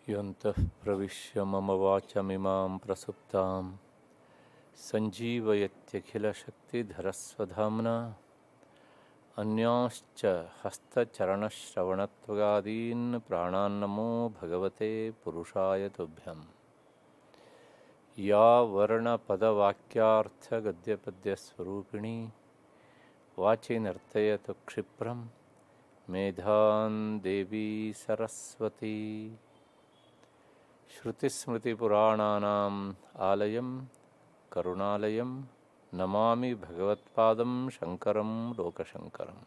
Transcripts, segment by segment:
ಯೋಂತಃ ಪ್ರವಿಶ್ಯ ಮಮ ವಾಚಮಿಮಾಂ ಪ್ರಸುಪ್ತಾಂ ಸಂಜೀವಯತ್ಯಖಿಲಶಕ್ತಿಧರಸ್ವಧಾಮ್ನಾ ಅನ್ಯಾಂಶ್ಚ ಹಸ್ತಚರಣಶ್ರವಣತ್ವಗಾದೀನ್ ಪ್ರಾಣಾನ್ನಮೋ ಭಗವತೆ ಪುರುಷಾಯ ತುಭ್ಯಂ. ಯಾ ವರ್ಣಪದವಾಕ್ಯಾರ್ಥಗದ್ಯಪದ್ಯಸ್ವರೂಪಿಣೀ ವಾಚಿ ನರ್ತಯತು ಕ್ಷಿಪ್ರಂ ಮೇಧಾನ್ ದೇವಿ ಸರಸ್ವತಿ. ಶ್ರುತಿಸ್ಮೃತಿಪುರಾಣಾನಾಂ ಆಲಯಂ ಕರುಣಾಲಯಂ ನಮಾಮಿ ಭಗವತ್ಪಾದಂ ಶಂಕರಂ ಲೋಕಶಂಕರಂ.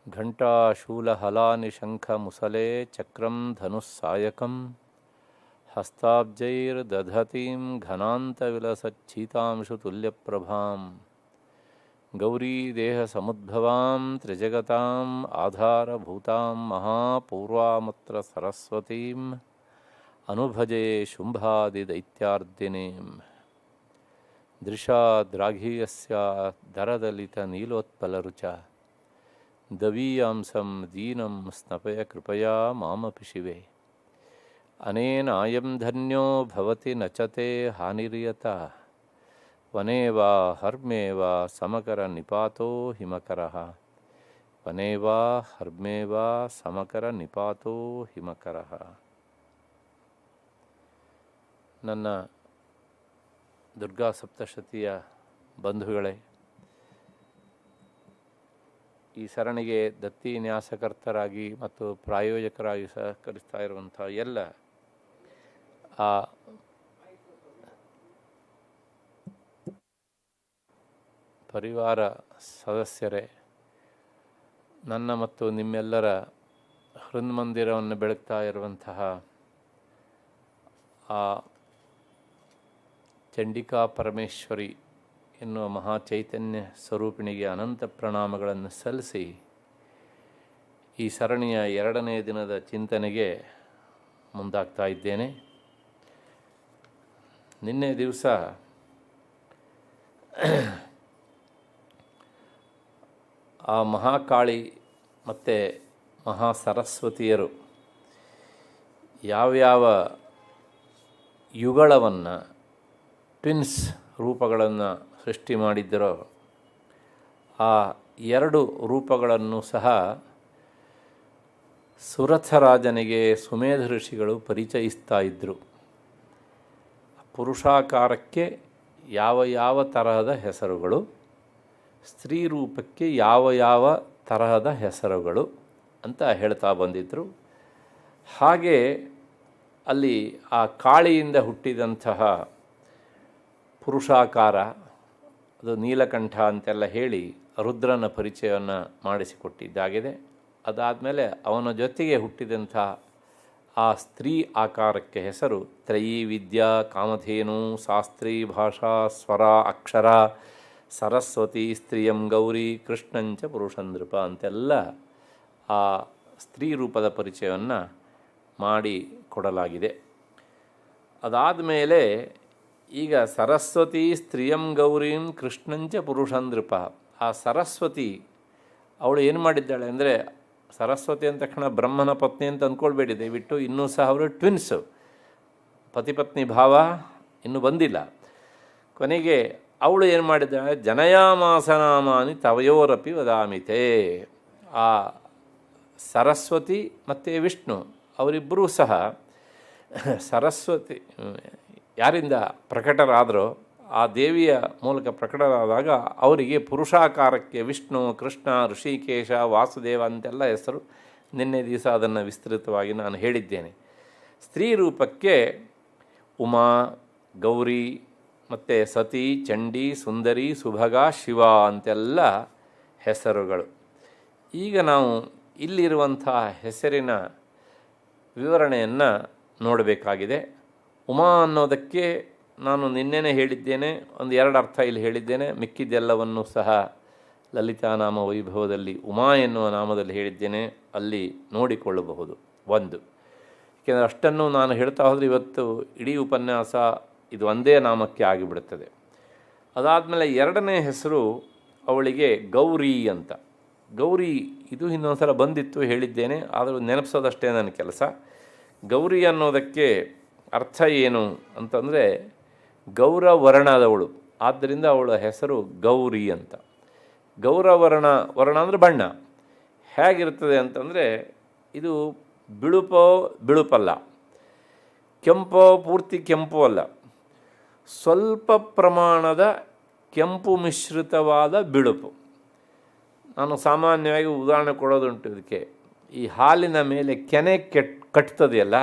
ಘಂಟಾಶೂಲಹಲಾನಿ ಶಂಖಮುಸಲೆ ಚಕ್ರಂ ಧನುಸ್ಸಾಯಕಂ ಹಸ್ತಾಬ್ಜೈರ್ದಧತೀಂ ಘನಾಂತವಿಲಸಚ್ಛೀತಾಂಶುತುಲ್ಯಪ್ರಭಾಂ ಗೌರೀದೇಹಸಮುದ್ಭವಾಂ ತ್ರಿಜಗತಾಂ ಆಧಾರಭೂತಾಂ ಮಹಾಪೂರ್ವಾಮತ್ರ ಸರಸ್ವತೀಂ ಅನುಭಜೆ ಶುಂಭಾದಿದೈತ್ಯಾರ್ದಿನೀಂ. ದೃಶಾದ್ರಾಘೀಯಸ್ಯ ದರದಲಿತನೀಲೋತ್ಪಲರುಚ ದವೀಯಾಂಸಂ ದೀನಂ ಸ್ನಪಯ ಕೃಪಯಾ ಮಾಮಪಿ ಶಿವೆ. ಅನೇನಾಯಂ ಧನ್ಯೋ ಭವತಿ ನಚತೆ ಹಾನಿರ್ಯತ ವನೇ ವಾ ಹರ್ಮೇ ವಾ ಸಮಕರ ನಿಪಾತೋ ಹಿಮಕರಃ. ವನೇ ವಾ ಹರ್ಮೇ ವಾ ಸಮಕರ ನಿಪಾತೋ ಹಿಮಕರಃ. ನನ್ನ ದುರ್ಗಾ ಸಪ್ತಶತಿಯ ಬಂಧುಗಳೇ, ಈ ಸರಣಿಗೆ ದತ್ತಿ ನ್ಯಾಸಕರ್ತರಾಗಿ ಮತ್ತು ಪ್ರಾಯೋಜಕರಾಗಿ ಸಹಕರಿಸ್ತಾ ಇರುವಂಥ ಎಲ್ಲ ಆ ಪರಿವಾರ ಸದಸ್ಯರೇ, ನನ್ನ ಮತ್ತು ನಿಮ್ಮೆಲ್ಲರ ಹೃನ್ಮಂದಿರವನ್ನು ಬೆಳಗ್ತಾ ಇರುವಂತಹ ಆ ಚಂಡಿಕಾ ಪರಮೇಶ್ವರಿ ಎನ್ನುವ ಮಹಾಚೈತನ್ಯ ಸ್ವರೂಪಿಣಿಗೆ ಅನಂತ ಪ್ರಣಾಮಗಳನ್ನು ಸಲ್ಲಿಸಿ ಈ ಸರಣಿಯ 2ನೇ ದಿನದ ಚಿಂತನೆಗೆ ಮುಂದಾಗ್ತಾ ಇದ್ದೇನೆ. ನಿನ್ನೆ ದಿವಸ ಆ ಮಹಾಕಾಳಿ ಮತ್ತು ಮಹಾಸರಸ್ವತಿಯರು ಯಾವ್ಯಾವ ಯುಗಳವನ್ನು, ಟ್ವಿನ್ಸ್ ರೂಪಗಳನ್ನು ಸೃಷ್ಟಿ ಮಾಡಿದ್ದರೋ ಆ 2 ರೂಪಗಳನ್ನು ಸಹ ಸುರಥರಾಜನಿಗೆ ಸುಮೇಧ ಋಷಿಗಳು ಪರಿಚಯಿಸ್ತಾ ಇದ್ದರು. ಪುರುಷಾಕಾರಕ್ಕೆ ಯಾವ ಯಾವ ತರಹದ ಹೆಸರುಗಳು, ಸ್ತ್ರೀ ರೂಪಕ್ಕೆ ಯಾವ ಯಾವ ತರಹದ ಹೆಸರುಗಳು ಅಂತ ಹೇಳ್ತಾ ಬಂದಿದ್ದರು. ಹಾಗೆ ಅಲ್ಲಿ ಆ ಕಾಳಿಯಿಂದ ಹುಟ್ಟಿದಂತಹ ಪುರುಷಾಕಾರ, ಅದು ನೀಲಕಂಠ ಅಂತೆಲ್ಲ ಹೇಳಿ ರುದ್ರನ ಪರಿಚಯವನ್ನು ಮಾಡಿಸಿಕೊಟ್ಟಿದ್ದಾಗಿದೆ. ಅದಾದಮೇಲೆ ಅವನ ಜೊತೆಗೆ ಹುಟ್ಟಿದಂಥ ಆ ಸ್ತ್ರೀ ಆಕಾರಕ್ಕೆ ಹೆಸರು ತ್ರಯೀ ವಿದ್ಯಾ ಕಾಮಧೇನು ಶಾಸ್ತ್ರೀ ಭಾಷಾ ಸ್ವರ ಅಕ್ಷರ ಸರಸ್ವತಿ ಸ್ತ್ರೀಯಂ ಗೌರಿ ಕೃಷ್ಣಂಚ ಪುರುಷಂದೃಪ ಅಂತೆಲ್ಲ ಆ ಸ್ತ್ರೀ ರೂಪದ ಪರಿಚಯವನ್ನು ಮಾಡಿ ಕೊಡಲಾಗಿದೆ. ಅದಾದ ಮೇಲೆ ಈಗ ಸರಸ್ವತಿ ಸ್ತ್ರೀಯಂ ಗೌರೀಂ ಕೃಷ್ಣಂಚ ಪುರುಷಂದೃಪ, ಆ ಸರಸ್ವತಿ ಅವಳು ಏನು ಮಾಡಿದ್ದಾಳೆ ಅಂದರೆ, ಸರಸ್ವತಿ ಅಂದ ತಕ್ಷಣ ಬ್ರಹ್ಮನ ಪತ್ನಿ ಅಂತ ಅಂದ್ಕೊಳ್ಬೇಡಿ ದಯವಿಟ್ಟು. ಇನ್ನೂ ಸಹ ಅವರು ಟ್ವಿನ್ಸು, ಪತಿಪತ್ನಿ ಭಾವ ಇನ್ನೂ ಬಂದಿಲ್ಲ. ಕೊನೆಗೆ ಅವಳು ಏನು ಮಾಡಿದ್ದಾಳೆ, ಜನಯಾಮಾಸನಾಮಾನಿ ತವಯೋರಪಿ ವದಾಮಿತೆ. ಆ ಸರಸ್ವತಿ ಮತ್ತು ವಿಷ್ಣು ಅವರಿಬ್ಬರೂ ಸಹ ಸರಸ್ವತಿ ಯಾರಿಂದ ಪ್ರಕಟರಾದರೋ ಆ ದೇವಿಯ ಮೂಲಕ ಪ್ರಕಟರಾದಾಗ ಅವರಿಗೆ ಪುರುಷಾಕಾರಕ್ಕೆ ವಿಷ್ಣು, ಕೃಷ್ಣ, ಋಷಿಕೇಶ, ವಾಸುದೇವ ಅಂತೆಲ್ಲ ಹೆಸರು. ನಿನ್ನೆ ದಿವಸ ಅದನ್ನು ವಿಸ್ತೃತವಾಗಿ ನಾನು ಹೇಳಿದ್ದೇನೆ. ಸ್ತ್ರೀ ರೂಪಕ್ಕೆ ಉಮಾ, ಗೌರಿ ಮತ್ತು ಸತಿ, ಚಂಡಿ, ಸುಂದರಿ, ಸುಭಗ, ಶಿವ ಅಂತೆಲ್ಲ ಹೆಸರುಗಳು. ಈಗ ನಾವು ಇಲ್ಲಿರುವಂಥ ಹೆಸರಿನ ವಿವರಣೆಯನ್ನು ನೋಡಬೇಕಾಗಿದೆ. ಉಮಾ ಅನ್ನೋದಕ್ಕೆ ನಾನು ನಿನ್ನೆನೇ ಹೇಳಿದ್ದೇನೆ, 1-2 ಅರ್ಥ ಇಲ್ಲಿ ಹೇಳಿದ್ದೇನೆ. ಮಿಕ್ಕಿದ್ದೆಲ್ಲವನ್ನು ಸಹ ಲಲಿತಾನಾಮ ವೈಭವದಲ್ಲಿ ಉಮಾ ಎನ್ನುವ ನಾಮದಲ್ಲಿ ಹೇಳಿದ್ದೇನೆ, ಅಲ್ಲಿ ನೋಡಿಕೊಳ್ಳಬಹುದು. ಏಕೆಂದರೆ ಅಷ್ಟನ್ನು ನಾನು ಹೇಳ್ತಾ ಹೋದರೆ ಇವತ್ತು ಇಡೀ ಉಪನ್ಯಾಸ ಇದು ಒಂದೇ ನಾಮಕ್ಕೆ ಆಗಿಬಿಡುತ್ತದೆ. ಅದಾದಮೇಲೆ 2ನೇ ಹೆಸರು ಅವಳಿಗೆ ಗೌರಿ ಅಂತ. ಗೌರಿ ಇದು ಇನ್ನೊಂದು ಸಲ ಬಂದಿತ್ತು ಹೇಳಿದ್ದೇನೆ, ಆದರೂ ನೆನಪಿಸೋದಷ್ಟೇ ನನ್ನ ಕೆಲಸ. ಗೌರಿ ಅನ್ನೋದಕ್ಕೆ ಅರ್ಥ ಏನು ಅಂತಂದರೆ ಗೌರವರ್ಣದವಳು, ಆದ್ದರಿಂದ ಅವಳ ಹೆಸರು ಗೌರಿ ಅಂತ. ಗೌರವರ್ಣ, ವರ್ಣ ಅಂದರೆ ಬಣ್ಣ. ಹೇಗಿರ್ತದೆ ಅಂತಂದರೆ ಇದು ಬಿಳುಪಲ್ಲ, ಕೆಂಪು ಪೂರ್ತಿ ಕೆಂಪು ಅಲ್ಲ, ಸ್ವಲ್ಪ ಪ್ರಮಾಣದ ಕೆಂಪು ಮಿಶ್ರಿತವಾದ ಬಿಳುಪು. ನಾನು ಸಾಮಾನ್ಯವಾಗಿ ಉದಾಹರಣೆ ಕೊಡೋದುಂಟು ಇದಕ್ಕೆ. ಈ ಹಾಲಿನ ಮೇಲೆ ಕೆನೆ ಕಟ್ತದೆಯಲ್ಲ,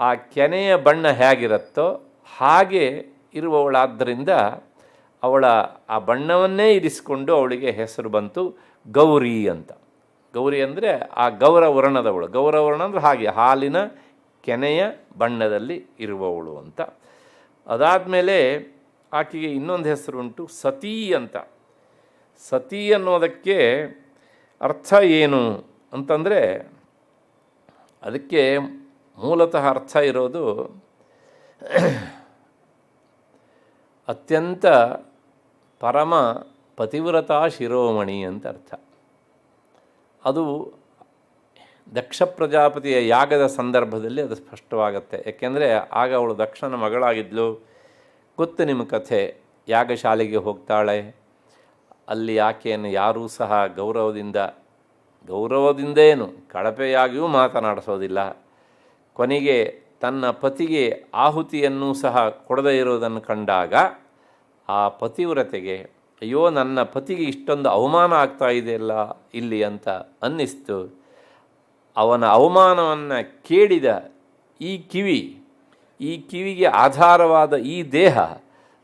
ಆ ಕೆನೆಯ ಬಣ್ಣ ಹೇಗಿರುತ್ತೋ ಹಾಗೆ ಇರುವವಳಾದ್ದರಿಂದ ಅವಳ ಆ ಬಣ್ಣವನ್ನೇ ಇರಿಸಿಕೊಂಡು ಅವಳಿಗೆ ಹೆಸರು ಬಂತು ಗೌರಿ ಅಂತ. ಗೌರಿ ಅಂದರೆ ಆ ಗೌರವರ್ಣದವಳು. ಗೌರವರ್ಣ ಅಂದರೆ ಹಾಗೆ ಹಾಲಿನ ಕೆನೆಯ ಬಣ್ಣದಲ್ಲಿ ಇರುವವಳು ಅಂತ. ಅದಾದಮೇಲೆ ಆಕೆಗೆ ಇನ್ನೊಂದು ಹೆಸರು ಉಂಟು, ಸತೀ ಅಂತ. ಸತಿ ಅನ್ನೋದಕ್ಕೆ ಅರ್ಥ ಏನು ಅಂತಂದರೆ ಅದಕ್ಕೆ ಮೂಲತಃ ಅರ್ಥ ಇರೋದು ಅತ್ಯಂತ ಪರಮ ಪತಿವ್ರತಾ ಶಿರೋಮಣಿ ಅಂತ ಅರ್ಥ. ಅದು ದಕ್ಷ ಪ್ರಜಾಪತಿಯ ಯಾಗದ ಸಂದರ್ಭದಲ್ಲಿ ಅದು ಸ್ಪಷ್ಟವಾಗುತ್ತೆ. ಯಾಕೆಂದರೆ ಆಗ ಅವಳು ದಕ್ಷನ ಮಗಳಾಗಿದ್ಲು. ಗೊತ್ತು ನಿಮ್ಮ ಕಥೆ. ಯಾಗಶಾಲೆಗೆ ಹೋಗ್ತಾಳೆ, ಅಲ್ಲಿ ಆಕೆಯನ್ನು ಯಾರೂ ಸಹ ಗೌರವದಿಂದೇನು ಕಳಪೆಯಾಗಿಯೂ ಮಾತನಾಡಿಸೋದಿಲ್ಲ. ಕೊನೆಗೆ ತನ್ನ ಪತಿಗೆ ಆಹುತಿಯನ್ನು ಸಹ ಕೊಡದೇ ಇರೋದನ್ನು ಕಂಡಾಗ ಆ ಪತಿವ್ರತೆಗೆ ಅಯ್ಯೋ ನನ್ನ ಪತಿಗೆ ಇಷ್ಟೊಂದು ಅವಮಾನ ಆಗ್ತಾ ಇದೆಯಲ್ಲ ಇಲ್ಲಿ ಅಂತ ಅನ್ನಿಸ್ತು. ಅವನ ಅವಮಾನವನ್ನು ಕೇಳಿದ ಈ ಕಿವಿಗೆ ಆಧಾರವಾದ ಈ ದೇಹ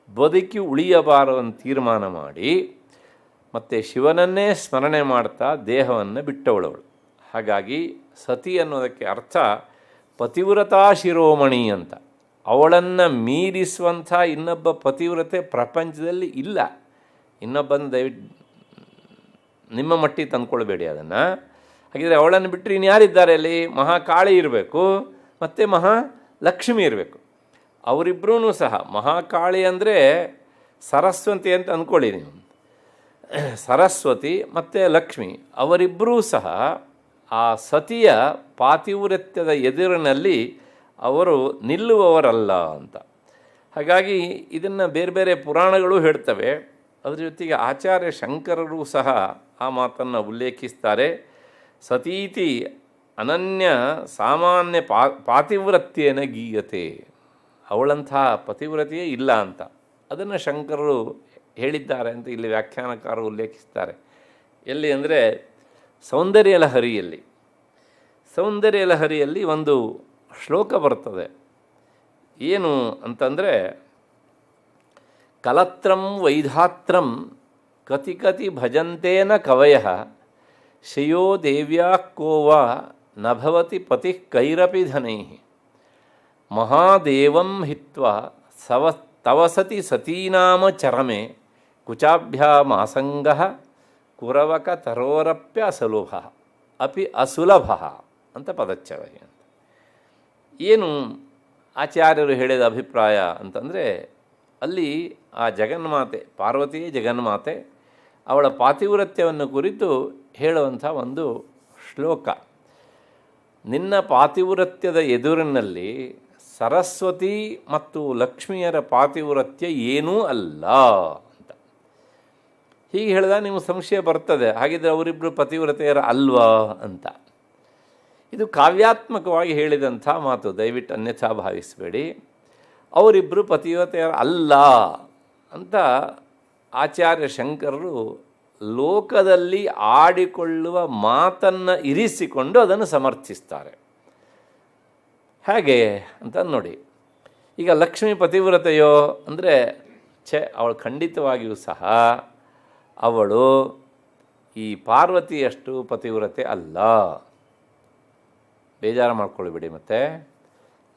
ಬದುಕಿ ಉಳಿಯಬಾರದನ್ನು ತೀರ್ಮಾನ ಮಾಡಿ ಮತ್ತು ಶಿವನನ್ನೇ ಸ್ಮರಣೆ ಮಾಡ್ತಾ ದೇಹವನ್ನು ಬಿಟ್ಟವಳವಳು. ಹಾಗಾಗಿ ಸತಿ ಅನ್ನೋದಕ್ಕೆ ಅರ್ಥ ಪತಿವ್ರತಾ ಶಿರೋಮಣಿ ಅಂತ. ಅವಳನ್ನು ಮೀರಿಸುವಂಥ ಇನ್ನೊಬ್ಬ ಪತಿವ್ರತೆ ಪ್ರಪಂಚದಲ್ಲಿ ಇಲ್ಲ. ಇನ್ನೊಬ್ಬನ ದಯವಿಟ್ಟು ನಿಮ್ಮ ಮಟ್ಟಿಗೆ ತಂದ್ಕೊಳ್ಬೇಡಿ ಅದನ್ನು. ಹಾಗಿದ್ರೆ ಅವಳನ್ನು ಬಿಟ್ಟರೆ ಇನ್ಯಾರಿದ್ದಾರೆ ಅಲ್ಲಿ? ಮಹಾಕಾಳಿ ಇರಬೇಕು ಮತ್ತು ಮಹಾಲಕ್ಷ್ಮಿ ಇರಬೇಕು. ಅವರಿಬ್ಬರೂ ಸಹ ಮಹಾಕಾಳಿ ಅಂದರೆ ಸರಸ್ವತಿ ಅಂತ ಅಂದ್ಕೊಳ್ಳಿ ನೀವು. ಸರಸ್ವತಿ ಮತ್ತು ಲಕ್ಷ್ಮಿ ಅವರಿಬ್ಬರೂ ಸಹ ಆ ಸತಿಯ ಪಾತಿವ್ರತ್ಯದ ಎದುರಿನಲ್ಲಿ ಅವರು ನಿಲ್ಲುವವರಲ್ಲ ಅಂತ. ಹಾಗಾಗಿ ಇದನ್ನು ಬೇರೆ ಬೇರೆ ಪುರಾಣಗಳು ಹೇಳ್ತವೆ. ಅದರ ಜೊತೆಗೆ ಆಚಾರ್ಯ ಶಂಕರರು ಸಹ ಆ ಮಾತನ್ನು ಉಲ್ಲೇಖಿಸ್ತಾರೆ. ಸತೀತಿ ಅನನ್ಯ ಸಾಮಾನ್ಯ ಪಾತಿವ್ರತ್ಯೇನ ಗೀಯತೆ. ಅವಳಂಥ ಪತಿವ್ರತೆಯೇ ಇಲ್ಲ ಅಂತ ಅದನ್ನು ಶಂಕರರು ಹೇಳಿದ್ದಾರೆ ಅಂತ ಇಲ್ಲಿ ವ್ಯಾಖ್ಯಾನಕಾರರು ಉಲ್ಲೇಖಿಸ್ತಾರೆ. ಎಲ್ಲಿ ಅಂದರೆ ಸೌಂದರ್ಯ ಲಹರಿಯಲ್ಲಿ ಒಂದು ಶ್ಲೋಕ ಬರ್ತದೆ. ಏನು ಅಂತಂದರೆ ಕಲತ್ರಂ ವೈಧಾತ್ರಂ ಕತಿ ಕತಿ ಭಜಂತೇನ ಕವಯಃ ಶ್ರೇಯೋ ದೇವ್ಯಾ ಕೋವ ನಭವತಿ ಪತಿ ಕೈರಪಿ ಧನೈಃ ಮಹಾದೇವಂ ಹಿತ್ವಾ ತವಸತಿ ಸತೀನಾಮ ಚರಮೆ ಕುಚಾಭ್ಯಾಮಾಸಂಗಃ ಕುರವಕ ತರೋರಪ್ಯ ಅಸುಲಭ ಅಪಿ ಅಸುಲಭ ಅಂತ ಪದಚ್ಛೇದನೆ ಅಂತ. ಏನು ಆಚಾರ್ಯರು ಹೇಳಿದ ಅಭಿಪ್ರಾಯ ಅಂತಂದರೆ ಅಲ್ಲಿ ಆ ಜಗನ್ಮಾತೆ ಪಾರ್ವತಿಯೇ ಜಗನ್ಮಾತೆ ಅವಳ ಪಾತಿವ್ರತ್ಯವನ್ನು ಕುರಿತು ಹೇಳುವಂಥ ಒಂದು ಶ್ಲೋಕ. ನಿನ್ನ ಪಾತಿವ್ರತ್ಯದ ಎದುರಿನಲ್ಲಿ ಸರಸ್ವತಿ ಮತ್ತು ಲಕ್ಷ್ಮಿಯರ ಪಾತಿವ್ರತ್ಯ ಏನೂ ಅಲ್ಲ ಅಂತ. ಹೀಗೆ ಹೇಳಿದಾಗ ನಿಮಗೆ ಸಂಶಯ ಬರ್ತದೆ, ಹಾಗಿದ್ರೆ ಅವರಿಬ್ಬರು ಪತಿವ್ರತೆಯರ ಅಲ್ವಾ ಅಂತ. ಇದು ಕಾವ್ಯಾತ್ಮಕವಾಗಿ ಹೇಳಿದಂಥ ಮಾತು, ದಯವಿಟ್ಟು ಅನ್ಯಥಾ ಭಾವಿಸಬೇಡಿ. ಅವರಿಬ್ಬರು ಪತಿವ್ರತೆಯರ ಅಲ್ಲ ಅಂತ ಆಚಾರ್ಯ ಶಂಕರರು ಲೋಕದಲ್ಲಿ ಆಡಿಕೊಳ್ಳುವ ಮಾತನ್ನು ಇರಿಸಿಕೊಂಡು ಅದನ್ನು ಸಮರ್ಥಿಸ್ತಾರೆ. ಹೇಗೆ ಅಂತ ನೋಡಿ. ಈಗ ಲಕ್ಷ್ಮೀ ಪತಿವ್ರತೆಯೋ ಅಂದರೆ ಅವಳು ಖಂಡಿತವಾಗಿಯೂ ಸಹ ಅವಳು ಈ ಪಾರ್ವತಿಯಷ್ಟು ಪತಿವ್ರತೆ ಅಲ್ಲ. ಬೇಜಾರು ಮಾಡ್ಕೊಳ್ಬೇಡಿ ಮತ್ತೆ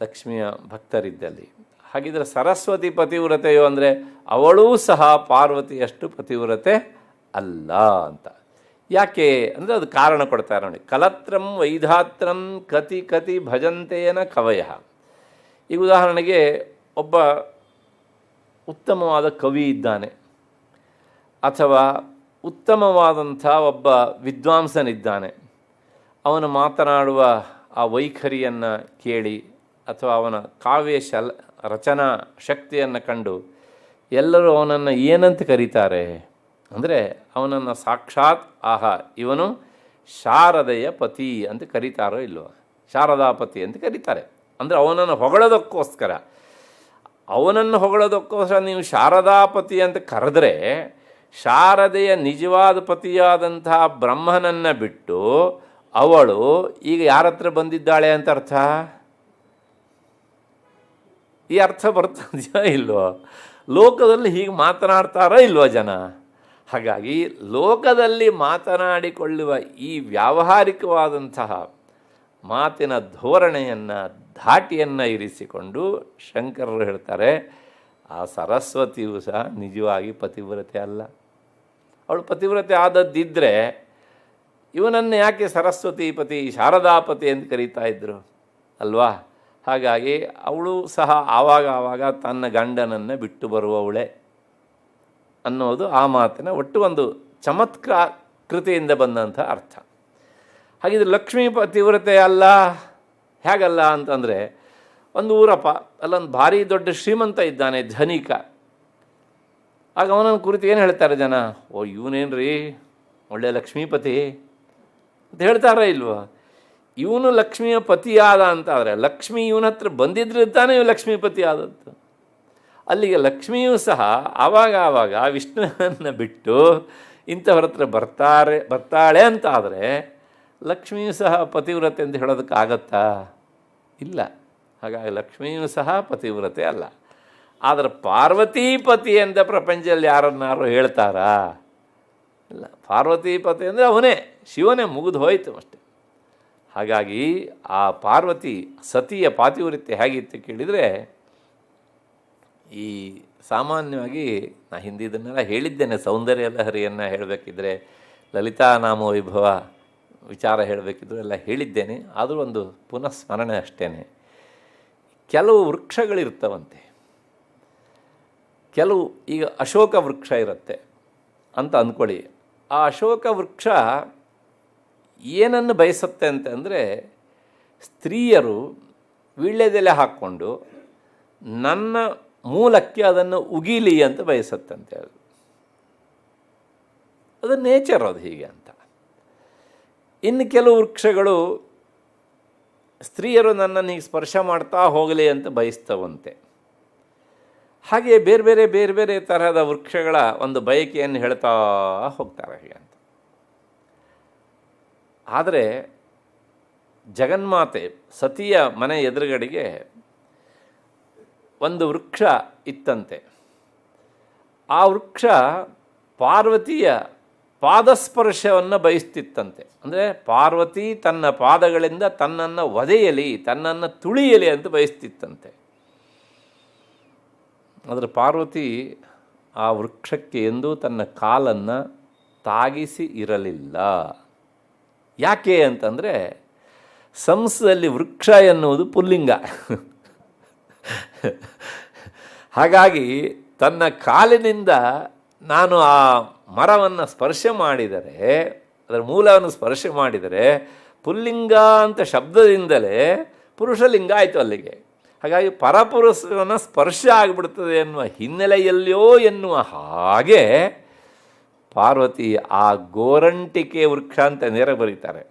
ಲಕ್ಷ್ಮಿಯ ಭಕ್ತರಿದ್ದಲ್ಲಿ. ಹಾಗಿದ್ರೆ ಸರಸ್ವತಿ ಪತಿವ್ರತೆಯೋ ಅಂದರೆ ಅವಳೂ ಸಹ ಪಾರ್ವತಿಯಷ್ಟು ಪತಿವ್ರತೆ ಅಲ್ಲ ಅಂತ. ಯಾಕೆ ಅಂದರೆ ಅದು ಕಾರಣ ಕೊಡ್ತಾರೆ ನೋಡಿ. ಕಲತ್ರಂ ವೈಧಾತ್ರಂ ಕತಿ ಕತಿ ಭಜಂತೇನ ಕವಯ. ಈಗ ಉದಾಹರಣೆಗೆ ಒಬ್ಬ ಉತ್ತಮವಾದ ಕವಿ ಇದ್ದಾನೆ, ಅಥವಾ ಉತ್ತಮವಾದಂಥ ಒಬ್ಬ ವಿದ್ವಾಂಸನಿದ್ದಾನೆ. ಅವನು ಮಾತನಾಡುವ ಆ ವೈಖರಿಯನ್ನು ಕೇಳಿ ಅಥವಾ ಅವನ ಕಾವ್ಯ ರಚನಾ ಶಕ್ತಿಯನ್ನು ಕಂಡು ಎಲ್ಲರೂ ಅವನನ್ನು ಏನಂತ ಕರೀತಾರೆ ಅಂದರೆ ಅವನನ್ನು ಸಾಕ್ಷಾತ್ ಆಹಾ ಇವನು ಶಾರದೆಯ ಪತಿ ಅಂತ ಕರೀತಾರೋ ಇಲ್ವೋ, ಶಾರದಾಪತಿ ಅಂತ ಕರೀತಾರೆ. ಅಂದರೆ ಅವನನ್ನು ಹೊಗಳೋದಕ್ಕೋಸ್ಕರ ನೀವು ಶಾರದಾಪತಿ ಅಂತ ಕರೆದ್ರೆ ಶಾರದೆಯ ನಿಜವಾದ ಪತಿಯಾದಂತಹ ಬ್ರಹ್ಮನನ್ನು ಬಿಟ್ಟು ಅವಳು ಈಗ ಯಾರ ಹತ್ರ ಬಂದಿದ್ದಾಳೆ ಅಂತ ಅರ್ಥ. ಈ ಅರ್ಥ ಬರ್ತದೆಯೋ ಇಲ್ವೋ? ಲೋಕದಲ್ಲಿ ಹೀಗೆ ಮಾತನಾಡ್ತಾರೋ ಇಲ್ವೋ ಜನ? ಹಾಗಾಗಿ ಲೋಕದಲ್ಲಿ ಮಾತನಾಡಿಕೊಳ್ಳುವ ಈ ವ್ಯಾವಹಾರಿಕವಾದಂತಹ ಮಾತಿನ ಧೋರಣೆಯನ್ನು ಧಾಟಿಯನ್ನು ಇರಿಸಿಕೊಂಡು ಶಂಕರರು ಹೇಳ್ತಾರೆ ಆ ಸರಸ್ವತಿಯು ಸಹ ನಿಜವಾಗಿ ಪತಿವ್ರತೆ ಅಲ್ಲ. ಅವಳು ಪತಿವ್ರತೆ ಆದದ್ದಿದ್ದರೆ ಇವನನ್ನು ಯಾಕೆ ಸರಸ್ವತಿ ಪತಿ ಶಾರದಾಪತಿ ಅಂತ ಕರೀತಾ ಇದ್ದರು ಅಲ್ವಾ? ಹಾಗಾಗಿ ಅವಳು ಸಹ ಆವಾಗ ತನ್ನ ಗಂಡನನ್ನು ಬಿಟ್ಟು ಬರುವವಳೆ ಅನ್ನೋದು ಆ ಮಾತಿನ ಒಟ್ಟು ಒಂದು ಚಮತ್ಕಾರ ಕೃತಿಯಿಂದ ಬಂದಂಥ ಅರ್ಥ. ಹಾಗಿದ್ರೆ ಲಕ್ಷ್ಮೀ ಪತಿವ್ರತೆ ಅಲ್ಲ, ಹೇಗಲ್ಲ ಅಂತಂದರೆ ಒಂದು ಊರಪ್ಪ ಅಲ್ಲೊಂದು ಭಾರಿ ದೊಡ್ಡ ಶ್ರೀಮಂತ ಇದ್ದಾನೆ, ಧನಿಕ. ಆಗ ಅವನನ್ನು ಕುರಿತು ಏನು ಹೇಳ್ತಾರೆ ಜನ? ಓ ಇವನೇನ್ರಿ ಒಳ್ಳೆ ಲಕ್ಷ್ಮೀಪತಿ ಅಂತ ಹೇಳ್ತಾರ ಇಲ್ವ? ಇವನು ಲಕ್ಷ್ಮಿಯ ಪತಿಯಾದ ಅಂತಾದರೆ ಲಕ್ಷ್ಮಿ ಇವನ ಹತ್ರ ಬಂದಿದ್ರೆ ತಾನೇ ಇವು ಲಕ್ಷ್ಮೀಪತಿ ಆದದ್ದು. ಅಲ್ಲಿಗೆ ಲಕ್ಷ್ಮಿಯೂ ಸಹ ಆವಾಗ ವಿಷ್ಣುವನ್ನು ಬಿಟ್ಟು ಇಂಥವ್ರ ಹತ್ರ ಬರ್ತಾಳೆ ಅಂತ ಆದರೆ ಲಕ್ಷ್ಮಿಯೂ ಸಹ ಪತಿವ್ರತೆ ಅಂತ ಹೇಳೋದಕ್ಕಾಗತ್ತಾ? ಇಲ್ಲ. ಹಾಗಾಗಿ ಲಕ್ಷ್ಮಿಯೂ ಸಹ ಪತಿವ್ರತೆ ಅಲ್ಲ. ಆದರೆ ಪಾರ್ವತೀಪತಿ ಅಂತ ಪ್ರಪಂಚದಲ್ಲಿ ಯಾರನ್ನಾರು ಹೇಳ್ತಾರಾ? ಇಲ್ಲ. ಪಾರ್ವತೀಪತಿ ಅಂದರೆ ಅವನೇ, ಶಿವನೇ, ಮುಗಿದು ಹೋಯಿತು ಅಷ್ಟೆ. ಹಾಗಾಗಿ ಆ ಪಾರ್ವತಿ ಸತಿಯ ಪಾತಿವ್ರತ್ಯ ಹೇಗಿತ್ತು ಕೇಳಿದರೆ, ಈ ಸಾಮಾನ್ಯವಾಗಿ ನಾ ಹಿಂದೆ ಇದನ್ನೆಲ್ಲ ಹೇಳಿದ್ದೇನೆ, ಸೌಂದರ್ಯ ಲಹರಿಯನ್ನು ಹೇಳಬೇಕಿದ್ರೆ, ಲಲಿತಾ ನಾಮ ವೈಭವ ವಿಚಾರ ಹೇಳಬೇಕಿದ್ರು ಎಲ್ಲ ಹೇಳಿದ್ದೇನೆ. ಆದರೂ ಒಂದು ಪುನಃ ಸ್ಮರಣೆ ಅಷ್ಟೇ. ಕೆಲವು ವೃಕ್ಷಗಳಿರ್ತವಂತೆ, ಕೆಲವು ಈಗ ಅಶೋಕ ವೃಕ್ಷ ಇರುತ್ತೆ ಅಂತ ಅಂದ್ಕೊಳ್ಳಿ. ಆ ಅಶೋಕ ವೃಕ್ಷ ಏನನ್ನು ಬಯಸುತ್ತೆ ಅಂತಂದರೆ, ಸ್ತ್ರೀಯರು ವೀಳ್ಯದೆಲೆ ಹಾಕ್ಕೊಂಡು ನನ್ನ ಮೂಲಕ್ಕೆ ಅದನ್ನು ಉಗಿಲಿ ಅಂತ ಬಯಸುತ್ತಂತೆ. ಅದು ನೇಚರ್, ಅದು ಹೀಗೆ ಅಂತ. ಇನ್ನು ಕೆಲವು ವೃಕ್ಷಗಳು ಸ್ತ್ರೀಯರು ನನ್ನನ್ನು ಹೀಗೆ ಸ್ಪರ್ಶ ಮಾಡ್ತಾ ಹೋಗಲಿ ಅಂತ ಬಯಸ್ತವಂತೆ. ಹಾಗೆ ಬೇರೆ ಬೇರೆ ತರಹದ ವೃಕ್ಷಗಳ ಒಂದು ಬಯಕೆಯನ್ನು ಹೇಳ್ತಾ ಹೋಗ್ತಾರೆ ಹೀಗೆ ಅಂತ. ಆದರೆ ಜಗನ್ಮಾತೆ ಸತಿಯ ಮನೆ ಎದುರುಗಡೆಗೆ ಒಂದು ವೃಕ್ಷ ಇತ್ತಂತೆ. ಆ ವೃಕ್ಷ ಪಾರ್ವತಿಯ ಪಾದಸ್ಪರ್ಶವನ್ನು ಬಯಸ್ತಿತ್ತಂತೆ. ಅಂದರೆ ಪಾರ್ವತಿ ತನ್ನ ಪಾದಗಳಿಂದ ತನ್ನನ್ನು ಒದೆಯಲಿ, ತನ್ನನ್ನು ತುಳಿಯಲಿ ಅಂತ ಬಯಸ್ತಿತ್ತಂತೆ. ಆದರೆ ಪಾರ್ವತಿ ಆ ವೃಕ್ಷಕ್ಕೆ ಎಂದೂ ತನ್ನ ಕಾಲನ್ನು ತಾಗಿಸಿ ಇರಲಿಲ್ಲ. ಯಾಕೆ ಅಂತಂದರೆ, ಸಂಸ್ಕೃತದಲ್ಲಿ ವೃಕ್ಷ ಎನ್ನುವುದು ಪುಲ್ಲಿಂಗ. ಹಾಗಾಗಿ ತನ್ನ ಕಾಲಿನಿಂದ ನಾನು ಆ ಮರವನ್ನು ಸ್ಪರ್ಶ ಮಾಡಿದರೆ, ಅದರ ಮೂಲವನ್ನು ಸ್ಪರ್ಶ ಮಾಡಿದರೆ ಪುಲ್ಲಿಂಗ ಅಂತ ಶಬ್ದದಿಂದಲೇ ಪುರುಷಲಿಂಗ ಆಯಿತು ಅಲ್ಲಿಗೆ. ಹಾಗಾಗಿ ಪರಪುರುಷನ ಸ್ಪರ್ಶ ಆಗಿಬಿಡ್ತದೆ ಎನ್ನುವ ಹಿನ್ನೆಲೆಯಲ್ಲಿಯೋ ಎನ್ನುವ ಹಾಗೆ ಪಾರ್ವತಿ ಆ ಗೋರಂಟಿಕೆ ವೃಕ್ಷ ಅಂತ ನೇರ ಬರೀತಾರೆ.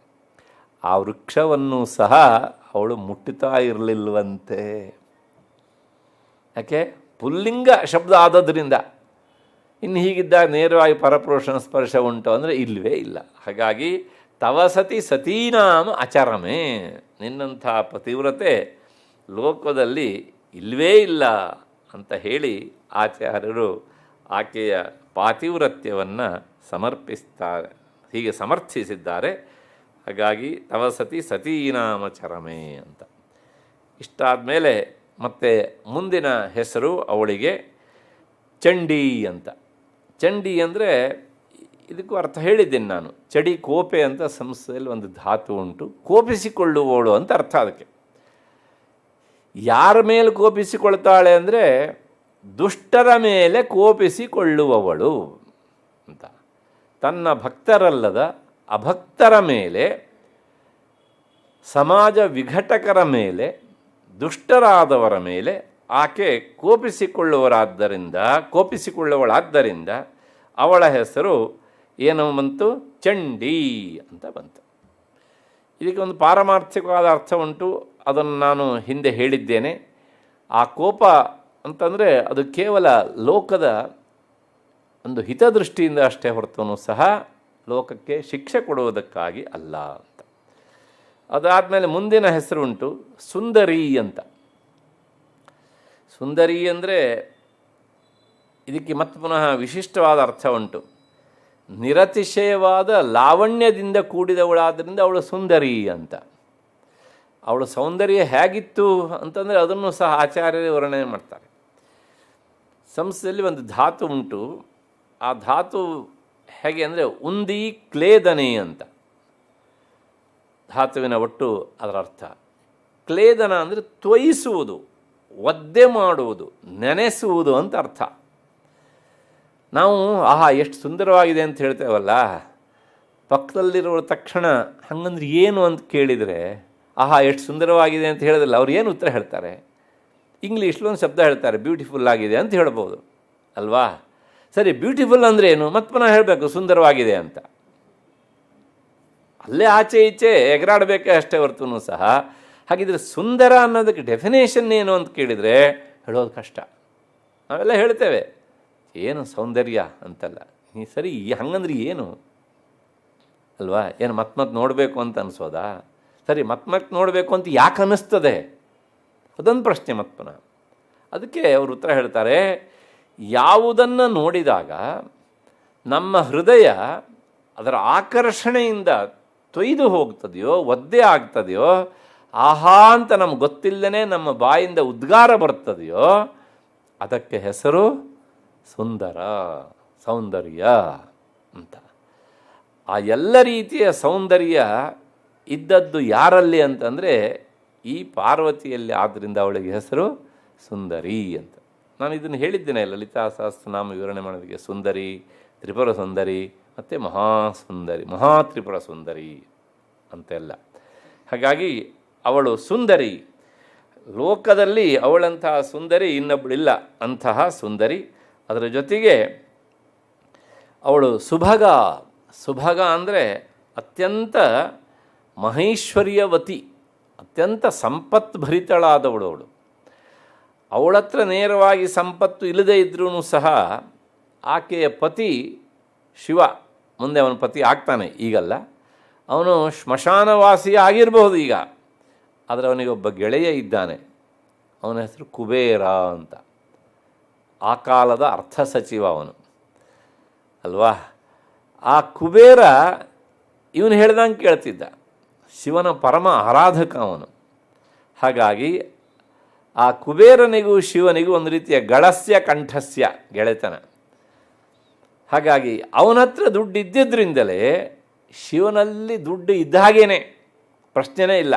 ಆ ವೃಕ್ಷವನ್ನು ಸಹ ಅವಳು ಮುಟ್ಟುತ್ತಾ ಇರಲಿಲ್ವಂತೆ. ಯಾಕೆ? ಪುಲ್ಲಿಂಗ ಶಬ್ದ ಆದದ್ರಿಂದ. ಇನ್ನು ಹೀಗಿದ್ದಾಗ ನೇರವಾಗಿ ಪರಪುರುಷನ ಸ್ಪರ್ಶ ಉಂಟು ಅಂದರೆ ಇಲ್ಲವೇ ಇಲ್ಲ. ಹಾಗಾಗಿ ತವ ಸತಿ ಸತೀನಾಮ ಅಚರಮೆ, ನಿನ್ನಂಥ ಪತಿವ್ರತೆ ಲೋಕದಲ್ಲಿ ಇಲ್ಲವೇ ಇಲ್ಲ ಅಂತ ಹೇಳಿ ಆಚಾರ್ಯರು ಆಕೆಯ ಪಾತಿವ್ರತ್ಯವನ್ನು ಹೀಗೆ ಸಮರ್ಥಿಸಿದ್ದಾರೆ. ಹಾಗಾಗಿ ತವ ಸತಿ ಸತೀನಾಮ ಚರಮೆ ಅಂತ. ಇಷ್ಟಾದ ಮೇಲೆ ಮತ್ತೆ ಮುಂದಿನ ಹೆಸರು ಅವಳಿಗೆ ಚಂಡಿ ಅಂತ. ಚಂಡಿ ಅಂದರೆ ಇದಕ್ಕೂ ಅರ್ಥ ಹೇಳಿದ್ದೇನೆ ನಾನು. ಚಡಿ ಕೋಪೆ ಅಂತ ಸಂಸ್ಕೃತದಲ್ಲಿ ಒಂದು ಧಾತು ಉಂಟು, ಕೋಪಿಸಿಕೊಳ್ಳುವವಳು ಅಂತ ಅರ್ಥ ಅದಕ್ಕೆ. ಯಾರ ಮೇಲೆ ಕೋಪಿಸಿಕೊಳ್ತಾಳೆ ಅಂದರೆ ದುಷ್ಟರ ಮೇಲೆ ಕೋಪಿಸಿಕೊಳ್ಳುವವಳು ಅಂತ. ತನ್ನ ಭಕ್ತರಲ್ಲದ ಅಭಕ್ತರ ಮೇಲೆ, ಸಮಾಜ ವಿಘಟಕರ ಮೇಲೆ, ದುಷ್ಟರಾದವರ ಮೇಲೆ ಆಕೆ ಕೋಪಿಸಿಕೊಳ್ಳುವಳಾದ್ದರಿಂದ ಅವಳ ಹೆಸರು ಏನು ಬಂತು? ಚಂಡಿ ಅಂತ ಬಂತು. ಇದಕ್ಕೆ ಒಂದು ಪಾರಮಾರ್ಥಿಕವಾದ ಅರ್ಥ ಉಂಟು, ಅದನ್ನು ನಾನು ಹಿಂದೆ ಹೇಳಿದ್ದೇನೆ. ಆ ಕೋಪ ಅಂತಂದರೆ ಅದು ಕೇವಲ ಲೋಕದ ಒಂದು ಹಿತದೃಷ್ಟಿಯಿಂದ ಅಷ್ಟೇ ಹೊರತೂ ಸಹ ಲೋಕಕ್ಕೆ ಶಿಕ್ಷೆ ಕೊಡುವುದಕ್ಕಾಗಿ ಅಲ್ಲ ಅಂತ. ಅದಾದಮೇಲೆ ಮುಂದಿನ ಹೆಸರು ಉಂಟು ಸುಂದರಿ ಅಂತ. ಸುಂದರಿ ಅಂದರೆ ಇದಕ್ಕೆ ಮತ್ತೆ ಪುನಃ ವಿಶಿಷ್ಟವಾದ ಅರ್ಥ ಉಂಟು. ನಿರತಿಶಯವಾದ ಲಾವಣ್ಯದಿಂದ ಕೂಡಿದವಳಾದ್ದರಿಂದ ಅವಳು ಸುಂದರಿ ಅಂತ. ಅವಳ ಸೌಂದರ್ಯ ಹೇಗಿತ್ತು ಅಂತಂದರೆ ಅದನ್ನು ಸಹ ಆಚಾರ್ಯರೇ ವರ್ಣನೆ ಮಾಡ್ತಾರೆ. ಸಂಸ್ಕೃತದಲ್ಲಿ ಒಂದು ಧಾತು ಉಂಟು. ಆ ಧಾತು ಹೇಗೆ ಅಂದರೆ ಉಂದಿ ಕ್ಲೇದನೆ ಅಂತ ಧಾತುವಿನ ಒಟ್ಟು ಅದರ ಅರ್ಥ. ಕ್ಲೇದನ ಅಂದರೆ ತ್ವಯಿಸುವುದು, ಒದ್ದೆ ಮಾಡುವುದು, ನೆನೆಸುವುದು ಅಂತ ಅರ್ಥ. ನಾವು ಆಹಾ ಎಷ್ಟು ಸುಂದರವಾಗಿದೆ ಅಂತ ಹೇಳ್ತೇವಲ್ಲ, ಪಕ್ಕದಲ್ಲಿರೋ ತಕ್ಷಣ ಹಂಗಂದ್ರೆ ಏನು ಅಂತ ಕೇಳಿದರೆ ಆಹಾ ಎಷ್ಟು ಸುಂದರವಾಗಿದೆ ಅಂತ ಹೇಳಿದ್ರಲ್ಲ, ಅವ್ರು ಏನು ಉತ್ತರ ಹೇಳ್ತಾರೆ? ಇಂಗ್ಲೀಷ್ಲಿ ಒಂದು ಶಬ್ದ ಹೇಳ್ತಾರೆ, ಬ್ಯೂಟಿಫುಲ್ ಆಗಿದೆ ಅಂತ ಹೇಳ್ಬೋದು ಅಲ್ವಾ? ಸರಿ, ಬ್ಯೂಟಿಫುಲ್ ಅಂದರೆ ಏನು? ಮತ್ತೆ ಪುನಃ ಹೇಳಬೇಕು ಸುಂದರವಾಗಿದೆ ಅಂತ. ಅಲ್ಲೇ ಆಚೆ ಈಚೆ ಎಗರಾಡಬೇಕೆ ಅಷ್ಟೇ ಹೊರತೂ ಸಹ. ಹಾಗಿದ್ರೆ ಸುಂದರ ಅನ್ನೋದಕ್ಕೆ ಡೆಫಿನೇಷನ್ ಏನು ಅಂತ ಕೇಳಿದರೆ ಹೇಳೋದು ಕಷ್ಟ. ನಾವೆಲ್ಲ ಹೇಳ್ತೇವೆ ಏನು ಸೌಂದರ್ಯ ಅಂತಲ್ಲ. ಸರಿ, ಹಂಗಂದ್ರೆ ಏನು ಅಲ್ವಾ? ಏನು ಮತ್ತೆ ನೋಡಬೇಕು ಅಂತ ಅನಿಸೋದಾ? ಸರಿ, ಮತ್ತೆ ನೋಡಬೇಕು ಅಂತ ಯಾಕೆ ಅನ್ನಿಸ್ತದೆ? ಅದೊಂದು ಪ್ರಶ್ನೆ ಮತ್ತೆ ಪುನಃ. ಅದಕ್ಕೆ ಅವರು ಉತ್ತರ ಹೇಳ್ತಾರೆ, ಯಾವುದನ್ನು ನೋಡಿದಾಗ ನಮ್ಮ ಹೃದಯ ಅದರ ಆಕರ್ಷಣೆಯಿಂದ ತೊಯ್ದು ಹೋಗ್ತದೆಯೋ, ಒದ್ದೆ ಆಗ್ತದೆಯೋ, ಆಹಾ ಅಂತ ನಮ್ಗೆ ಗೊತ್ತಿಲ್ಲದೇ ನಮ್ಮ ಬಾಯಿಂದ ಉದ್ಗಾರ ಬರ್ತದೆಯೋ ಅದಕ್ಕೆ ಹೆಸರು ಸುಂದರ, ಸೌಂದರ್ಯ ಅಂತ. ಆ ಎಲ್ಲ ರೀತಿಯ ಸೌಂದರ್ಯ ಇದ್ದದ್ದು ಯಾರಲ್ಲಿ ಅಂತಂದರೆ ಈ ಪಾರ್ವತಿಯಲ್ಲಿ. ಆದ್ದರಿಂದ ಅವಳಿಗೆ ಹೆಸರು ಸುಂದರಿ ಅಂತ. ನಾನು ಇದನ್ನು ಹೇಳಿದ್ದೇನೆ ಲಲಿತಾ ಸಹಸ್ರನಾಮ ವಿವರಣೆ ಮಾಡೋದಕ್ಕೆ. ಸುಂದರಿ, ತ್ರಿಪುರ ಸುಂದರಿ ಮತ್ತು ಮಹಾಸುಂದರಿ, ಮಹಾತ್ರಿಪುರ ಸುಂದರಿ ಅಂತೆಲ್ಲ. ಹಾಗಾಗಿ ಅವಳು ಸುಂದರಿ. ಲೋಕದಲ್ಲಿ ಅವಳಂತಹ ಸುಂದರಿ ಇನ್ನೊಬ್ಬಳಿಲ್ಲ, ಅಂತಹ ಸುಂದರಿ. ಅದರ ಜೊತೆಗೆ ಅವಳು ಸುಭಗ. ಸುಭಗ ಅಂದರೆ ಅತ್ಯಂತ ಮಹೇಶ್ವರ್ಯವತಿ, ಅತ್ಯಂತ ಸಂಪತ್ಭರಿತಳಾದವಳು ಅವಳು. ಅವಳತ್ರ ನೇರವಾಗಿ ಸಂಪತ್ತು ಇಲ್ಲದೇ ಇದ್ರೂ ಸಹ ಆಕೆಯ ಪತಿ ಶಿವ, ಮುಂದೆ ಅವನ ಪತಿ ಆಗ್ತಾನೆ, ಈಗಲ್ಲ, ಅವನು ಸ್ಮಶಾನವಾಸಿ ಆಗಿರಬಹುದು ಈಗ. ಆದರೆ ಅವನಿಗೊಬ್ಬ ಗೆಳೆಯ ಇದ್ದಾನೆ, ಅವನ ಹೆಸರು ಕುಬೇರ ಅಂತ. ಆ ಕಾಲದ ಅರ್ಥ ಸಚಿವ ಅವನು ಅಲ್ವಾ? ಆ ಕುಬೇರ ಇವನು ಹೇಳ್ದಂಗೆ ಕೇಳ್ತಿದ್ದ. ಶಿವನ ಪರಮ ಆರಾಧಕ ಅವನು. ಹಾಗಾಗಿ ಆ ಕುಬೇರನಿಗೂ ಶಿವನಿಗೂ ಒಂದು ರೀತಿಯ ಗಳಸ್ಯ ಕಂಠಸ್ಯ ಗೆಳೆತನ. ಹಾಗಾಗಿ ಅವನ ಹತ್ರ ದುಡ್ಡು ಇದ್ದಿದ್ದರಿಂದಲೇ ಶಿವನಲ್ಲಿ ದುಡ್ಡು ಇದ್ದ ಹಾಗೇನೆ, ಪ್ರಶ್ನೆನೇ ಇಲ್ಲ.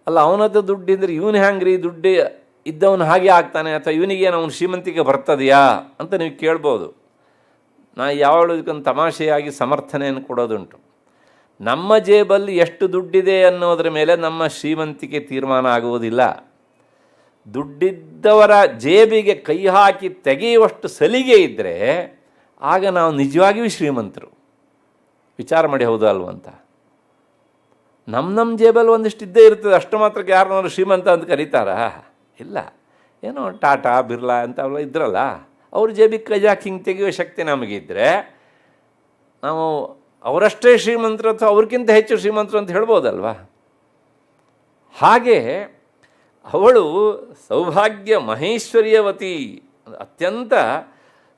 ಅಲ್ಲ, ಅವನ ಹತ್ರ ದುಡ್ಡಿದ್ರೆ ಇವನು ಹ್ಯಾಂಗ್ರಿ ದುಡ್ಡು ಇದ್ದವನು ಹಾಗೆ ಆಗ್ತಾನೆ, ಅಥವಾ ಇವನಿಗೇನು ಅವನು ಶ್ರೀಮಂತಿಕೆ ಬರ್ತದೆಯಾ ಅಂತ ನೀವು ಕೇಳ್ಬೋದು. ನಾ ಯಾವಾಗಲೂ ಇದಕ್ಕೊಂದು ತಮಾಷೆಯಾಗಿ ಸಮರ್ಥನೆಯನ್ನು ಕೊಡೋದುಂಟು. ನಮ್ಮ ಜೇಬಲ್ಲಿ ಎಷ್ಟು ದುಡ್ಡಿದೆ ಅನ್ನೋದ್ರ ಮೇಲೆ ನಮ್ಮ ಶ್ರೀಮಂತಿಕೆ ತೀರ್ಮಾನ ಆಗುವುದಿಲ್ಲ. ದುಡ್ಡಿದ್ದವರ ಜೇಬಿಗೆ ಕೈ ಹಾಕಿ ತೆಗೆಯುವಷ್ಟು ಸಲಿಗೆ ಇದ್ದರೆ ಆಗ ನಾವು ನಿಜವಾಗಿಯೂ ಶ್ರೀಮಂತರು. ವಿಚಾರ ಮಾಡಿ, ಹೌದು ಅಲ್ವಂತ? ನಮ್ಮ ಜೇಬಲ್ಲಿ ಒಂದಿಷ್ಟು ಇದ್ದೇ ಇರ್ತದೆ, ಅಷ್ಟು ಮಾತ್ರಕ್ಕೆ ಯಾರನ್ನಾದ್ರು ಶ್ರೀಮಂತ ಅಂತ ಕರೀತಾರಾ? ಇಲ್ಲ. ಏನೋ ಟಾಟಾ ಬಿರ್ಲಾ ಅಂತ ಅವೆಲ್ಲ ಇದ್ರಲ್ಲ, ಅವ್ರ ಜೇಬಿಗೆ ಕೈ ಹಾಕಿ ಹಿಂಗೆ ತೆಗೆಯುವ ಶಕ್ತಿ ನಮಗಿದ್ದರೆ ನಾವು ಅವರಷ್ಟೇ ಶ್ರೀಮಂತರು ಅಥವಾ ಅವ್ರಿಗಿಂತ ಹೆಚ್ಚು ಶ್ರೀಮಂತರು ಅಂತ ಹೇಳ್ಬೋದಲ್ವ? ಹಾಗೆ ಅವಳು ಸೌಭಾಗ್ಯ ಮಹೇಶ್ವರ್ಯವತಿ, ಅತ್ಯಂತ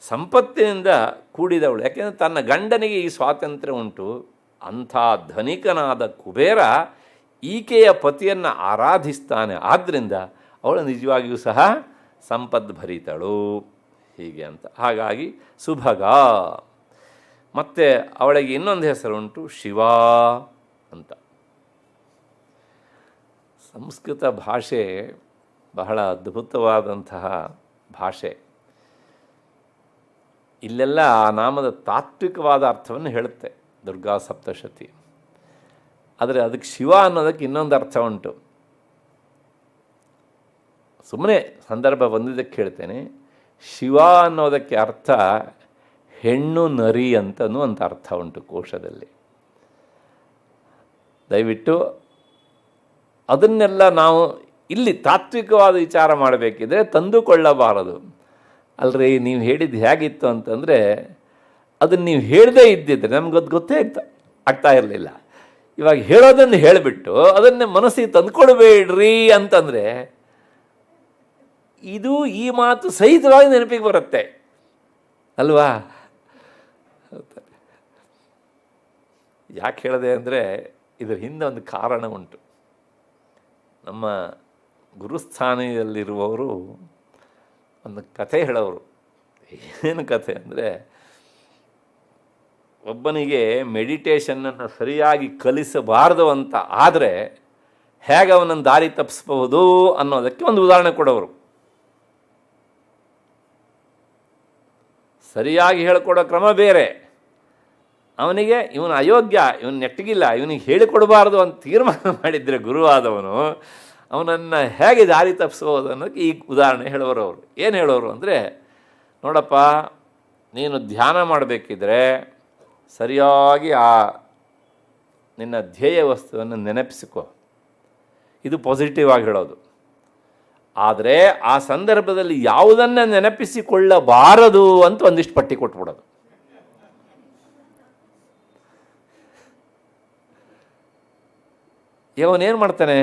ಸಂಪತ್ತಿನಿಂದ ಕೂಡಿದವಳು. ಯಾಕೆಂದರೆ ತನ್ನ ಗಂಡನಿಗೆ ಈ ಸ್ವಾತಂತ್ರ್ಯ ಉಂಟು. ಅಂಥ ಧನಿಕನಾದ ಕುಬೇರ ಈಕೆಯ ಪತಿಯನ್ನು ಆರಾಧಿಸ್ತಾನೆ. ಆದ್ದರಿಂದ ಅವಳು ನಿಜವಾಗಿಯೂ ಸಹ ಸಂಪದ್ಭರಿತಳು ಹೀಗೆ ಅಂತ. ಹಾಗಾಗಿ ಸುಭಗ. ಮತ್ತು ಅವಳಿಗೆ ಇನ್ನೊಂದು ಹೆಸರುಂಟು, ಶಿವ ಅಂತ. ಸಂಸ್ಕೃತ ಭಾಷೆ ಬಹಳ ಅದ್ಭುತವಾದಂತಹ ಭಾಷೆ. ಇಲ್ಲೆಲ್ಲ ಆ ನಾಮದ ತಾತ್ವಿಕವಾದ ಅರ್ಥವನ್ನು ಹೇಳುತ್ತೆ ದುರ್ಗಾ ಸಪ್ತಶತಿ. ಆದರೆ ಅದಕ್ಕೆ ಶಿವ ಅನ್ನೋದಕ್ಕೆ ಇನ್ನೊಂದು ಅರ್ಥ ಉಂಟು. ಸುಮ್ಮನೆ ಸಂದರ್ಭ ಬಂದಿದ್ದಕ್ಕೆ ಹೇಳ್ತೇನೆ. ಶಿವ ಅನ್ನೋದಕ್ಕೆ ಅರ್ಥ ಹೆಣ್ಣು ನರಿ ಅಂತನೂ ಅಂತ ಅರ್ಥ ಉಂಟು ಕೋಶದಲ್ಲಿ. ದಯವಿಟ್ಟು ಅದನ್ನೆಲ್ಲ ನಾವು ಇಲ್ಲಿ ತಾತ್ವಿಕವಾದ ವಿಚಾರ ಮಾಡಬೇಕಿದ್ರೆ ತಂದುಕೊಳ್ಳಬಾರದು. ಅಲ್ರಿ ನೀವು ಹೇಳಿದ್ದು ಹೇಗಿತ್ತು ಅಂತಂದರೆ, ಅದನ್ನು ನೀವು ಹೇಳದೇ ಇದ್ದಿದ್ರೆ ನಮ್ಗದು ಗೊತ್ತೇ ಆಗ್ತಾ ಇರಲಿಲ್ಲ. ಇವಾಗ ಹೇಳೋದನ್ನು ಹೇಳಿಬಿಟ್ಟು ಅದನ್ನೇ ಮನಸ್ಸಿಗೆ ತಂದುಕೊಳ್ಬೇಡ್ರಿ ಅಂತಂದರೆ ಇದು ಈ ಮಾತು ಸಹಿತವಾಗಿ ನೆನಪಿಗೆ ಬರುತ್ತೆ ಅಲ್ವಾ? ಯಾಕೆ ಹೇಳಿದೆ ಅಂದರೆ ಇದರ ಹಿಂದೆ ಒಂದು ಕಾರಣ ಉಂಟು. ನಮ್ಮ ಗುರುಸ್ಥಾನದಲ್ಲಿರುವವರು ಒಂದು ಕಥೆ ಹೇಳೋರು. ಏನು ಕಥೆ ಅಂದರೆ, ಒಬ್ಬನಿಗೆ ಮೆಡಿಟೇಷನ್ನನ್ನು ಸರಿಯಾಗಿ ಕಲಿಸಬಾರ್ದು ಅಂತ ಆದರೆ ಹೇಗೆ ಅವನನ್ನು ದಾರಿ ತಪ್ಪಿಸ್ಬಹುದು ಅನ್ನೋದಕ್ಕೆ ಒಂದು ಉದಾಹರಣೆ ಕೊಡೋರು. ಸರಿಯಾಗಿ ಹೇಳಿಕೊಡೋ ಕ್ರಮ ಬೇರೆ, ಅವನಿಗೆ ಇವನು ಅಯೋಗ್ಯ, ಇವನು ನೆಟ್ಟಗಿಲ್ಲ, ಇವನಿಗೆ ಹೇಳಿಕೊಡಬಾರ್ದು ಅಂತ ತೀರ್ಮಾನ ಮಾಡಿದರೆ ಗುರುವಾದವನು ಅವನನ್ನು ಹೇಗೆ ದಾರಿ ತಪ್ಪಿಸ್ಬೋದು ಅನ್ನೋಕ್ಕೆ ಈ ಉದಾಹರಣೆ ಹೇಳೋರು ಅವರು. ಏನು ಹೇಳೋರು ಅಂದರೆ, ನೋಡಪ್ಪ, ನೀನು ಧ್ಯಾನ ಮಾಡಬೇಕಿದ್ರೆ ಸರಿಯಾಗಿ ಆ ನಿನ್ನ ಧ್ಯೇಯ ವಸ್ತುವನ್ನು ನೆನಪಿಸಿಕೊ. ಇದು ಪಾಸಿಟಿವ್ ಆಗಿ ಹೇಳೋದು. ಆದರೆ ಆ ಸಂದರ್ಭದಲ್ಲಿ ಯಾವುದನ್ನು ನೆನಪಿಸಿಕೊಳ್ಳಬಾರದು ಅಂತ ಒಂದಿಷ್ಟು ಪಟ್ಟಿ ಕೊಟ್ಬಿಡೋದು. ಇವನೇನು ಮಾಡ್ತಾನೆ,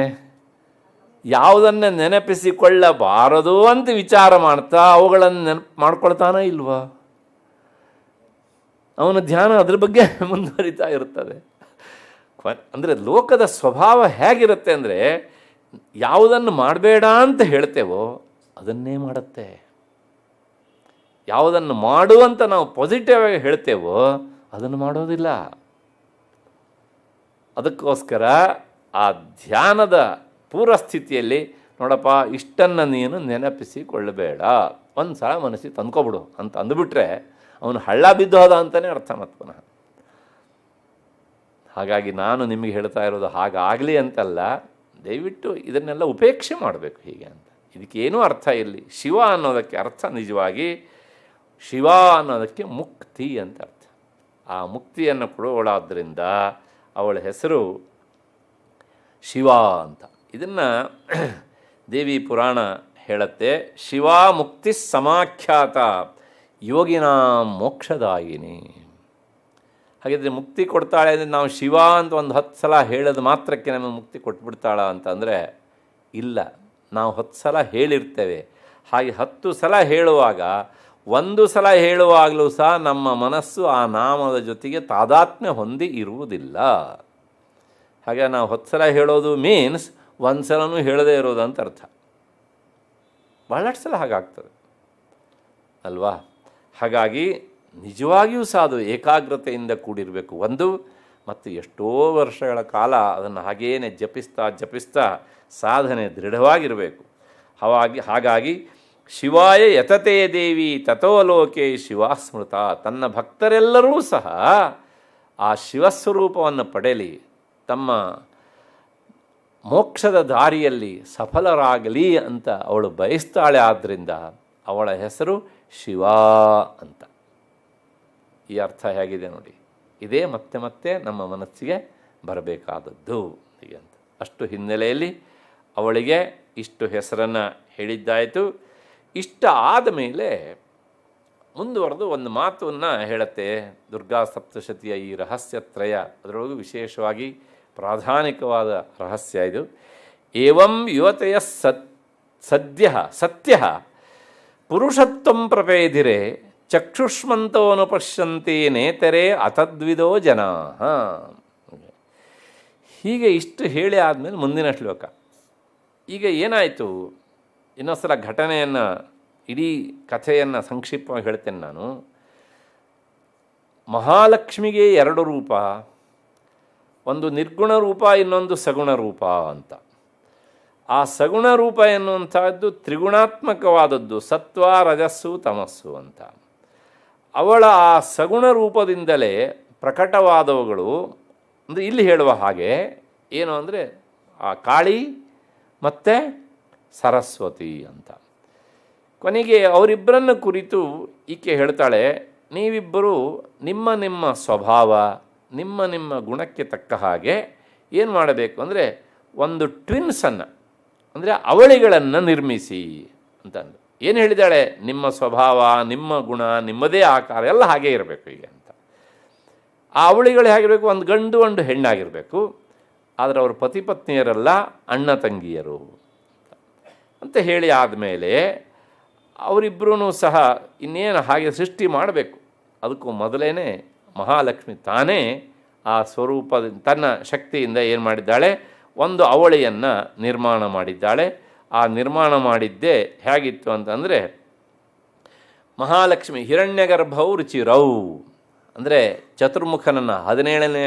ಯಾವುದನ್ನು ನೆನಪಿಸಿಕೊಳ್ಳಬಾರದು ಅಂತ ವಿಚಾರ ಮಾಡ್ತಾ ಅವುಗಳನ್ನು ನೆನಪು ಮಾಡ್ಕೊಳ್ತಾನ ಇಲ್ವಾ? ಅವನ ಧ್ಯಾನ ಅದ್ರ ಬಗ್ಗೆ ಮುಂದುವರಿತಾ ಇರ್ತದೆ. ಅಂದರೆ ಲೋಕದ ಸ್ವಭಾವ ಹೇಗಿರುತ್ತೆ ಅಂದರೆ, ಯಾವುದನ್ನು ಮಾಡಬೇಡ ಅಂತ ಹೇಳ್ತೇವೋ ಅದನ್ನೇ ಮಾಡುತ್ತೆ. ಯಾವುದನ್ನು ಮಾಡುವಂತ ನಾವು ಪಾಸಿಟಿವ್ ಆಗಿ ಹೇಳ್ತೇವೋ ಅದನ್ನು ಮಾಡೋದಿಲ್ಲ. ಅದಕ್ಕೋಸ್ಕರ ಆ ಧ್ಯಾನದ ಪೂರ್ವಸ್ಥಿತಿಯಲ್ಲಿ ನೋಡಪ್ಪ, ಇಷ್ಟನ್ನು ನೀನು ನೆನಪಿಸಿಕೊಳ್ಳಬೇಡ, ಒಂದು ಸಲ ಮನಸ್ಸಿಗೆ ತಂದ್ಕೊಬಿಡು ಅಂತ ಅಂದುಬಿಟ್ರೆ ಅವನು ಹಳ್ಳ ಬಿದ್ದು ಹೋದ ಅಂತಲೇ ಅರ್ಥ ಮತ್ತೆ ಪುನಃ. ಹಾಗಾಗಿ ನಾನು ನಿಮಗೆ ಹೇಳ್ತಾ ಇರೋದು ಹಾಗಾಗಲಿ ಅಂತಲ್ಲ, ದಯವಿಟ್ಟು ಇದನ್ನೆಲ್ಲ ಉಪೇಕ್ಷೆ ಮಾಡಬೇಕು ಹೀಗೆ ಅಂತ. ಇದಕ್ಕೇನೂ ಅರ್ಥ ಇಲ್ಲಿ. ಶಿವ ಅನ್ನೋದಕ್ಕೆ ಅರ್ಥ ನಿಜವಾಗಿ ಶಿವ ಅನ್ನೋದಕ್ಕೆ ಮುಕ್ತಿ ಅಂತ ಅರ್ಥ. ಆ ಮುಕ್ತಿಯನ್ನು ಕೊಡುವಳಾದ್ದರಿಂದ ಅವಳ ಹೆಸರು ಶಿವ ಅಂತ. ಇದನ್ನು ದೇವಿ ಪುರಾಣ ಹೇಳುತ್ತೆ. ಶಿವ ಮುಕ್ತಿ ಸಮಾಖ್ಯಾತ ಯೋಗಿನ ಮೋಕ್ಷದಾಯಿನಿ. ಹಾಗಿದ್ರೆ ಮುಕ್ತಿ ಕೊಡ್ತಾಳೆ ಅಂದರೆ ನಾವು ಶಿವ ಅಂತ ಒಂದು 10 ಸಲ ಹೇಳೋದು ಮಾತ್ರಕ್ಕೆ ನಮಗೆ ಮುಕ್ತಿ ಕೊಟ್ಬಿಡ್ತಾಳ ಅಂತಂದರೆ ಇಲ್ಲ. ನಾವು 10 ಸಲ ಹೇಳಿರ್ತೇವೆ. ಹಾಗೆ 10 ಸಲ ಹೇಳುವಾಗ 1 ಸಲ ಹೇಳುವಾಗಲೂ ಸಹ ನಮ್ಮ ಮನಸ್ಸು ಆ ನಾಮದ ಜೊತೆಗೆ ತಾದಾತ್ಮ್ಯ ಹೊಂದಿ ಇರುವುದಿಲ್ಲ. ಹಾಗೆ ನಾವು 10 ಸಲ ಹೇಳೋದು ಮೀನ್ಸ್ 1 ಸಲನೂ ಹೇಳದೇ ಇರೋದು ಅಂತ ಅರ್ಥ. ಬಹಳಷ್ಟು ಸಲ ಹಾಗಾಗ್ತದೆ ಅಲ್ವಾ? ಹಾಗಾಗಿ ನಿಜವಾಗಿಯೂ ಸಹ ಅದು ಏಕಾಗ್ರತೆಯಿಂದ ಕೂಡಿರಬೇಕು ಒಂದು, ಮತ್ತು ಎಷ್ಟೋ ವರ್ಷಗಳ ಕಾಲ ಅದನ್ನು ಹಾಗೇನೆ ಜಪಿಸ್ತಾ ಸಾಧನೆ ದೃಢವಾಗಿರಬೇಕು. ಹಾಗಾಗಿ ಶಿವಾಯ ಯತತೆ ದೇವಿ ತಥೋಲೋಕೆ ಶಿವ ಸ್ಮೃತ. ತನ್ನ ಭಕ್ತರೆಲ್ಲರೂ ಸಹ ಆ ಶಿವಸ್ವರೂಪವನ್ನು ಪಡೆಯಲಿ, ತಮ್ಮ ಮೋಕ್ಷದ ದಾರಿಯಲ್ಲಿ ಸಫಲರಾಗಲಿ ಅಂತ ಅವಳು ಬಯಸ್ತಾಳೆ. ಆದ್ದರಿಂದ ಅವಳ ಹೆಸರು ಶಿವ ಅಂತ. ಈ ಅರ್ಥ ಹೇಗಿದೆ ನೋಡಿ. ಇದೇ ಮತ್ತೆ ಮತ್ತೆ ನಮ್ಮ ಮನಸ್ಸಿಗೆ ಬರಬೇಕಾದದ್ದು ಹೀಗೆ ಅಂತ. ಅಷ್ಟು ಹಿನ್ನೆಲೆಯಲ್ಲಿ ಅವಳಿಗೆ ಇಷ್ಟು ಹೆಸರನ್ನು ಹೇಳಿದ್ದಾಯಿತು. ಇಷ್ಟ ಆದ ಮೇಲೆ ಮುಂದುವರೆದು ಒಂದು ಮಾತನ್ನು ಹೇಳುತ್ತೆ ದುರ್ಗಾ ಸಪ್ತಶತಿಯ ಈ ರಹಸ್ಯತ್ರಯ. ಅದರೊಳಗೂ ವಿಶೇಷವಾಗಿ ಪ್ರಾಧಾನಿಕವಾದ ರಹಸ್ಯ ಇದು. ಏವಂ ಯುವತೆಯ ಸತ್ಯ ಪುರುಷತ್ವಂ ಪ್ರಪೇದಿರೆ ಚಕ್ಷುಷ್ಮಂತೋನುಪಶ್ಯಂತಿ ನೇತರೆ ಅತದ್ವಿದೋ ಜನಾ. ಹೀಗೆ ಇಷ್ಟು ಹೇಳಿ ಆದಮೇಲೆ ಮುಂದಿನ ಶ್ಲೋಕ. ಈಗ ಏನಾಯಿತು, ಇನ್ನೊಂದ್ಸಲ ಘಟನೆಯನ್ನು, ಇಡೀ ಕಥೆಯನ್ನು ಸಂಕ್ಷಿಪ್ತವಾಗಿ ಹೇಳ್ತೇನೆ ನಾನು. ಮಹಾಲಕ್ಷ್ಮಿಗೆ 2 ರೂಪ, ಒಂದು ನಿರ್ಗುಣ ರೂಪ, ಇನ್ನೊಂದು ಸಗುಣ ರೂಪ ಅಂತ. ಆ ಸಗುಣ ರೂಪ ಎನ್ನುವಂಥದ್ದು ತ್ರಿಗುಣಾತ್ಮಕವಾದದ್ದು, ಸತ್ವ ರಜಸ್ಸು ತಮಸ್ಸು ಅಂತ. ಅವಳ ಆ ಸಗುಣ ರೂಪದಿಂದಲೇ ಪ್ರಕಟವಾದವುಗಳು. ಅಂದರೆ ಇಲ್ಲಿ ಹೇಳುವ ಹಾಗೆ ಏನು ಅಂದರೆ ಆ ಕಾಳಿ ಮತ್ತು ಸರಸ್ವತಿ ಅಂತ. ಕೊನೆಗೆ ಅವರಿಬ್ಬರನ್ನು ಕುರಿತು ಈಕೆ ಹೇಳ್ತಾಳೆ, ನೀವಿಬ್ಬರು ನಿಮ್ಮ ನಿಮ್ಮ ಸ್ವಭಾವ, ನಿಮ್ಮ ನಿಮ್ಮ ಗುಣಕ್ಕೆ ತಕ್ಕ ಹಾಗೆ ಏನು ಮಾಡಬೇಕು ಅಂದರೆ ಒಂದು ಟ್ವಿನ್ಸನ್ನು, ಅಂದರೆ ಅವಳಿಗಳನ್ನು ನಿರ್ಮಿಸಿ ಅಂತಂದು. ಏನು ಹೇಳಿದ್ದಾಳೆ? ನಿಮ್ಮ ಸ್ವಭಾವ, ನಿಮ್ಮ ಗುಣ, ನಿಮ್ಮದೇ ಆಕಾರ ಎಲ್ಲ ಹಾಗೇ ಇರಬೇಕು ಈಗ ಅಂತ. ಆ ಅವಳಿಗಳು ಹೇಗಿರಬೇಕು? ಒಂದು ಗಂಡು ಒಂದು ಹೆಣ್ಣಾಗಿರಬೇಕು. ಆದರೆ ಅವರು ಪತಿ ಪತ್ನಿಯರಲ್ಲ, ಅಣ್ಣ ತಂಗಿಯರು ಅಂತ ಹೇಳಿ ಆದಮೇಲೆ ಅವರಿಬ್ಬರೂ ಸಹ ಇನ್ನೇನು ಹಾಗೆ ಸೃಷ್ಟಿ ಮಾಡಬೇಕು. ಅದಕ್ಕೂ ಮೊದಲೇ ಮಹಾಲಕ್ಷ್ಮಿ ತಾನೇ ಆ ಸ್ವರೂಪದ ತನ್ನ ಶಕ್ತಿಯಿಂದ ಏನು ಮಾಡಿದ್ದಾಳೆ? ಒಂದು ಅವಳಿಯನ್ನು ನಿರ್ಮಾಣ ಮಾಡಿದ್ದಾಳೆ. ಆ ನಿರ್ಮಾಣ ಮಾಡಿದ್ದೇ ಹೇಗಿತ್ತು ಅಂತಂದರೆ, ಮಹಾಲಕ್ಷ್ಮಿ ಹಿರಣ್ಯಗರ್ಭೌ ರುಚಿರೌ ಅಂದರೆ ಚತುರ್ಮುಖನನ್ನು 17ನೇ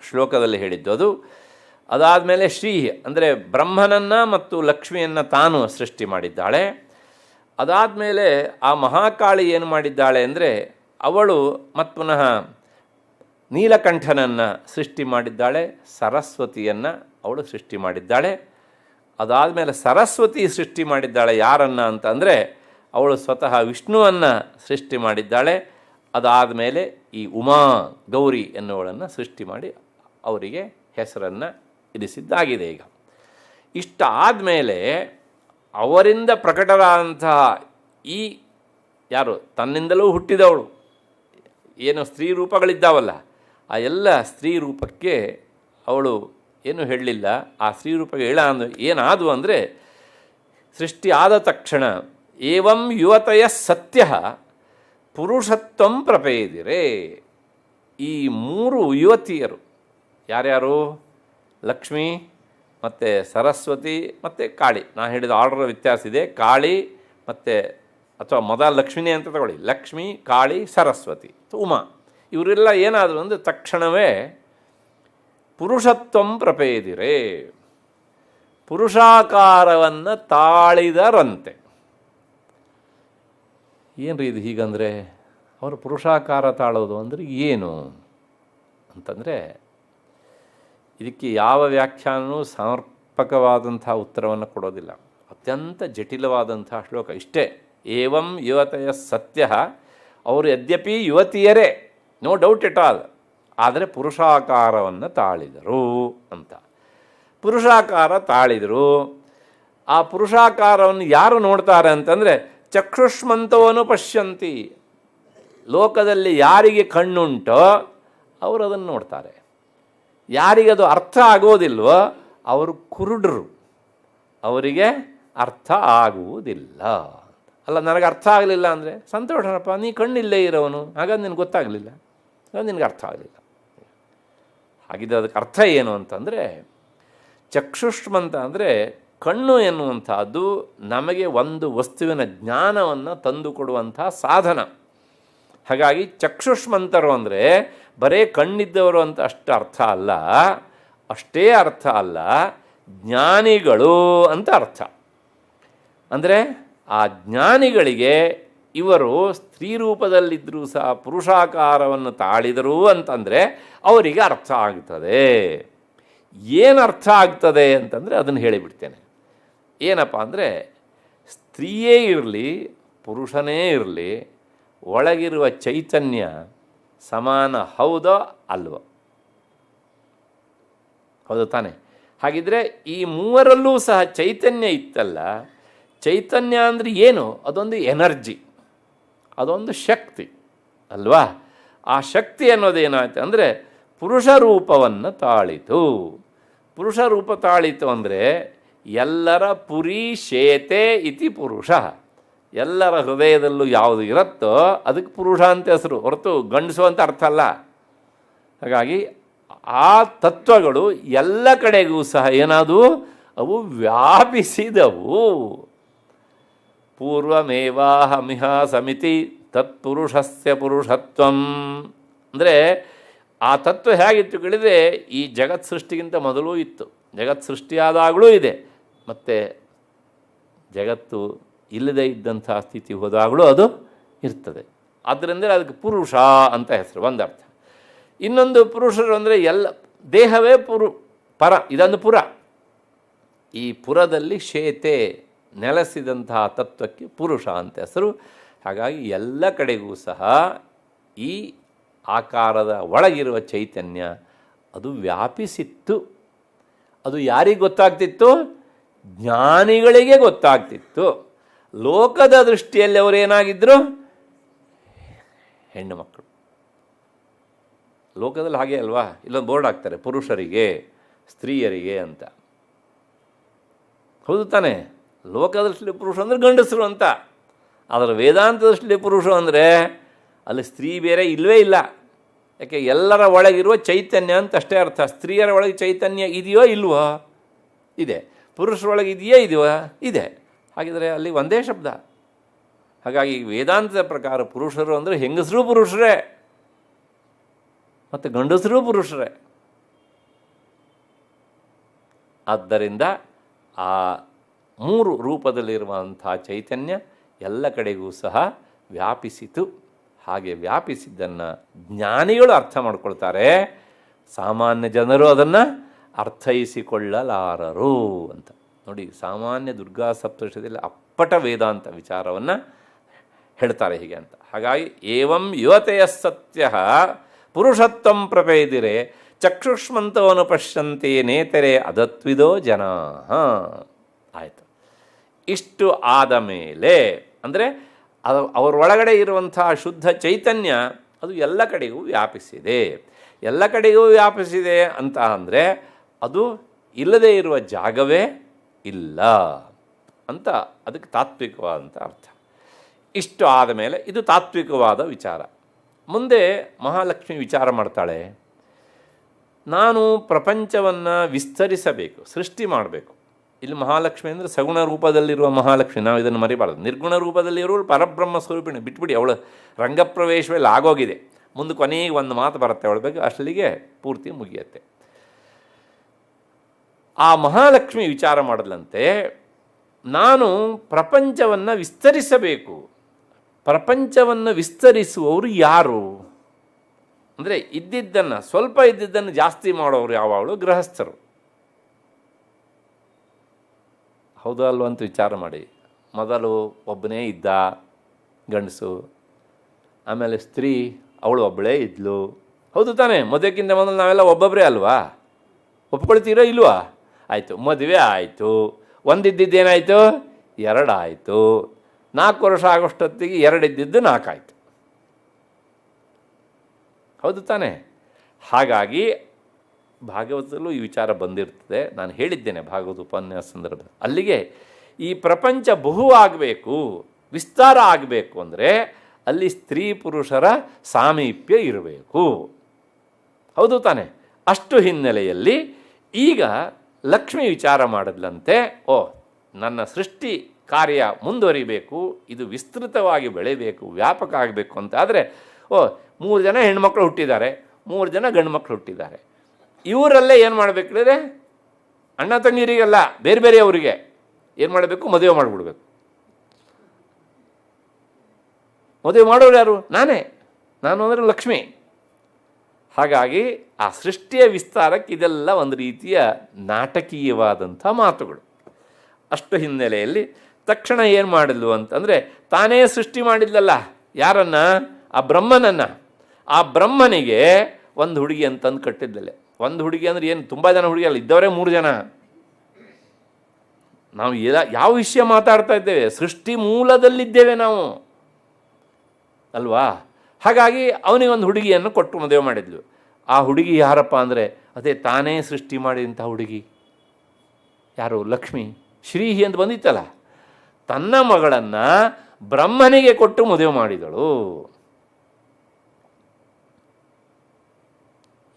ಶ್ಲೋಕದಲ್ಲಿ ಹೇಳಿದ್ದು ಅದು. ಅದಾದಮೇಲೆ ಶ್ರೀ ಅಂದರೆ ಬ್ರಹ್ಮನನ್ನು ಮತ್ತು ಲಕ್ಷ್ಮಿಯನ್ನು ತಾನು ಸೃಷ್ಟಿ ಮಾಡಿದ್ದಾಳೆ. ಅದಾದಮೇಲೆ ಆ ಮಹಾಕಾಳಿ ಏನು ಮಾಡಿದ್ದಾಳೆ ಅಂದರೆ ಅವಳು ಮತ್ತು ಪುನಃ ನೀಲಕಂಠನನ್ನು ಸೃಷ್ಟಿ ಮಾಡಿದ್ದಾಳೆ, ಸರಸ್ವತಿಯನ್ನು ಅವಳು ಸೃಷ್ಟಿ ಮಾಡಿದ್ದಾಳೆ. ಅದಾದಮೇಲೆ ಸರಸ್ವತಿ ಸೃಷ್ಟಿ ಮಾಡಿದ್ದಾಳೆ ಯಾರನ್ನು ಅಂತಂದರೆ ಅವಳು ಸ್ವತಃ ವಿಷ್ಣುವನ್ನು ಸೃಷ್ಟಿ ಮಾಡಿದ್ದಾಳೆ. ಅದಾದಮೇಲೆ ಈ ಉಮಾ ಗೌರಿ ಎನ್ನುವಳನ್ನು ಸೃಷ್ಟಿ ಮಾಡಿ ಅವರಿಗೆ ಹೆಸರನ್ನು ಇರಿಸಿದ್ದಾಗಿದೆ. ಈಗ ಇಷ್ಟ ಆದಮೇಲೆ ಅವರಿಂದ ಪ್ರಕಟವಾದಂತಹ ಈ ಯಾರು ತನ್ನಿಂದಲೂ ಹುಟ್ಟಿದವಳು ಏನು ಸ್ತ್ರೀ ರೂಪಗಳಿದ್ದಾವಲ್ಲ, ಆ ಎಲ್ಲ ಸ್ತ್ರೀ ರೂಪಕ್ಕೆ ಅವಳು ಏನು ಹೇಳಲಿಲ್ಲ. ಆ ಸ್ತ್ರೀ ರೂಪಕ್ಕೆ ಏನಾದವು ಅಂದರೆ ಸೃಷ್ಟಿ ಆದ ತಕ್ಷಣ ಏವಂ ಯುವತೆಯ ಸತ್ಯ ಪುರುಷತ್ವಂ ಪ್ರಪೇದಿರೆ. ಈ 3 ಯುವತಿಯರು ಯಾರ್ಯಾರು? ಲಕ್ಷ್ಮಿ ಮತ್ತು ಸರಸ್ವತಿ ಮತ್ತು ಕಾಳಿ. ನಾನು ಹೇಳಿದ ಆರ್ಡರ್ ವ್ಯತ್ಯಾಸ ಇದೆ. ಕಾಳಿ ಮತ್ತು ಅಥವಾ ಮೊದಲ ಲಕ್ಷ್ಮಿನೇ ಅಂತ ತಗೊಳ್ಳಿ, ಲಕ್ಷ್ಮಿ, ಕಾಳಿ, ಸರಸ್ವತಿ, ಉಮಾ ಇವರೆಲ್ಲ ಏನಾದರೂ ಅಂದರೆ ತಕ್ಷಣವೇ ಪುರುಷತ್ವಂ ಪ್ರಪೇದಿರೆ, ಪುರುಷಾಕಾರವನ್ನು ತಾಳಿದರಂತೆ. ಏನು ರೀ ಇದು ಹೀಗಂದರೆ? ಅವರು ಪುರುಷಾಕಾರ ತಾಳೋದು ಅಂದರೆ ಏನು ಅಂತಂದರೆ ಇದಕ್ಕೆ ಯಾವ ವ್ಯಾಖ್ಯಾನವೂ ಸಮರ್ಪಕವಾದಂಥ ಉತ್ತರವನ್ನು ಕೊಡೋದಿಲ್ಲ. ಅತ್ಯಂತ ಜಟಿಲವಾದಂಥ ಶ್ಲೋಕ ಇಷ್ಟೇ. ಏವಂ ಯುವತೆಯ ಸತ್ಯ, ಅವರು ಯದ್ಯಪಿ ಯುವತಿಯರೇ, ನೋ ಡೌಟ್ ಎಟ್ ಆಲ್, ಆದರೆ ಪುರುಷಾಕಾರವನ್ನು ತಾಳಿದರು ಅಂತ. ಪುರುಷಾಕಾರ ತಾಳಿದರು. ಆ ಪುರುಷಾಕಾರವನ್ನು ಯಾರು ನೋಡ್ತಾರೆ ಅಂತಂದರೆ ಚಕ್ಷುಷ್ಮಂತವನು ಪಶ್ಯಂತಿ. ಲೋಕದಲ್ಲಿ ಯಾರಿಗೆ ಕಣ್ಣುಂಟೋ ಅವರು ಅದನ್ನು ನೋಡ್ತಾರೆ. ಯಾರಿಗದು ಅರ್ಥ ಆಗೋದಿಲ್ವೋ ಅವರು ಕುರುಡರು, ಅವರಿಗೆ ಅರ್ಥ ಆಗುವುದಿಲ್ಲ. ಅಲ್ಲ, ನನಗೆ ಅರ್ಥ ಆಗಲಿಲ್ಲ ಅಂದರೆ ಸಂತೋಷನಪ್ಪ, ನೀ ಕಣ್ಣಿಲ್ಲೇ ಇರೋವನು, ಹಾಗಾದ್ರೆ ನಿನಗೆ ಗೊತ್ತಾಗಲಿಲ್ಲ, ಹಾಗಾದ್ರೆ ನಿನಗೆ ಅರ್ಥ ಆಗಲಿಲ್ಲ. ಹಾಗಿದ್ರೆ ಅದಕ್ಕೆ ಅರ್ಥ ಏನು ಅಂತಂದರೆ ಚಕ್ಷುಷ್ಮಂತ ಅಂದರೆ ಕಣ್ಣು ಎನ್ನುವಂಥದ್ದು ನಮಗೆ ಒಂದು ವಸ್ತುವಿನ ಜ್ಞಾನವನ್ನು ತಂದುಕೊಡುವಂಥ ಸಾಧನ. ಹಾಗಾಗಿ ಚಕ್ಷುಷ್ಮಂತರು ಅಂದರೆ ಬರೇ ಕಣ್ಣಿದ್ದವರು ಅಂತ ಅಷ್ಟು ಅರ್ಥ ಅಲ್ಲ, ಅಷ್ಟೇ ಅರ್ಥ ಅಲ್ಲ, ಜ್ಞಾನಿಗಳು ಅಂತ ಅರ್ಥ. ಅಂದರೆ ಆ ಜ್ಞಾನಿಗಳಿಗೆ ಇವರು ಸ್ತ್ರೀ ರೂಪದಲ್ಲಿದ್ದರೂ ಸಹ ಪುರುಷಾಕಾರವನ್ನು ತಾಳಿದರು ಅಂತಂದರೆ ಅವರಿಗೆ ಅರ್ಥ ಆಗ್ತದೆ. ಏನು ಅರ್ಥ ಆಗ್ತದೆ ಅಂತಂದರೆ ಅದನ್ನು ಹೇಳಿಬಿಡ್ತೇನೆ. ಏನಪ್ಪ ಅಂದರೆ ಸ್ತ್ರೀಯೇ ಇರಲಿ ಪುರುಷನೇ ಇರಲಿ, ಒಳಗಿರುವ ಚೈತನ್ಯ ಸಮಾನ ಹೌದೋ ಅಲ್ವೋ? ಹೌದು ತಾನೆ? ಹಾಗಿದ್ರೆ ಈ ಮೂವರಲ್ಲೂ ಸಹ ಚೈತನ್ಯ ಇತ್ತಲ್ಲ. ಚೈತನ್ಯ ಅಂದರೆ ಏನು? ಅದೊಂದು ಎನರ್ಜಿ, ಅದೊಂದು ಶಕ್ತಿ ಅಲ್ವಾ? ಆ ಶಕ್ತಿ ಅನ್ನೋದೇನಾಯ್ತು ಅಂದರೆ ಪುರುಷ ರೂಪವನ್ನು ತಾಳಿತು. ಪುರುಷ ರೂಪ ತಾಳಿತು ಅಂದರೆ ಎಲ್ಲರ ಪುರಿ ಶೇತೆ ಇತಿ ಪುರುಷ. ಎಲ್ಲರ ಹೃದಯದಲ್ಲೂ ಯಾವುದು ಇರುತ್ತೋ ಅದಕ್ಕೆ ಪುರುಷ ಅಂತ ಹೆಸರು, ಹೊರತು ಗಂಡಸು ಅಂತ ಅರ್ಥ ಅಲ್ಲ. ಹಾಗಾಗಿ ಆ ತತ್ವಗಳು ಎಲ್ಲ ಕಡೆಗೂ ಸಹ ಏನಾದವು? ಅವು ವ್ಯಾಪಿಸಿದವು. ಪೂರ್ವಮೇವಾಹಮಿಹ ಸಮಿತಿ ತತ್ಪುರುಷಸ್ಯ ಪುರುಷತ್ವಂ ಅಂದರೆ ಆ ತತ್ವ ಹೇಗಿತ್ತು ಕೇಳಿದರೆ ಈ ಜಗತ್ ಸೃಷ್ಟಿಗಿಂತ ಮೊದಲೂ ಇತ್ತು, ಜಗತ್ ಸೃಷ್ಟಿಯಾದಾಗಲೂ ಇದೆ, ಮತ್ತು ಜಗತ್ತು ಇಲ್ಲದೇ ಇದ್ದಂಥ ಸ್ಥಿತಿ ಹೋದಾಗಲೂ ಅದು ಇರ್ತದೆ. ಆದ್ದರಿಂದ ಅದಕ್ಕೆ ಪುರುಷ ಅಂತ ಹೆಸರು ಒಂದರ್ಥ. ಇನ್ನೊಂದು ಪುರುಷರು ಅಂದರೆ ಎಲ್ಲ ದೇಹವೇ ಪರ, ಇದೊಂದು ಪುರ. ಈ ಪುರದಲ್ಲಿ ಶೇತೆ ನೆಲೆಸಿದಂತಹ ತತ್ವಕ್ಕೆ ಪುರುಷ ಅಂತ ಹೆಸರು. ಹಾಗಾಗಿ ಎಲ್ಲ ಕಡೆಗೂ ಸಹ ಈ ಆಕಾರದ ಒಳಗಿರುವ ಚೈತನ್ಯ ಅದು ವ್ಯಾಪಿಸಿತ್ತು. ಅದು ಯಾರಿಗೆ ಗೊತ್ತಾಗ್ತಿತ್ತು? ಜ್ಞಾನಿಗಳಿಗೆ ಗೊತ್ತಾಗ್ತಿತ್ತು. ಲೋಕದ ದೃಷ್ಟಿಯಲ್ಲಿ ಅವರೇನಾಗಿದ್ದರು? ಹೆಣ್ಣು ಮಕ್ಕಳು. ಲೋಕದಲ್ಲಿ ಹಾಗೆ ಅಲ್ವಾ? ಇಲ್ಲೊಂದು ಬೋರ್ಡ್ ಹಾಕ್ತಾರೆ, ಪುರುಷರಿಗೆ ಸ್ತ್ರೀಯರಿಗೆ ಅಂತ. ಹೌದು ತಾನೇ? ಲೋಕದ ದೃಷ್ಟಿಯಲ್ಲಿ ಪುರುಷ ಅಂದರೆ ಗಂಡಸರು ಅಂತ. ಆದರೆ ವೇದಾಂತ ದೃಷ್ಟಿಯಲ್ಲಿ ಪುರುಷ ಅಂದರೆ ಅಲ್ಲಿ ಸ್ತ್ರೀ ಬೇರೆ ಇಲ್ಲವೇ ಇಲ್ಲ. ಯಾಕೆ? ಎಲ್ಲರ ಒಳಗಿರುವ ಚೈತನ್ಯ ಅಂತ ಅಷ್ಟೇ ಅರ್ಥ. ಸ್ತ್ರೀಯರ ಒಳಗೆ ಚೈತನ್ಯ ಇದೆಯೋ ಇಲ್ವೋ? ಇದೆ. ಪುರುಷರೊಳಗೆ ಇದೆಯೇ ಇದೆಯೋ? ಇದೆ. ಹಾಗಿದ್ರೆ ಅಲ್ಲಿ ಒಂದೇ ಶಬ್ದ. ಹಾಗಾಗಿ ವೇದಾಂತದ ಪ್ರಕಾರ ಪುರುಷರು ಅಂದರೆ ಹೆಂಗಸರು ಪುರುಷರೇ ಮತ್ತು ಗಂಡಸರು ಪುರುಷರೇ. ಆದ್ದರಿಂದ ಆ ಮೂರು ರೂಪದಲ್ಲಿರುವಂಥ ಚೈತನ್ಯ ಎಲ್ಲ ಕಡೆಗೂ ಸಹ ವ್ಯಾಪಿಸಿತು. ಹಾಗೆ ವ್ಯಾಪಿಸಿದ್ದನ್ನು ಜ್ಞಾನಿಗಳು ಅರ್ಥ ಮಾಡ್ಕೊಳ್ತಾರೆ, ಸಾಮಾನ್ಯ ಜನರು ಅದನ್ನು ಅರ್ಥೈಸಿಕೊಳ್ಳಲಾರರು ಅಂತ. ನೋಡಿ, ಸಾಮಾನ್ಯ ದುರ್ಗಾ ಸಪ್ತಶತಿಯಲ್ಲಿ ಅಪ್ಪಟ ವೇದಾಂತ ವಿಚಾರವನ್ನು ಹೇಳ್ತಾರೆ ಹೀಗೆ ಅಂತ. ಹಾಗಾಗಿ ಏವಂ ಯುವತೆಯ ಸತ್ಯ ಪುರುಷತ್ವಂ ಪ್ರಪೇದಿರೆ ಚಕ್ಷುಷ್ಮಂತವನ್ನು ಪಶ್ಯಂತೆ ನೇತರೆ ಅದತ್ವಿದೋ ಜನ. ಆಯಿತು. ಇಷ್ಟು ಆದ ಮೇಲೆ ಅಂದರೆ ಅವರೊಳಗಡೆ ಇರುವಂಥ ಶುದ್ಧ ಚೈತನ್ಯ ಅದು ಎಲ್ಲ ಕಡೆಗೂ ವ್ಯಾಪಿಸಿದೆ. ಎಲ್ಲ ಕಡೆಗೂ ವ್ಯಾಪಿಸಿದೆ ಅಂತ ಅಂದರೆ ಅದು ಇಲ್ಲದೇ ಇರುವ ಜಾಗವೇ ಇಲ್ಲ ಅಂತ ಅದಕ್ಕೆ ತಾತ್ವಿಕವಾದಂಥ ಅರ್ಥ. ಇಷ್ಟು ಆದ ಮೇಲೆ ಇದು ತಾತ್ವಿಕವಾದ ವಿಚಾರ. ಮುಂದೆ ಮಹಾಲಕ್ಷ್ಮಿ ವಿಚಾರ ಮಾಡ್ತಾಳೆ, ನಾನು ಪ್ರಪಂಚವನ್ನು ವಿಸ್ತರಿಸಬೇಕು, ಸೃಷ್ಟಿ ಮಾಡಬೇಕು. ಇಲ್ಲಿ ಮಹಾಲಕ್ಷ್ಮಿ ಅಂದರೆ ಸಗುಣ ರೂಪದಲ್ಲಿರುವ ಮಹಾಲಕ್ಷ್ಮಿ, ನಾವು ಇದನ್ನು ಮರಿಬಾರ್ದು. ನಿರ್ಗುಣ ರೂಪದಲ್ಲಿರುವಳು ಪರಬ್ರಹ್ಮ ಸ್ವರೂಪಿಣಿ, ಬಿಟ್ಬಿಡಿ. ಅವಳು ರಂಗಪ್ರವೇಶವೆಲ್ಲ ಆಗೋಗಿದೆ. ಮುಂದೆ ಕೊನೆಗೆ ಒಂದು ಮಾತು ಬರುತ್ತೆ ಅವಳ ಬಗ್ಗೆ, ಅಷ್ಟಲಿಗೆ ಪೂರ್ತಿ ಮುಗಿಯುತ್ತೆ. ಆ ಮಹಾಲಕ್ಷ್ಮಿ ವಿಚಾರ ಮಾಡದಂತೆ ನಾನು ಪ್ರಪಂಚವನ್ನು ವಿಸ್ತರಿಸಬೇಕು. ಪ್ರಪಂಚವನ್ನು ವಿಸ್ತರಿಸುವವರು ಯಾರು ಅಂದರೆ ಇದ್ದಿದ್ದನ್ನು, ಸ್ವಲ್ಪ ಇದ್ದಿದ್ದನ್ನು ಜಾಸ್ತಿ ಮಾಡೋರು ಯಾವಾಗಲೂ ಗೃಹಸ್ಥರು. ಹೌದಾ ಅಲ್ವ ಅಂತ ವಿಚಾರ ಮಾಡಿ. ಮೊದಲು ಒಬ್ಬನೇ ಇದ್ದ ಗಂಡಸು, ಆಮೇಲೆ ಸ್ತ್ರೀ ಅವಳು ಒಬ್ಬಳೇ ಇದ್ಲು. ಹೌದು ತಾನೇ? ಮದುವೆಗಿಂತ ಮೊದಲು ನಾವೆಲ್ಲ ಒಬ್ಬೊಬ್ಬರೇ ಅಲ್ವಾ? ಒಪ್ಕೊಳ್ತೀರೋ ಇಲ್ವಾ? ಆಯಿತು, ಮದುವೆ ಆಯಿತು. ಒಂದಿದ್ದೇನಾಯಿತು? 2 ಆಯಿತು. 4 ವರ್ಷ ಆಗೋಷ್ಟೊತ್ತಿಗೆ 2 ಇದ್ದಿದ್ದು 4 ಆಯಿತು. ಹೌದು ತಾನೇ? ಹಾಗಾಗಿ ಭಾಗವತದಲ್ಲೂ ಈ ವಿಚಾರ ಬಂದಿರ್ತದೆ. ನಾನು ಹೇಳಿದ್ದೇನೆ ಭಾಗವತ ಉಪನ್ಯಾಸ ಸಂದರ್ಭದಲ್ಲಿ. ಅಲ್ಲಿಗೆ ಈ ಪ್ರಪಂಚ ಬಹು ಆಗಬೇಕು, ವಿಸ್ತಾರ ಆಗಬೇಕು ಅಂದರೆ ಅಲ್ಲಿ ಸ್ತ್ರೀ ಪುರುಷರ ಸಾಮೀಪ್ಯ ಇರಬೇಕು. ಹೌದು ತಾನೇ? ಅಷ್ಟು ಹಿನ್ನೆಲೆಯಲ್ಲಿ ಈಗ ಲಕ್ಷ್ಮಿ ವಿಚಾರ ಮಾಡಿದ್ಲಂತೆ, ನನ್ನ ಸೃಷ್ಟಿ ಕಾರ್ಯ ಮುಂದುವರಿಬೇಕು, ಇದು ವಿಸ್ತೃತವಾಗಿ ಬೆಳೆಯಬೇಕು, ವ್ಯಾಪಕ ಆಗಬೇಕು ಅಂತ ಆದರೆ 3 ಜನ ಹೆಣ್ಮಕ್ಳು ಹುಟ್ಟಿದ್ದಾರೆ, 3 ಜನ ಗಂಡು ಮಕ್ಕಳು ಹುಟ್ಟಿದ್ದಾರೆ. ಇವರಲ್ಲೇ ಏನು ಮಾಡಬೇಕಿದ್ರೆ ಅಣ್ಣ ತಂಗಿರಿಗೆಲ್ಲ ಬೇರೆ ಬೇರೆ ಅವರಿಗೆ ಏನು ಮಾಡಬೇಕು? ಮದುವೆ ಮಾಡಿಬಿಡ್ಬೇಕು. ಮದುವೆ ಮಾಡೋರು ಯಾರು? ನಾನು ಅಂದರೆ ಲಕ್ಷ್ಮಿ. ಹಾಗಾಗಿ ಆ ಸೃಷ್ಟಿಯ ವಿಸ್ತಾರಕ್ಕೆ ಇದೆಲ್ಲ ಒಂದು ರೀತಿಯ ನಾಟಕೀಯವಾದಂಥ ಮಾತುಗಳು. ಅಷ್ಟು ಹಿನ್ನೆಲೆಯಲ್ಲಿ ತಕ್ಷಣ ಏನು ಮಾಡಿದ್ಲು ಅಂತಂದರೆ, ತಾನೇ ಸೃಷ್ಟಿ ಮಾಡಿದ್ಲಲ್ಲ ಯಾರನ್ನ? ಆ ಬ್ರಹ್ಮನನ್ನು. ಆ ಬ್ರಹ್ಮನಿಗೆ ಒಂದು ಹುಡುಗಿ ಅಂತಂದು ಕಟ್ಟಿದ್ದಲೆ. ಒಂದು ಹುಡುಗಿ ಅಂದರೆ ಏನು? ತುಂಬ ಜನ ಹುಡುಗಿ ಅಲ್ಲ, ಇದ್ದವರೇ 3 ಜನ. ನಾವು ಯಾವ ವಿಷಯ ಮಾತಾಡ್ತಾ ಇದ್ದೇವೆ? ಸೃಷ್ಟಿ ಮೂಲದಲ್ಲಿದ್ದೇವೆ ನಾವು ಅಲ್ವಾ? ಹಾಗಾಗಿ ಅವನಿಗೊಂದು ಹುಡುಗಿಯನ್ನು ಕೊಟ್ಟು ಮದುವೆ ಮಾಡಿದ್ಲು. ಆ ಹುಡುಗಿ ಯಾರಪ್ಪ ಅಂದರೆ ಅದೇ ತಾನೇ ಸೃಷ್ಟಿ ಮಾಡಿದಂಥ ಹುಡುಗಿ. ಯಾರು? ಲಕ್ಷ್ಮಿ. ಶ್ರೀಹಿ ಅಂತ ಬಂದಿತ್ತಲ್ಲ, ತನ್ನ ಮಗಳನ್ನು ಬ್ರಹ್ಮನಿಗೆ ಕೊಟ್ಟು ಮದುವೆ ಮಾಡಿದಳು.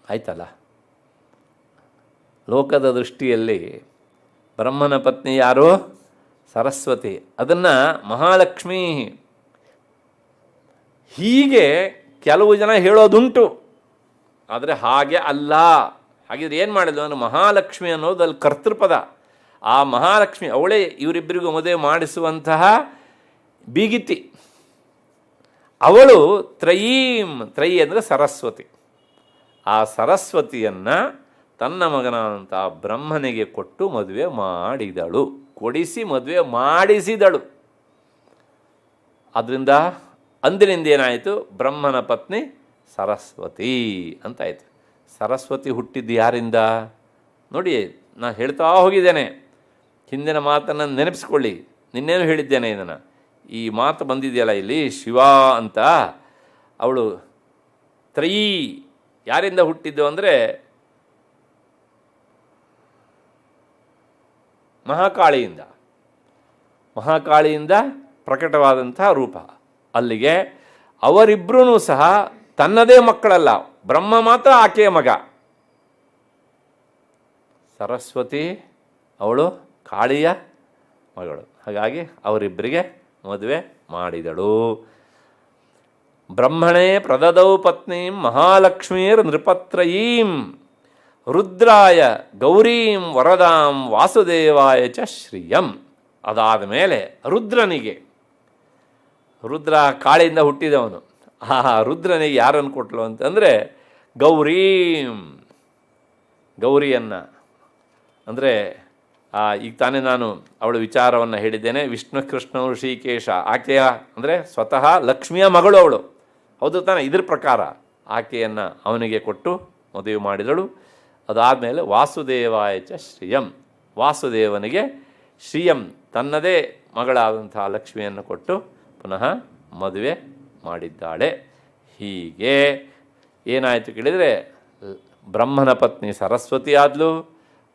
ಆಯ್ತಲ್ಲ? ಲೋಕದ ದೃಷ್ಟಿಯಲ್ಲಿ ಬ್ರಹ್ಮನ ಪತ್ನಿ ಯಾರು? ಸರಸ್ವತಿ. ಅದನ್ನು ಮಹಾಲಕ್ಷ್ಮಿ ಹೀಗೆ ಕೆಲವು ಜನ ಹೇಳೋದುಂಟು, ಆದರೆ ಹಾಗೆ ಅಲ್ಲ. ಹಾಗಿದ್ರೆ ಏನು ಮಾಡಿದ್ಲು ಅಂದರೆ ಮಹಾಲಕ್ಷ್ಮಿ ಅನ್ನೋದು ಅಲ್ಲಿ ಕರ್ತೃಪದ. ಆ ಮಹಾಲಕ್ಷ್ಮಿ ಅವಳೇ ಇವರಿಬ್ಬರಿಗೂ ಮದುವೆ ಮಾಡಿಸುವಂತಹ ಬೀಗಿತಿ. ಅವಳು ತ್ರಯೀಂ, ತ್ರಯಿ ಅಂದರೆ ಸರಸ್ವತಿ, ಆ ಸರಸ್ವತಿಯನ್ನು ತನ್ನ ಮಗನಾದಂಥ ಬ್ರಹ್ಮನಿಗೆ ಕೊಟ್ಟು ಮದುವೆ ಮಾಡಿದಳು, ಕೊಡಿಸಿ ಮದುವೆ ಮಾಡಿಸಿದಳು. ಆದ್ದರಿಂದ ಅಂದಿನಿಂದ ಏನಾಯಿತು, ಬ್ರಹ್ಮನ ಪತ್ನಿ ಸರಸ್ವತಿ ಅಂತಾಯಿತು. ಸರಸ್ವತಿ ಹುಟ್ಟಿದ್ದು ಯಾರಿಂದ ನೋಡಿ, ನಾನು ಹೇಳ್ತಾ ಹೋಗಿದ್ದೇನೆ. ಹಿಂದಿನ ಮಾತನ್ನು ನೆನಪಿಸ್ಕೊಳ್ಳಿ, ನಿನ್ನೇನು ಹೇಳಿದ್ದೇನೆ ಇದನ್ನು. ಈ ಮಾತು ಬಂದಿದೆಯಲ್ಲ ಇಲ್ಲಿ, ಶಿವ ಅಂತ, ಅವಳು ತ್ರಯೀ ಯಾರಿಂದ ಹುಟ್ಟಿದ್ದು ಅಂದರೆ ಮಹಾಕಾಳಿಯಿಂದ. ಮಹಾಕಾಳಿಯಿಂದ ಪ್ರಕಟವಾದಂಥ ರೂಪ. ಅಲ್ಲಿಗೆ ಅವರಿಬ್ಬರೂ ಸಹ ತನ್ನದೇ ಮಕ್ಕಳಲ್ಲ, ಬ್ರಹ್ಮ ಮಾತ್ರ ಆಕೆಯ ಮಗ. ಸರಸ್ವತಿ ಅವಳು ಕಾಳಿಯ ಮಗಳು. ಹಾಗಾಗಿ ಅವರಿಬ್ಬರಿಗೆ ಮದುವೆ ಮಾಡಿದಳು. ಬ್ರಹ್ಮಣೇ ಪ್ರದದೌ ಪತ್ನೀಂ ಮಹಾಲಕ್ಷ್ಮೀರ್ ನೃಪತ್ರಯೀಂ ರುದ್ರಾಯ ಗೌರೀಂ ವರದಾಂ ವಾಸುದೇವಾಯ ಚ ಶ್ರಿಯಂ. ಅದಾದ ಮೇಲೆ ರುದ್ರನಿಗೆ, ರುದ್ರ ಕಾಳಿಯಿಂದ ಹುಟ್ಟಿದವನು, ಆ ರುದ್ರನಿಗೆ ಯಾರನ್ನು ಕೊಟ್ಟಳು ಅಂತಂದರೆ ಗೌರೀಂ, ಗೌರಿಯನ್ನು. ಅಂದರೆ ಈಗ ತಾನೇ ನಾನು ಅವಳ ವಿಚಾರವನ್ನು ಹೇಳಿದ್ದೇನೆ. ವಿಷ್ಣು ಕೃಷ್ಣ ಋಷಿಕೇಶ, ಆಕೆಯ ಅಂದರೆ ಸ್ವತಃ ಲಕ್ಷ್ಮಿಯ ಮಗಳು ಅವಳು, ಹೌದು ತಾನೆ? ಇದ್ರ ಪ್ರಕಾರ ಆಕೆಯನ್ನು ಅವನಿಗೆ ಕೊಟ್ಟು ಮದುವೆ ಮಾಡಿದಳು. ಅದಾದಮೇಲೆ ವಾಸುದೇವಾಯ ಚ ಶ್ರಿಯಂ, ವಾಸುದೇವನಿಗೆ ಶ್ರಿಯಂ ತನ್ನದೇ ಮಗಳಾದಂಥ ಲಕ್ಷ್ಮಿಯನ್ನು ಕೊಟ್ಟು ಪುನಃ ಮದುವೆ ಮಾಡಿದ್ದಾಳೆ. ಹೀಗೆ ಏನಾಯಿತು ಕೇಳಿದರೆ, ಬ್ರಹ್ಮನ ಪತ್ನಿ ಸರಸ್ವತಿ ಆದಳು,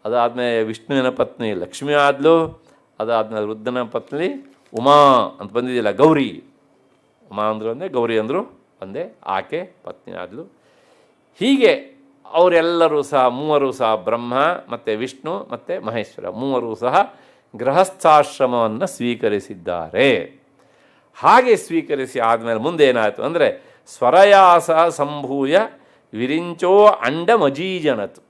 ಅದಾದಮೇಲೆ ವಿಷ್ಣುವಿನ ಪತ್ನಿ ಲಕ್ಷ್ಮಿ ಆದಳು, ಅದಾದಮೇಲೆ ರುದ್ರನ ಪತ್ನಿ ಉಮಾ ಅಂತ ಬಂದಿದ್ದಿಲ್ಲ, ಗೌರಿ. ಉಮಾ ಅಂದರು ಒಂದೇ, ಗೌರಿ ಅಂದರು ಒಂದೇ, ಆಕೆ ಪತ್ನಿ ಆದಳು. ಹೀಗೆ ಅವರೆಲ್ಲರೂ ಸಹ, ಮೂವರು ಸಹ, ಬ್ರಹ್ಮ ಮತ್ತು ವಿಷ್ಣು ಮತ್ತು ಮಹೇಶ್ವರ ಮೂವರು ಸಹ ಗೃಹಸ್ಥಾಶ್ರಮವನ್ನು ಸ್ವೀಕರಿಸಿದ್ದಾರೆ. ಹಾಗೆ ಸ್ವೀಕರಿಸಿ ಆದಮೇಲೆ ಮುಂದೆ ಏನಾಯಿತು ಅಂದರೆ, ಸ್ವರಯಾಸ ಸಂಭೂಯ ವಿರಿಂಚೋ ಅಂಡಮಜೀಜನತು.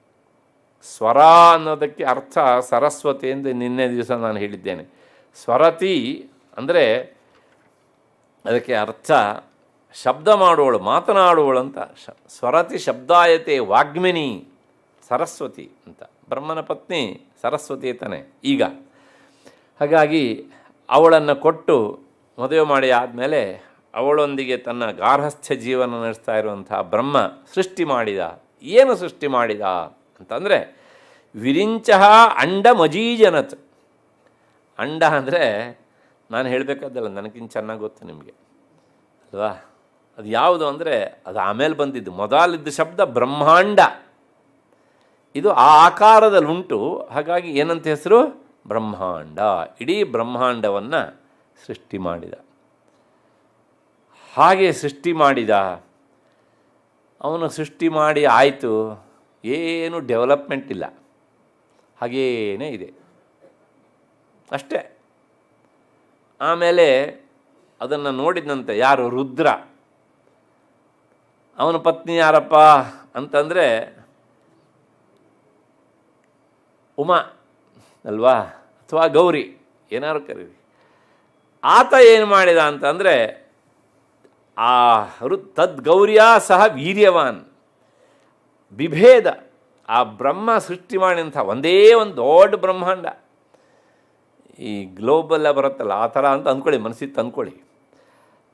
ಸ್ವರ ಅನ್ನೋದಕ್ಕೆ ಅರ್ಥ ಸರಸ್ವತಿ ಎಂದು ನಿನ್ನೆ ದಿವಸ ನಾನು ಹೇಳಿದ್ದೇನೆ. ಸ್ವರತಿ ಅಂದರೆ ಅದಕ್ಕೆ ಅರ್ಥ ಶಬ್ದ ಮಾಡುವಳು, ಮಾತನಾಡುವಳು ಅಂತ. ಸ್ವರತಿ ಶಬ್ದಾಯತೆ ವಾಗ್ಮಿನಿ ಸರಸ್ವತಿ ಅಂತ. ಬ್ರಹ್ಮನ ಪತ್ನಿ ಸರಸ್ವತಿ ತಾನೆ ಈಗ. ಹಾಗಾಗಿ ಅವಳನ್ನು ಕೊಟ್ಟು ಮದುವೆ ಮಾಡಿ ಆದಮೇಲೆ ಅವಳೊಂದಿಗೆ ತನ್ನ ಗಾರ್ಹಸ್ಥ್ಯ ಜೀವನ ನಡೆಸ್ತಾ ಇರುವಂಥ ಬ್ರಹ್ಮ ಸೃಷ್ಟಿ ಮಾಡಿದ. ಏನು ಸೃಷ್ಟಿ ಮಾಡಿದ ಅಂತಂದರೆ, ವಿರಿಂಚಃ ಅಂಡಮಜೀಜನತ್. ಅಂಡ ಅಂದರೆ ನಾನು ಹೇಳಬೇಕಾದ್ದಲ್ಲ, ನನಗಿಂತ ಚೆನ್ನಾಗಿ ಗೊತ್ತು ನಿಮಗೆ ಅಲ್ವಾ? ಅದು ಯಾವುದು ಅಂದರೆ ಅದು ಆಮೇಲೆ ಬಂದಿದ್ದು. ಮೊದಲಿದ್ದ ಶಬ್ದ ಬ್ರಹ್ಮಾಂಡ. ಇದು ಆ ಆಕಾರದಲ್ಲಿ ಉಂಟು, ಹಾಗಾಗಿ ಏನಂತ ಹೆಸರು? ಬ್ರಹ್ಮಾಂಡ. ಇಡೀ ಬ್ರಹ್ಮಾಂಡವನ್ನು ಸೃಷ್ಟಿ ಮಾಡಿದ. ಹಾಗೆ ಸೃಷ್ಟಿ ಮಾಡಿದ. ಅವನು ಸೃಷ್ಟಿ ಮಾಡಿ ಆಯಿತು, ಏನು ಡೆವಲಪ್ಮೆಂಟ್ ಇಲ್ಲ, ಹಾಗೇನೇ ಇದೆ ಅಷ್ಟೇ. ಆಮೇಲೆ ಅದನ್ನು ನೋಡಿದಂತೆ ಯಾರು? ರುದ್ರ. ಅವನ ಪತ್ನಿ ಯಾರಪ್ಪ ಅಂತಂದರೆ ಉಮಾ ಅಲ್ವಾ, ಅಥವಾ ಗೌರಿ, ಏನಾದ್ರು ಕರೀರಿ. ಆತ ಏನು ಮಾಡಿದ ಅಂತಂದರೆ, ಆ ತದ್ಗೌರಿಯ ಸಹ ವೀರ್ಯವಾನ್ ಬಿಭೇದ. ಆ ಬ್ರಹ್ಮ ಸೃಷ್ಟಿ ಮಾಡಿದಂಥ ಒಂದೇ ಒಂದು ದೊಡ್ಡ ಬ್ರಹ್ಮಾಂಡ, ಈ ಗ್ಲೋಬಲ್ಲ ಬರುತ್ತಲ್ಲ ಆ ಥರ ಅಂತ ಅಂದ್ಕೊಳ್ಳಿ, ಮನಸ್ಸಿಗೆ ತಂದ್ಕೊಳ್ಳಿ.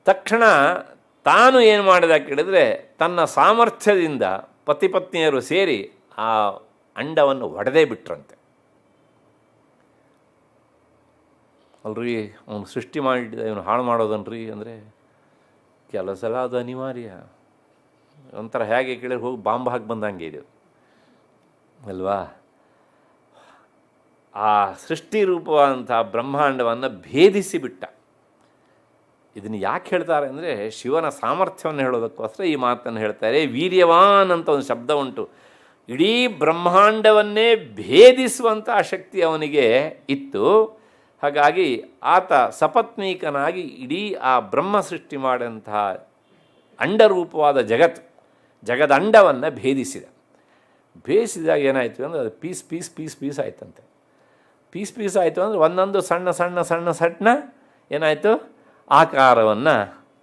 ತಕ್ಷಣ ತಾನು ಏನು ಮಾಡಿದ ಕೇಳಿದರೆ, ತನ್ನ ಸಾಮರ್ಥ್ಯದಿಂದ ಪತಿ ಪತ್ನಿಯರು ಸೇರಿ ಆ ಅಂಡವನ್ನು ಒಡೆದೇ ಬಿಟ್ರಂತೆ. ಅಲ್ರಿ, ಅವನು ಸೃಷ್ಟಿ ಮಾಡಿದ, ಇವನು ಹಾಳು ಮಾಡೋದನ್ರಿ ಅಂದರೆ ಕೆಲವು ಸಲ ಅದು ಅನಿವಾರ್ಯ. ಒಂಥರ ಹೇಗೆ ಕೇಳಿದ್ರೆ ಹೋಗಿ ಬಾಂಬ್ ಹಾಕಿ ಬಂದಂಗೆ ಇದು ಅಲ್ವಾ? ಆ ಸೃಷ್ಟಿ ರೂಪವಾದಂಥ ಬ್ರಹ್ಮಾಂಡವನ್ನು ಭೇದಿಸಿಬಿಟ್ಟ. ಇದನ್ನು ಯಾಕೆ ಹೇಳ್ತಾರೆ ಅಂದರೆ, ಶಿವನ ಸಾಮರ್ಥ್ಯವನ್ನು ಹೇಳೋದಕ್ಕೋಸ್ಕರ ಈ ಮಾತನ್ನು ಹೇಳ್ತಾರೆ. ವೀರ್ಯವಾನ್ ಅಂತ ಒಂದು ಶಬ್ದ ಉಂಟು. ಇಡೀ ಬ್ರಹ್ಮಾಂಡವನ್ನೇ ಭೇದಿಸುವಂಥ ಶಕ್ತಿ ಅವನಿಗೆ ಇತ್ತು. ಹಾಗಾಗಿ ಆತ ಸಪತ್ನೀಕನಾಗಿ ಇಡೀ ಆ ಬ್ರಹ್ಮ ಸೃಷ್ಟಿ ಮಾಡಿದಂತಹ ಅಂಡರೂಪವಾದ ಜಗದಂಡವನ್ನು ಭೇದಿಸಿದಾಗ ಏನಾಯಿತು ಅಂದರೆ, ಅದು ಪೀಸ್ ಪೀಸ್ ಪೀಸ್ ಪೀಸ್ ಆಯ್ತಂತೆ. ಪೀಸ್ ಪೀಸ್ ಆಯಿತು ಅಂದರೆ ಒಂದೊಂದು ಸಣ್ಣ ಸಣ್ಣ ಸಣ್ಣ ಸಣ್ಣ ಏನಾಯಿತು, ಆಕಾರವನ್ನು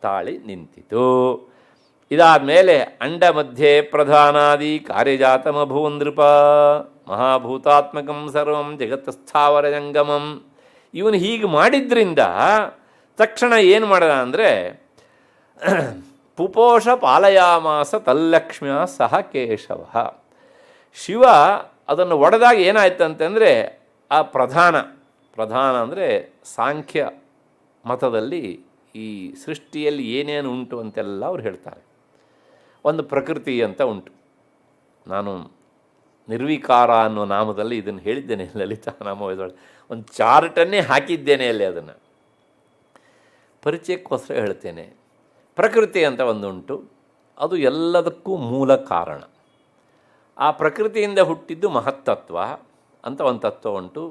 ತಾಳಿ ನಿಂತಿತು. ಇದಾದ ಮೇಲೆ ಅಂಡ ಮಧ್ಯೆ ಪ್ರಧಾನಾದಿ ಕಾರ್ಯಜಾತಮಭೂನ್ ನೃಪ ಮಹಾಭೂತಾತ್ಮಕಂ ಸರ್ವಂ ಜಗತ್ತಸ್ಥಾವರ ಜಂಗಮಂ. ಇವನು ಹೀಗೆ ಮಾಡಿದ್ರಿಂದ ತಕ್ಷಣ ಏನು ಮಾಡಿದ ಅಂದರೆ ಪುಪೋಷ ಪಾಲಯಾಮಾಸ ತಲ್ಲಕ್ಷ್ಮ್ಯ ಸಹ ಕೇಶವ. ಶಿವ ಅದನ್ನು ಒಡೆದಾಗ ಏನಾಯ್ತು ಅಂತಂದರೆ ಆ ಪ್ರಧಾನ ಅಂದರೆ ಸಾಂಖ್ಯ ಮತದಲ್ಲಿ ಈ ಸೃಷ್ಟಿಯಲ್ಲಿ ಏನೇನು ಉಂಟು ಅಂತೆಲ್ಲ ಅವ್ರು ಹೇಳ್ತಾರೆ. ಒಂದು ಪ್ರಕೃತಿ ಅಂತ ಉಂಟು. ನಾನು ನಿರ್ವಿಕಾರ ಅನ್ನೋ ನಾಮದಲ್ಲಿ ಇದನ್ನು ಹೇಳಿದ್ದೇನೆ, ಲಲಿತಾ ನಾಮವೇದೊಳಗೆ ಒಂದು ಚಾರ್ಟನ್ನೇ ಹಾಕಿದ್ದೇನೆ ಅಲ್ಲಿ. ಅದನ್ನು ಪರಿಚಯಕ್ಕೋಸ್ಕರ ಹೇಳ್ತೇನೆ. ಪ್ರಕೃತಿ ಅಂತ ಒಂದುಂಟು, ಅದು ಎಲ್ಲದಕ್ಕೂ ಮೂಲ ಕಾರಣ. ಆ ಪ್ರಕೃತಿಯಿಂದ ಹುಟ್ಟಿದ್ದು ಮಹತ್ತತ್ವ ಅಂತ ಒಂದು ತತ್ವ ಉಂಟು.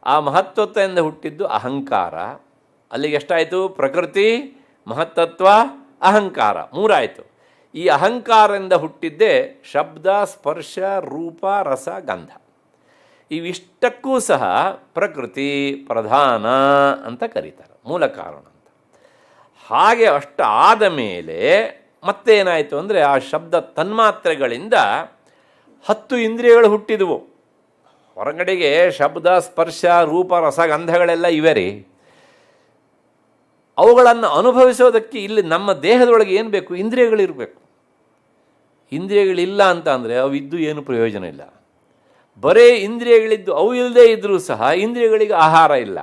ಆ ಮಹತ್ತತ್ವದಿಂದ ಹುಟ್ಟಿದ್ದು ಅಹಂಕಾರ. ಅಲ್ಲಿಗೆ ಎಷ್ಟಾಯಿತು? ಪ್ರಕೃತಿ, ಮಹತ್ತತ್ವ, ಅಹಂಕಾರ, ಮೂರಾಯಿತು. ಈ ಅಹಂಕಾರದಿಂದ ಹುಟ್ಟಿದ್ದೇ ಶಬ್ದ, ಸ್ಪರ್ಶ, ರೂಪ, ರಸ, ಗಂಧ. ಇವಿಷ್ಟಕ್ಕೂ ಸಹ ಪ್ರಕೃತಿ ಪ್ರಧಾನ ಅಂತ ಕರೀತಾರೆ, ಮೂಲ ಕಾರಣ ಅಂತ. ಹಾಗೆ ಅಷ್ಟು ಆದ ಮೇಲೆ ಮತ್ತೇನಾಯಿತು ಅಂದರೆ ಆ ಶಬ್ದ ತನ್ಮಾತ್ರೆಗಳಿಂದ 10 ಇಂದ್ರಿಯಗಳು ಹುಟ್ಟಿದವು. ಹೊರಗಡೆಗೆ ಶಬ್ದ, ಸ್ಪರ್ಶ, ರೂಪ, ರಸ, ಗಂಧಗಳೆಲ್ಲ ಇವೆ ರೀ. ಅವುಗಳನ್ನು ಅನುಭವಿಸೋದಕ್ಕೆ ಇಲ್ಲಿ ನಮ್ಮ ದೇಹದೊಳಗೆ ಏನು ಬೇಕು? ಇಂದ್ರಿಯಗಳಿರಬೇಕು. ಇಂದ್ರಿಯಗಳಿಲ್ಲ ಅಂತ ಅಂದರೆ ಅವಿದ್ದು ಏನು ಪ್ರಯೋಜನ ಇಲ್ಲ. ಬರೇ ಇಂದ್ರಿಯಗಳಿದ್ದು ಅವು ಇಲ್ಲದೆ ಇದ್ದರೂ ಸಹ ಇಂದ್ರಿಯಗಳಿಗೆ ಆಹಾರ ಇಲ್ಲ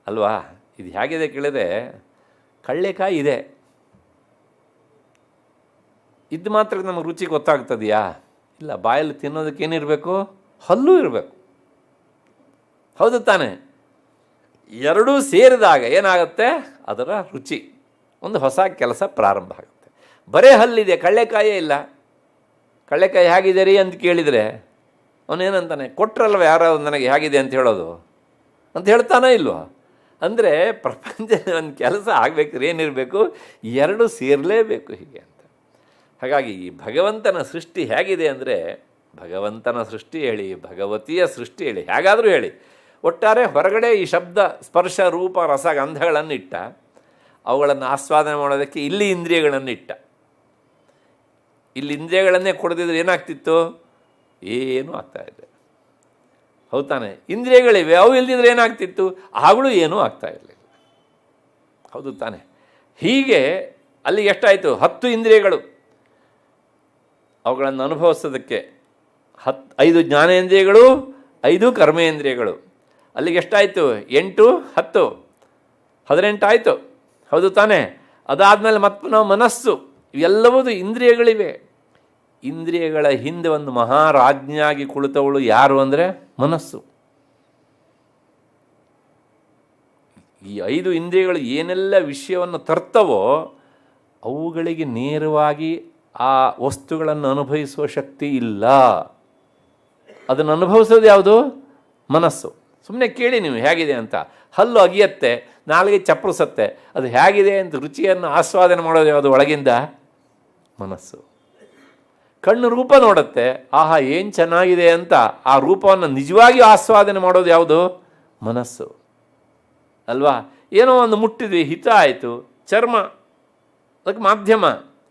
ಅಲ್ವಾ? ಇದು ಹೇಗಿದೆ ಕೇಳಿದ್ರೆ, ಕಳ್ಳೆಕಾಯಿ ಇದೆ, ಇದು ಮಾತ್ರ ನಮಗೆ ರುಚಿ ಗೊತ್ತಾಗ್ತದೆಯಾ? ಇಲ್ಲ. ಬಾಯಲ್ಲಿ ತಿನ್ನೋದಕ್ಕೆ ಏನಿರಬೇಕು? ಹಲ್ಲು ಇರಬೇಕು. ಹೌದು ತಾನೆ? ಎರಡೂ ಸೇರಿದಾಗ ಏನಾಗುತ್ತೆ? ಅದರ ರುಚಿ, ಒಂದು ಹೊಸ ಕೆಲಸ ಪ್ರಾರಂಭ ಆಗುತ್ತೆ. ಬರೇ ಹಲ್ಲಿದೆ, ಕಳ್ಳೆಕಾಯೇ ಇಲ್ಲ. ಕಳ್ಳೆಕಾಯಿ ಹೇಗಿದೆ ರೀ ಅಂತ ಕೇಳಿದರೆ ಅವನೇನಂತಾನೆ? ಕೊಟ್ರಲ್ವ ಯಾರೋ ನನಗೆ ಹೇಗಿದೆ ಅಂತ ಹೇಳೋದು ಅಂತ ಹೇಳ್ತಾನೆ ಇಲ್ವ? ಅಂದರೆ ಪ್ರಪಂಚದ ಒಂದು ಕೆಲಸ ಆಗಬೇಕಾದ್ರೆ ಏನಿರಬೇಕು? ಎರಡು ಸೇರಲೇಬೇಕು ಹೀಗೆ ಅಂತ. ಹಾಗಾಗಿ ಈ ಭಗವಂತನ ಸೃಷ್ಟಿ ಹೇಗಿದೆ ಅಂದರೆ, ಭಗವಂತನ ಸೃಷ್ಟಿ ಹೇಳಿ, ಭಗವತಿಯ ಸೃಷ್ಟಿ ಹೇಳಿ, ಹೇಗಾದರೂ ಹೇಳಿ, ಒಟ್ಟಾರೆ ಹೊರಗಡೆ ಈ ಶಬ್ದ, ಸ್ಪರ್ಶ, ರೂಪ, ರಸ, ಗಂಧಗಳನ್ನು ಇಟ್ಟ, ಅವುಗಳನ್ನು ಆಸ್ವಾದನೆ ಮಾಡೋದಕ್ಕೆ ಇಲ್ಲಿ ಇಂದ್ರಿಯಗಳನ್ನು ಇಟ್ಟ. ಇಲ್ಲಿ ಇಂದ್ರಿಯಗಳನ್ನೇ ಕೊಡದಿದ್ರೆ ಏನಾಗ್ತಿತ್ತು? ಏನೂ ಆಗ್ತಾಯಿಲ್ಲ. ಹೌದು ತಾನೆ? ಇಂದ್ರಿಯಗಳಿವೆ, ಅವು ಇಲ್ದಿದ್ರೆ ಏನಾಗ್ತಿತ್ತು? ಆಗಲೂ ಏನೂ ಆಗ್ತಾ ಇರಲಿಲ್ಲ. ಹೌದು ತಾನೆ? ಹೀಗೆ ಅಲ್ಲಿ ಎಷ್ಟಾಯಿತು? 10 ಇಂದ್ರಿಯಗಳು. ಅವುಗಳನ್ನು ಅನುಭವಿಸೋದಕ್ಕೆ 5 ಜ್ಞಾನೇಂದ್ರಿಯಗಳು, 5 ಕರ್ಮೇಂದ್ರಿಯಗಳು. ಅಲ್ಲಿಗೆ ಎಷ್ಟಾಯಿತು? 8, 10, 18 ಆಯಿತು. ಹೌದು ತಾನೆ? ಅದಾದಮೇಲೆ ಮತ್ತೆ ನಾವು ಮನಸ್ಸು, ಇವೆಲ್ಲವೂ ಇಂದ್ರಿಯಗಳಿವೆ. ಇಂದ್ರಿಯಗಳ ಹಿಂದೆ ಒಂದು ಮಹಾರಾಜ್ಞಿಯಾಗಿ ಕುಳಿತವಳು ಯಾರು ಅಂದರೆ ಮನಸ್ಸು. ಈ 5 ಇಂದ್ರಿಯಗಳು ಏನೆಲ್ಲ ವಿಷಯವನ್ನು ತರ್ತವೋ ಅವುಗಳಿಗೆ ನೇರವಾಗಿ ಆ ವಸ್ತುಗಳನ್ನು ಅನುಭವಿಸುವ ಶಕ್ತಿ ಇಲ್ಲ. ಅದನ್ನು ಅನುಭವಿಸೋದು ಯಾವುದು? ಮನಸ್ಸು. ಸುಮ್ಮನೆ ಕೇಳಿ ನೀವು ಹೇಗಿದೆ ಅಂತ. ಹಲ್ಲು ಅಗಿಯತ್ತೆ, ನಾಲಿಗೆ ಚಪ್ಪರಿಸತ್ತೆ, ಅದು ಹೇಗಿದೆ ಅಂತ ರುಚಿಯನ್ನು ಆಸ್ವಾದನೆ ಮಾಡೋದು ಯಾವುದು? ಒಳಗಿಂದ ಮನಸ್ಸು. ಕಣ್ಣು ರೂಪ ನೋಡುತ್ತೆ, ಆಹಾ ಏನು ಚೆನ್ನಾಗಿದೆ ಅಂತ ಆ ರೂಪವನ್ನು ನಿಜವಾಗಿ ಆಸ್ವಾದನೆ ಮಾಡೋದು ಯಾವುದು? ಮನಸ್ಸು ಅಲ್ವಾ? ಏನೋ ಒಂದು ಮುಟ್ಟಿದ್ವಿ, ಹಿತ ಆಯಿತು, ಚರ್ಮ ಅದಕ್ಕೆ ಮಾಧ್ಯಮ,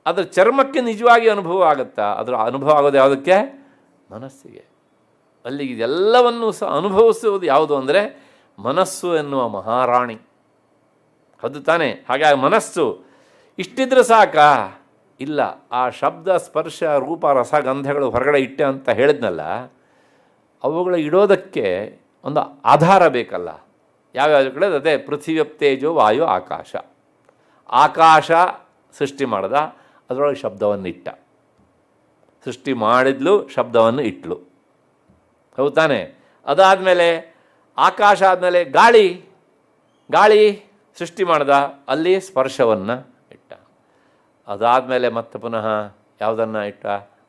ಅದರ ಚರ್ಮಕ್ಕೆ ನಿಜವಾಗಿ ಅನುಭವ ಆಗುತ್ತಾ? ಅದರ ಅನುಭವ ಆಗೋದು ಯಾವುದಕ್ಕೆ? ಮನಸ್ಸಿಗೆ. ಅಲ್ಲಿ ಇದೆಲ್ಲವನ್ನು ಸಹ ಅನುಭವಿಸುವುದು ಯಾವುದು ಅಂದರೆ ಮನಸ್ಸು ಎನ್ನುವ ಮಹಾರಾಣಿ. ಅದು ತಾನೇ? ಹಾಗಾಗಿ ಮನಸ್ಸು ಇಷ್ಟಿದ್ರೆ ಸಾಕಾ? ಇಲ್ಲ. ಆ ಶಬ್ದ, ಸ್ಪರ್ಶ, ರೂಪ, ರಸ, ಗಂಧಗಳು ಹೊರಗಡೆ ಇಟ್ಟೆ ಅಂತ ಹೇಳಿದ್ನಲ್ಲ, ಅವುಗಳು ಇಡೋದಕ್ಕೆ ಒಂದು ಆಧಾರ ಬೇಕಲ್ಲ. ಯಾವ್ಯಾವ ಕಡೆ ಅದೇ ಪೃಥ್ವಿ, ತೇಜೋ, ವಾಯು, ಆಕಾಶ. ಆಕಾಶ ಸೃಷ್ಟಿ ಮಾಡ್ದ, ಅದರೊಳಗೆ ಶಬ್ದವನ್ನು ಇಟ್ಟ. ಸೃಷ್ಟಿ ಮಾಡಿದ್ಲು, ಶಬ್ದವನ್ನು ಇಟ್ಲು. ಹೌದು ತಾನೆ? ಅದಾದಮೇಲೆ ಆಕಾಶ ಆದಮೇಲೆ ಗಾಳಿ ಸೃಷ್ಟಿ ಮಾಡ್ದ, ಅಲ್ಲಿ ಸ್ಪರ್ಶವನ್ನು ಇಟ್ಟ. ಅದಾದಮೇಲೆ ಮತ್ತೆ ಪುನಃ ಯಾವುದನ್ನು ಇಟ್ಟ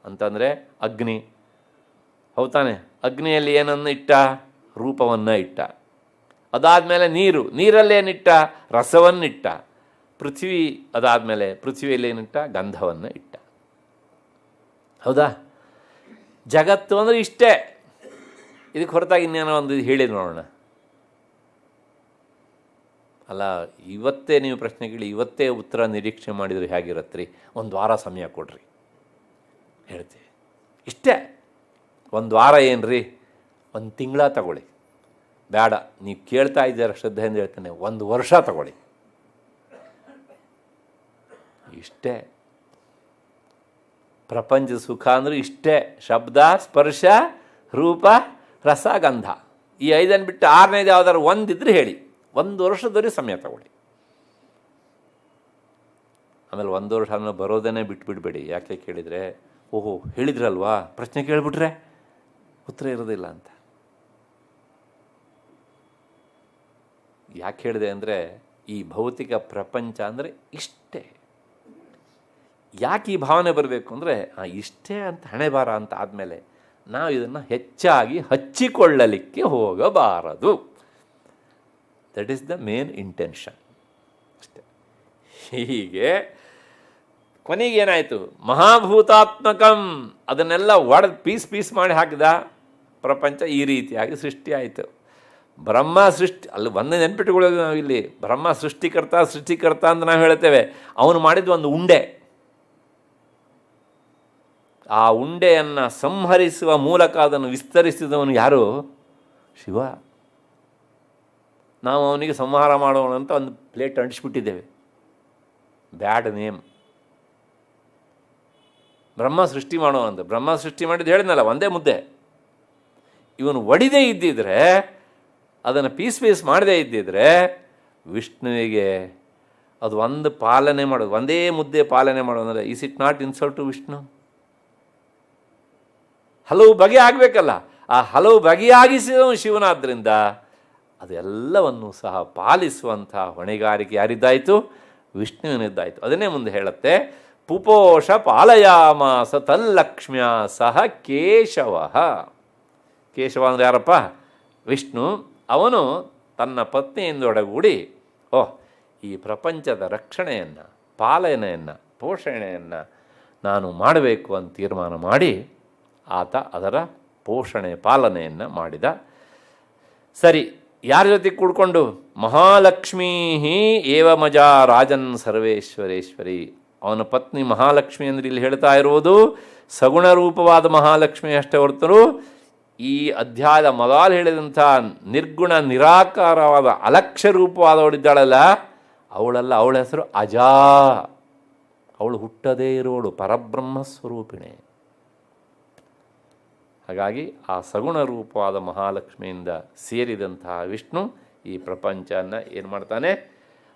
ಅಂತಂದರೆ ಅಗ್ನಿ. ಹೌದು ತಾನೆ? ಅಗ್ನಿಯಲ್ಲಿ ಏನನ್ನು ಇಟ್ಟ? ರೂಪವನ್ನು ಇಟ್ಟ. ಅದಾದಮೇಲೆ ನೀರಲ್ಲೇನಿಟ್ಟ? ರಸವನ್ನಿಟ್ಟ. ಪೃಥ್ವಿ, ಅದಾದಮೇಲೆ ಪೃಥ್ವಿಯಲ್ಲಿ ಏನಿಟ್ಟ? ಗಂಧವನ್ನು ಇಟ್ಟ. ಹೌದಾ? ಜಗತ್ತು ಅಂದರೆ ಇಷ್ಟೇ. ಇದಕ್ಕೆ ಹೊರತಾಗಿ ಇನ್ನೇನೋ ಒಂದು ಹೇಳಿ ನೋಡೋಣ. ಅಲ್ಲ, ಇವತ್ತೇ ನೀವು ಪ್ರಶ್ನೆ ಕೇಳಿ ಇವತ್ತೇ ಉತ್ತರ ನಿರೀಕ್ಷೆ ಮಾಡಿದರೆ ಹೇಗಿರತ್ರಿ? ಒಂದು ವಾರ ಸಮಯ ಕೊಡ್ರಿ ಹೇಳ್ತೀವಿ. ಇಷ್ಟೇ, ಒಂದು ವಾರ ಏನ್ರಿ, ಒಂದು ತಿಂಗಳ ತಗೊಳ್ಳಿ. ಬೇಡ, ನೀವು ಕೇಳ್ತಾ ಇದ್ದೀರ ಶ್ರದ್ಧೆಯಿಂದ ಹೇಳ್ತೇನೆ, 1 ವರ್ಷ ತಗೊಳ್ಳಿ. ಇಷ್ಟೇ ಪ್ರಪಂಚದ ಸುಖ ಅಂದರೆ ಇಷ್ಟೇ. ಶಬ್ದ, ಸ್ಪರ್ಶ, ರೂಪ, ರಸ, ಗಂಧ, ಈ 5 ಬಿಟ್ಟು 6ನೇದು ಯಾವ್ದಾದ್ರು ಒಂದಿದ್ರೆ ಹೇಳಿ. 1 ವರ್ಷದವರೆಗೆ ಸಮಯ ತಗೊಳ್ಳಿ. ಆಮೇಲೆ 1 ವರ್ಷ ಆಮೇಲೆ ಬರೋದನ್ನೇ ಬಿಟ್ಬಿಡ್ಬೇಡಿ. ಯಾಕೆ ಕೇಳಿದರೆ, ಓಹೋ ಹೇಳಿದ್ರಲ್ವಾ, ಪ್ರಶ್ನೆ ಕೇಳಿಬಿಟ್ರೆ ಉತ್ತರ ಇರೋದಿಲ್ಲ ಅಂತ. ಯಾಕೆ ಹೇಳಿದೆ ಅಂದರೆ, ಈ ಭೌತಿಕ ಪ್ರಪಂಚ ಅಂದರೆ ಇಷ್ಟೇ. ಯಾಕೆ ಈ ಭಾವನೆ ಬರಬೇಕು ಅಂದರೆ, ಇಷ್ಟೇ ಅಂತ ಹಣೆ ಬಾರ ಅಂತ ಆದಮೇಲೆ ನಾವು ಇದನ್ನು ಹೆಚ್ಚಾಗಿ ಹಚ್ಚಿಕೊಳ್ಳಲಿಕ್ಕೆ ಹೋಗಬಾರದು. That is the main intention ಅಷ್ಟೇ. ಹೀಗೆ ಕೊನೆಗೇನಾಯಿತು, ಮಹಾಭೂತಾತ್ಮಕಂ ಅದನ್ನೆಲ್ಲ ಒಡೆದು ಪೀಸ್ ಮಾಡಿ ಹಾಕಿದ ಪ್ರಪಂಚ ಈ ರೀತಿಯಾಗಿ ಸೃಷ್ಟಿ ಆಯಿತು. ಬ್ರಹ್ಮ ಸೃಷ್ಟಿ, ಅಲ್ಲಿ ಒಂದೇ ನೆನ್ಪಿಟ್ಟುಕೊಳ್ಳೋದು ನಾವು ಇಲ್ಲಿ, ಬ್ರಹ್ಮ ಸೃಷ್ಟಿಕರ್ತ ಅಂತ ನಾವು ಹೇಳ್ತೇವೆ. ಅವನು ಮಾಡಿದ ಒಂದು ಉಂಡೆ, ಆ ಉಂಡೆಯನ್ನು ಸಂಹರಿಸುವ ಮೂಲಕ ಅದನ್ನು ವಿಸ್ತರಿಸಿದವನು ಯಾರು? ಶಿವ. ನಾವು ಅವನಿಗೆ ಸಂಹಾರ ಮಾಡೋಣ ಅಂತ ಒಂದು ಪ್ಲೇಟ್ ಅಂಟಿಸ್ಬಿಟ್ಟಿದ್ದೇವೆ. ಬ್ಯಾಡ್ ನೇಮ್. ಬ್ರಹ್ಮ ಸೃಷ್ಟಿ ಮಾಡೋಣ ಅಂತ. ಬ್ರಹ್ಮ ಸೃಷ್ಟಿ ಮಾಡಿದ್ದು ಹೇಳಿದ್ನಲ್ಲ, ಒಂದೇ ಮುದ್ದೆ. ಇವನು ಒಡಿದೇ ಇದ್ದಿದ್ರೆ, ಅದನ್ನು ಪೀಸ್ ಮಾಡದೇ ಇದ್ದಿದ್ರೆ, ವಿಷ್ಣುವಿಗೆ ಅದು ಒಂದು ಪಾಲನೆ ಮಾಡೋದು, ಒಂದೇ ಮುದ್ದೆ ಪಾಲನೆ ಮಾಡೋದು ಅಂದರೆ is it not insult to Vishnu? ಹಲವು ಬಗೆ ಆಗಬೇಕಲ್ಲ. ಆ ಹಲವು ಬಗೆಯಾಗಿಸಿದವನು ಶಿವನಾದ್ದರಿಂದ ಅದೆಲ್ಲವನ್ನು ಸಹ ಪಾಲಿಸುವಂಥ ಹೊಣೆಗಾರಿಕೆ ಯಾರಿದ್ದಾಯಿತು? ವಿಷ್ಣುವಿನದ್ದಾಯಿತು. ಅದನ್ನೇ ಮುಂದೆ ಹೇಳುತ್ತೆ, ಪುಪೋಷ ಪಾಲಯಾಮಾಸ ತಲ್ಲಕ್ಷ್ಮ್ಯ ಸಹ ಕೇಶವ. ಕೇಶವ ಅಂದರೆ ಯಾರಪ್ಪ? ವಿಷ್ಣು. ಅವನು ತನ್ನ ಪತ್ನಿಯಿಂದೊಡಗೂಡಿ ಈ ಪ್ರಪಂಚದ ರಕ್ಷಣೆಯನ್ನು, ಪಾಲನೆಯನ್ನು, ಪೋಷಣೆಯನ್ನು ನಾನು ಮಾಡಬೇಕು ಅಂತ ತೀರ್ಮಾನ ಮಾಡಿ ಆತ ಅದರ ಪೋಷಣೆ ಪಾಲನೆಯನ್ನು ಮಾಡಿದ. ಸರಿ, ಯಾರ ಜೊತೆ ಕೂಡ್ಕೊಂಡು? ಮಹಾಲಕ್ಷ್ಮೀ ಏವಮಜಾ ರಾಜನ್ ಸರ್ವೇಶ್ವರೇಶ್ವರಿ. ಅವನ ಪತ್ನಿ ಮಹಾಲಕ್ಷ್ಮಿ ಅಂದರೆ ಇಲ್ಲಿ ಹೇಳ್ತಾ ಇರುವುದು ಸಗುಣ ರೂಪವಾದ ಮಹಾಲಕ್ಷ್ಮಿ ಅಷ್ಟೇ ಹೊರತು ಈ ಅಧ್ಯಾಯದ ಮೊದಲು ಹೇಳಿದಂಥ ನಿರ್ಗುಣ ನಿರಾಕಾರವಾದ ಅಲಕ್ಷ್ಯ ರೂಪವಾದವಳಿದ್ದಾಳಲ್ಲ, ಅವಳಲ್ಲ. ಅವಳ ಹೆಸರು ಅಜಾ. ಅವಳು ಹುಟ್ಟದೇ ಇರೋಳು, ಪರಬ್ರಹ್ಮ ಸ್ವರೂಪಿಣೆ. ಹಾಗಾಗಿ ಆ ಸಗುಣ ರೂಪವಾದ ಮಹಾಲಕ್ಷ್ಮಿಯಿಂದ ಸೇರಿದಂತಹ ವಿಷ್ಣು ಈ ಪ್ರಪಂಚನ ಏನು ಮಾಡ್ತಾನೆ?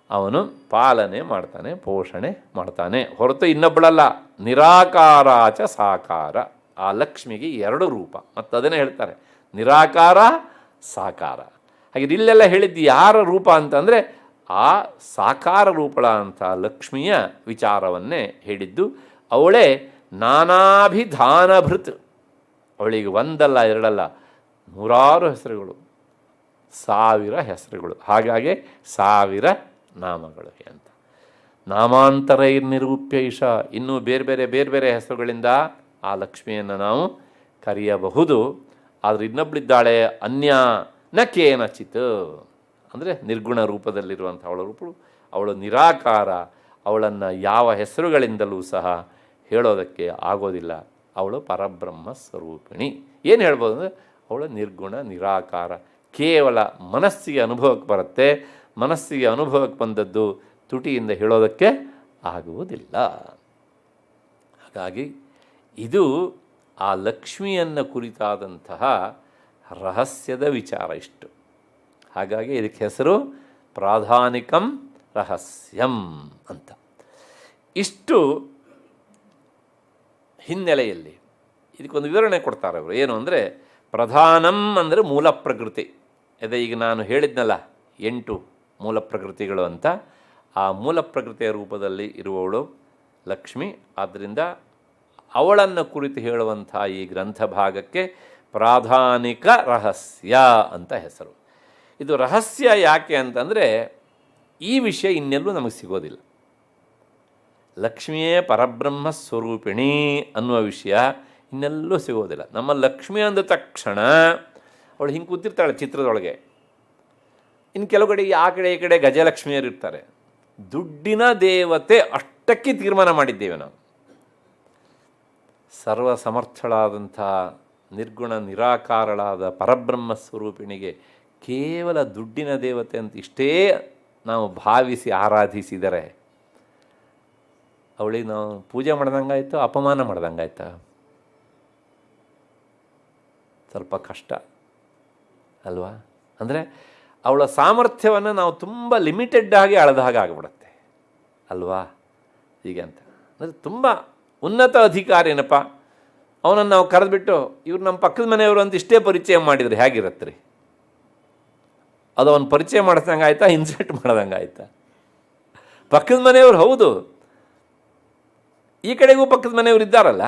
ಅವನು ಪಾಲನೆ ಮಾಡ್ತಾನೆ, ಪೋಷಣೆ ಮಾಡ್ತಾನೆ, ಹೊರತು ಇನ್ನೊಬ್ಬಳಲ್ಲ. ನಿರಾಕಾರಾಚ ಸಾಕಾರ. ಆ ಲಕ್ಷ್ಮಿಗೆ 2 ರೂಪ, ಮತ್ತು ಅದನ್ನೇ ಹೇಳ್ತಾರೆ ನಿರಾಕಾರ ಸಾಕಾರ. ಹಾಗೆ ಇಲ್ಲೆಲ್ಲ ಹೇಳಿದ್ದು ಯಾರ ರೂಪ ಅಂತಂದರೆ ಆ ಸಾಕಾರ ರೂಪಳ ಅಂತ ಲಕ್ಷ್ಮಿಯ ವಿಚಾರವನ್ನೇ ಹೇಳಿದ್ದು. ಅವಳೇ ನಾನಾಭಿಧಾನಭೃತ್. ಅವಳಿಗೆ 1 ಅಲ್ಲ 2 ಅಲ್ಲ 100 ಹೆಸರುಗಳು, 1000 ಹೆಸರುಗಳು. ಹಾಗಾಗಿ 1000 ನಾಮಗಳು ಅಂತ. ನಾಮಾಂತರೈರ್ನಿರೂಪ್ಯ ಈಶ. ಇನ್ನೂ ಬೇರೆ ಬೇರೆ ಹೆಸರುಗಳಿಂದ ಆ ಲಕ್ಷ್ಮಿಯನ್ನು ನಾವು ಕರೆಯಬಹುದು. ಆದರೆ ಇನ್ನೊಬ್ಬಳಿದ್ದಾಳೆ ಅನ್ಯ ನ ಕೇನಚಿತ್, ಅಂದರೆ ನಿರ್ಗುಣ ರೂಪದಲ್ಲಿರುವಂಥ ಅವಳ ರೂಪಗಳು. ಅವಳು ನಿರಾಕಾರ. ಅವಳನ್ನು ಯಾವ ಹೆಸರುಗಳಿಂದಲೂ ಸಹ ಹೇಳೋದಕ್ಕೆ ಆಗೋದಿಲ್ಲ. ಅವಳು ಪರಬ್ರಹ್ಮ ಸ್ವರೂಪಿಣಿ. ಏನು ಹೇಳ್ಬೋದು ಅಂದರೆ ಅವಳು ನಿರ್ಗುಣ ನಿರಾಕಾರ. ಕೇವಲ ಮನಸ್ಸಿಗೆ ಅನುಭವಕ್ಕೆ ಬರುತ್ತೆ. ಮನಸ್ಸಿಗೆ ಅನುಭವಕ್ಕೆ ಬಂದದ್ದು ತುಟಿಯಿಂದ ಹೇಳೋದಕ್ಕೆ ಆಗುವುದಿಲ್ಲ. ಹಾಗಾಗಿ ಇದು ಆ ಲಕ್ಷ್ಮಿಯನ್ನು ಕುರಿತಾದಂತಹ ರಹಸ್ಯದ ವಿಚಾರ ಇಷ್ಟು. ಹಾಗಾಗಿ ಇದಕ್ಕೆ ಹೆಸರು ಪ್ರಾಧಾನಿಕಂ ರಹಸ್ಯಂ ಅಂತ. ಇಷ್ಟು ಹಿನ್ನೆಲೆಯಲ್ಲಿ ಇದಕ್ಕೊಂದು ವಿವರಣೆ ಕೊಡ್ತಾರೆ ಅವರು. ಏನು ಅಂದರೆ, ಪ್ರಧಾನಂ ಅಂದರೆ ಮೂಲ ಪ್ರಕೃತಿ. ಅದೇ ಈಗ ನಾನು ಹೇಳಿದ್ನಲ್ಲ 8 ಮೂಲ ಪ್ರಕೃತಿಗಳು ಅಂತ. ಆ ಮೂಲ ಪ್ರಕೃತಿಯ ರೂಪದಲ್ಲಿ ಇರುವವಳು ಲಕ್ಷ್ಮಿ. ಆದ್ದರಿಂದ ಅವಳನ್ನು ಕುರಿತು ಹೇಳುವಂಥ ಈ ಗ್ರಂಥ ಭಾಗಕ್ಕೆ ಪ್ರಾಧಾನಿಕ ರಹಸ್ಯ ಅಂತ ಹೆಸರು. ಇದು ರಹಸ್ಯ ಯಾಕೆ ಅಂತಂದರೆ, ಈ ವಿಷಯ ಇನ್ನೆಲ್ಲೂ ನಮಗೆ ಸಿಗೋದಿಲ್ಲ. ಲಕ್ಷ್ಮಿಯೇ ಪರಬ್ರಹ್ಮ ಸ್ವರೂಪಿಣಿ ಅನ್ನುವ ವಿಷಯ ಇನ್ನೆಲ್ಲೂ ಸಿಗೋದಿಲ್ಲ. ನಮ್ಮ ಲಕ್ಷ್ಮಿ ಅಂದ ತಕ್ಷಣ ಅವಳು ಹಿಂಗೆ ಕೂತಿರ್ತಾಳೆ ಚಿತ್ರದೊಳಗೆ. ಇನ್ನು ಕೆಲವು ಕಡೆ ಆ ಕಡೆ ಈ ಕಡೆ ಗಜಲಕ್ಷ್ಮಿಯರು ಇರ್ತಾರೆ. ದುಡ್ಡಿನ ದೇವತೆ ಅಷ್ಟಕ್ಕೆ ತೀರ್ಮಾನ ಮಾಡಿದ್ದೇವೆ ನಾವು. ಸರ್ವ ಸಮರ್ಥಳಾದಂಥ ನಿರ್ಗುಣ ನಿರಾಕಾರಳಾದ ಪರಬ್ರಹ್ಮ ಸ್ವರೂಪಿಣಿಗೆ ಕೇವಲ ದುಡ್ಡಿನ ದೇವತೆ ಅಂತ ಇಷ್ಟೇ ನಾವು ಭಾವಿಸಿ ಆರಾಧಿಸಿದರೆ ಅವಳಿಗೆ ನಾವು ಪೂಜೆ ಮಾಡ್ದಂಗಾಯ್ತು, ಅಪಮಾನ ಮಾಡ್ದಂಗಾಯ್ತಾ? ಸ್ವಲ್ಪ ಕಷ್ಟ ಅಲ್ವಾ? ಅಂದರೆ ಅವಳ ಸಾಮರ್ಥ್ಯವನ್ನು ನಾವು ತುಂಬ ಲಿಮಿಟೆಡ್ ಆಗಿ ಅಳೆದ ಹಾಗೆ ಆಗಿಬಿಡುತ್ತೆ ಅಲ್ವಾ? ಹೀಗೆ ಅಂತ ಅಂದರೆ ತುಂಬ ಉನ್ನತ ಅಧಿಕಾರಿನಪ್ಪ, ಅವನನ್ನು ನಾವು ಕರೆದುಬಿಟ್ಟು ಇವ್ರು ನಮ್ಮ ಪಕ್ಕದ ಮನೆಯವರು ಅಂತ ಇಷ್ಟೇ ಪರಿಚಯ ಮಾಡಿದರೆ ಹೇಗಿರುತ್ತೆ ರೀ? ಅದು ಅವನು ಪರಿಚಯ ಮಾಡಿಸ್ದಂಗೆ ಆಯ್ತಾ, ಇನ್ಸಲ್ಟ್ ಮಾಡ್ದಂಗೆ ಆಯ್ತಾ? ಪಕ್ಕದ ಮನೆಯವರು ಹೌದು, ಈ ಕಡೆಗೂ ಪಕ್ಕದ ಮನೆಯವರು ಇದ್ದಾರಲ್ಲ,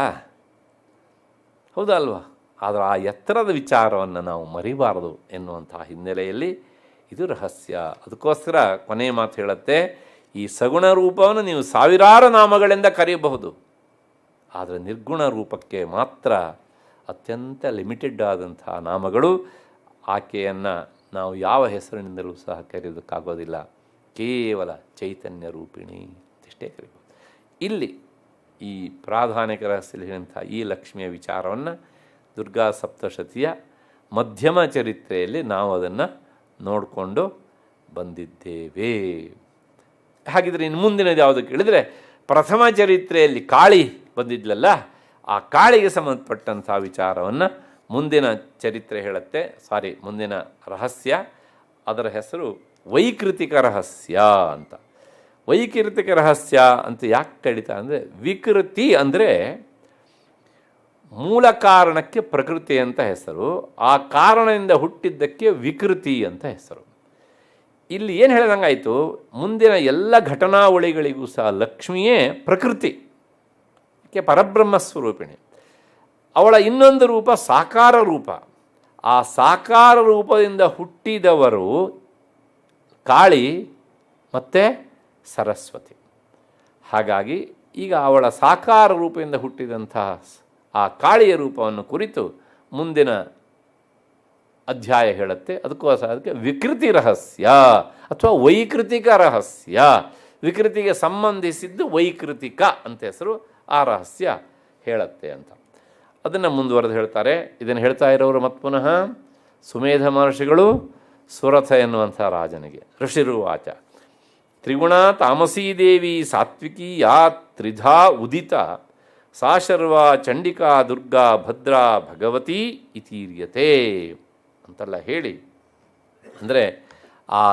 ಹೌದಾ ಅಲ್ವಾ? ಆದರೆ ಆ ಎತ್ತರದ ವಿಚಾರವನ್ನು ನಾವು ಮರಿಬಾರದು ಎನ್ನುವಂಥ ಹಿನ್ನೆಲೆಯಲ್ಲಿ ಇದು ರಹಸ್ಯ. ಅದಕ್ಕೋಸ್ಕರ ಕೊನೆಯ ಮಾತು ಹೇಳುತ್ತೆ, ಈ ಸಗುಣ ರೂಪವನ್ನು ನೀವು ಸಾವಿರಾರು ನಾಮಗಳಿಂದ ಕರೆಯಬಹುದು, ಆದರೆ ನಿರ್ಗುಣ ರೂಪಕ್ಕೆ ಮಾತ್ರ ಅತ್ಯಂತ ಲಿಮಿಟೆಡ್ ಆದಂಥ ನಾಮಗಳು. ಆಕೆಯನ್ನು ನಾವು ಯಾವ ಹೆಸರಿನಿಂದಲೂ ಸಹ ಕರೆಯೋದಕ್ಕಾಗೋದಿಲ್ಲ, ಕೇವಲ ಚೈತನ್ಯ ರೂಪಿಣಿ ಇಷ್ಟೇ ಕರಿಬೋದು. ಇಲ್ಲಿ ಈ ಪ್ರಾಧಾನ್ಯಕ ರಹಸ್ಯಂಥ ಈ ಲಕ್ಷ್ಮಿಯ ವಿಚಾರವನ್ನು ದುರ್ಗಾ ಸಪ್ತಶತಿಯ ಮಧ್ಯಮ ಚರಿತ್ರೆಯಲ್ಲಿ ನಾವು ಅದನ್ನು ನೋಡಿಕೊಂಡು ಬಂದಿದ್ದೇವೆ. ಹಾಗಿದ್ರೆ ಇನ್ನು ಮುಂದಿನದು ಯಾವುದು ಕೇಳಿದರೆ, ಪ್ರಥಮ ಚರಿತ್ರೆಯಲ್ಲಿ ಕಾಳಿ ಬಂದಿದ್ಲಲ್ಲ, ಆ ಕಾಳಿಗೆ ಸಂಬಂಧಪಟ್ಟಂಥ ವಿಚಾರವನ್ನು ಮುಂದಿನ ಚರಿತ್ರೆ ಹೇಳುತ್ತೆ. ಮುಂದಿನ ರಹಸ್ಯ, ಅದರ ಹೆಸರು ವೈಕೃತಿಕ ರಹಸ್ಯ ಅಂತ. ವೈಕೃತಿಕ ರಹಸ್ಯ ಅಂತ ಯಾಕೆ ಕರೀತಾ ಅಂದರೆ, ವಿಕೃತಿ ಅಂದರೆ ಮೂಲ ಕಾರಣಕ್ಕೆ ಪ್ರಕೃತಿ ಅಂತ ಹೆಸರು, ಆ ಕಾರಣದಿಂದ ಹುಟ್ಟಿದ್ದಕ್ಕೆ ವಿಕೃತಿ ಅಂತ ಹೆಸರು. ಇಲ್ಲಿ ಏನು ಹೇಳ್ದಂಗಾಯಿತು, ಮುಂದಿನ ಎಲ್ಲ ಘಟನಾವಳಿಗಳಿಗೂ ಸಹ ಲಕ್ಷ್ಮಿಯೇ ಪ್ರಕೃತಿ, ಕೆ ಪರಬ್ರಹ್ಮ ಸ್ವರೂಪಿಣಿ. ಅವಳ ಇನ್ನೊಂದು ರೂಪ ಸಾಕಾರ ರೂಪ. ಆ ಸಾಕಾರ ರೂಪದಿಂದ ಹುಟ್ಟಿದವರು ಕಾಳಿ ಮತ್ತು ಸರಸ್ವತಿ. ಹಾಗಾಗಿ ಈಗ ಅವಳ ಸಾಕಾರ ರೂಪದಿಂದ ಹುಟ್ಟಿದಂತಹ ಆ ಕಾಳಿಯ ರೂಪವನ್ನು ಕುರಿತು ಮುಂದಿನ ಅಧ್ಯಾಯ ಹೇಳುತ್ತೆ. ಅದಕ್ಕೆ ವಿಕೃತಿ ರಹಸ್ಯ ಅಥವಾ ವೈಕೃತಿಕ ರಹಸ್ಯ. ವಿಕೃತಿಗೆ ಸಂಬಂಧಿಸಿದ್ದು ವೈಕೃತಿಕ ಅಂತ ಹೆಸರು, ಆ ರಹಸ್ಯ ಹೇಳುತ್ತೆ ಅಂತ ಅದನ್ನು ಮುಂದುವರೆದು ಹೇಳ್ತಾರೆ. ಇದನ್ನು ಹೇಳ್ತಾ ಇರೋರು ಮತ್ತು ಪುನಃ ಸುಮೇಧ ಮಹರ್ಷಿಗಳು ಸುರಥ ಎನ್ನುವಂಥ ರಾಜನಿಗೆ. ಋಷಿರುವಾಚ, ತ್ರಿಗುಣ ತಾಮಸೀದೇವಿ ಸಾತ್ವಿಕಿ ಯಾ ತ್ರಿಧಾ ಉದಿತ ಸಾ ಶರ್ವಾ ಚಂಡಿಕಾ ದುರ್ಗಾ ಭದ್ರಾ ಭಗವತಿ ಇತೀರ್ಯತೆ ಅಂತೆಲ್ಲ ಹೇಳಿ, ಅಂದರೆ ಆ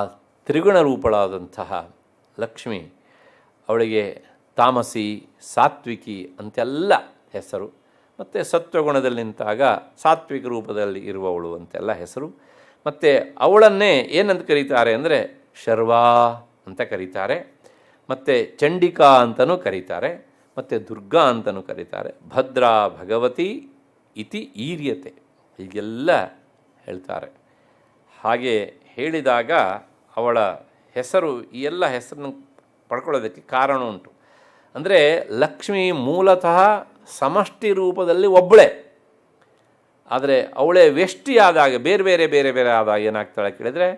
ತ್ರಿಗುಣ ರೂಪಳಾದಂತಹ ಲಕ್ಷ್ಮಿ, ಅವಳಿಗೆ ತಾಮಸಿ ಸಾತ್ವಿಕಿ ಅಂತೆಲ್ಲ ಹೆಸರು, ಮತ್ತು ಸತ್ವಗುಣದಲ್ಲಿ ನಿಂತಾಗ ಸಾತ್ವಿಕ ರೂಪದಲ್ಲಿ ಇರುವವಳು ಅಂತೆಲ್ಲ ಹೆಸರು. ಮತ್ತು ಅವಳನ್ನೇ ಏನಂತ ಕರೀತಾರೆ ಅಂದರೆ ಶರ್ವಾ ಅಂತ ಕರೀತಾರೆ, ಮತ್ತು ಚಂಡಿಕಾ ಅಂತಲೂ ಕರೀತಾರೆ, ಮತ್ತು ದುರ್ಗಾ ಅಂತಲೂ ಕರೀತಾರೆ. ಭದ್ರಾ ಭಗವತಿ ಇತಿ ಈರ್ಯತೆ ಹೀಗೆಲ್ಲ ಹೇಳ್ತಾರೆ. ಹಾಗೆ ಹೇಳಿದಾಗ ಅವಳ ಹೆಸರು, ಈ ಎಲ್ಲ ಹೆಸರನ್ನು ಪಡ್ಕೊಳ್ಳೋದಕ್ಕೆ ಕಾರಣ ಉಂಟು. ಅಂದರೆ ಲಕ್ಷ್ಮಿ ಮೂಲತಃ ಸಮಷ್ಟಿ ರೂಪದಲ್ಲಿ ಒಬ್ಬಳೇ, ಆದರೆ ಅವಳೇ ವ್ಯಷ್ಟಿಯಾದಾಗ ಬೇರೆ ಬೇರೆ ಬೇರೆ ಬೇರೆ ಆದಾಗ ಏನಾಗ್ತಾಳೆ ಕೇಳಿದರೆ,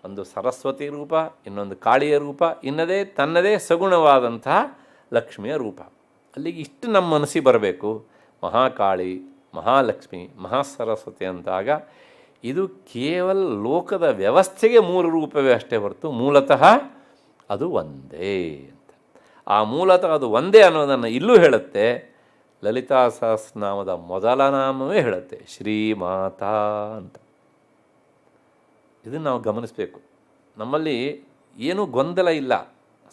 ಒಂದು ಸರಸ್ವತಿ ರೂಪ, ಇನ್ನೊಂದು ಕಾಳಿಯ ರೂಪ, ತನ್ನದೇ ಸಗುಣವಾದಂತಹ ಲಕ್ಷ್ಮಿಯ ರೂಪ. ಅಲ್ಲಿಗೆ ಇಷ್ಟು ನಮ್ಮ ಮನಸ್ಸಿಗೆ ಬರಬೇಕು. ಮಹಾಕಾಳಿ, ಮಹಾಲಕ್ಷ್ಮಿ, ಮಹಾಸರಸ್ವತಿ ಅಂತಾಗ ಇದು ಕೇವಲ ಲೋಕದ ವ್ಯವಸ್ಥೆಗೆ ಮೂರು ರೂಪವೇ ಅಷ್ಟೇ ಹೊರತು ಮೂಲತಃ ಅದು ಒಂದೇ ಅಂತ. ಆ ಮೂಲತಃ ಅದು ಒಂದೇ ಅನ್ನೋದನ್ನು ಇಲ್ಲೂ ಹೇಳುತ್ತೆ. ಲಲಿತಾ ಸಹಸ್ರನಾಮದ ಮೊದಲ ನಾಮವೇ ಹೇಳುತ್ತೆ ಶ್ರೀಮಾತಾ ಅಂತ. ಇದನ್ನು ನಾವು ಗಮನಿಸಬೇಕು. ನಮ್ಮಲ್ಲಿ ಏನೂ ಗೊಂದಲ ಇಲ್ಲ.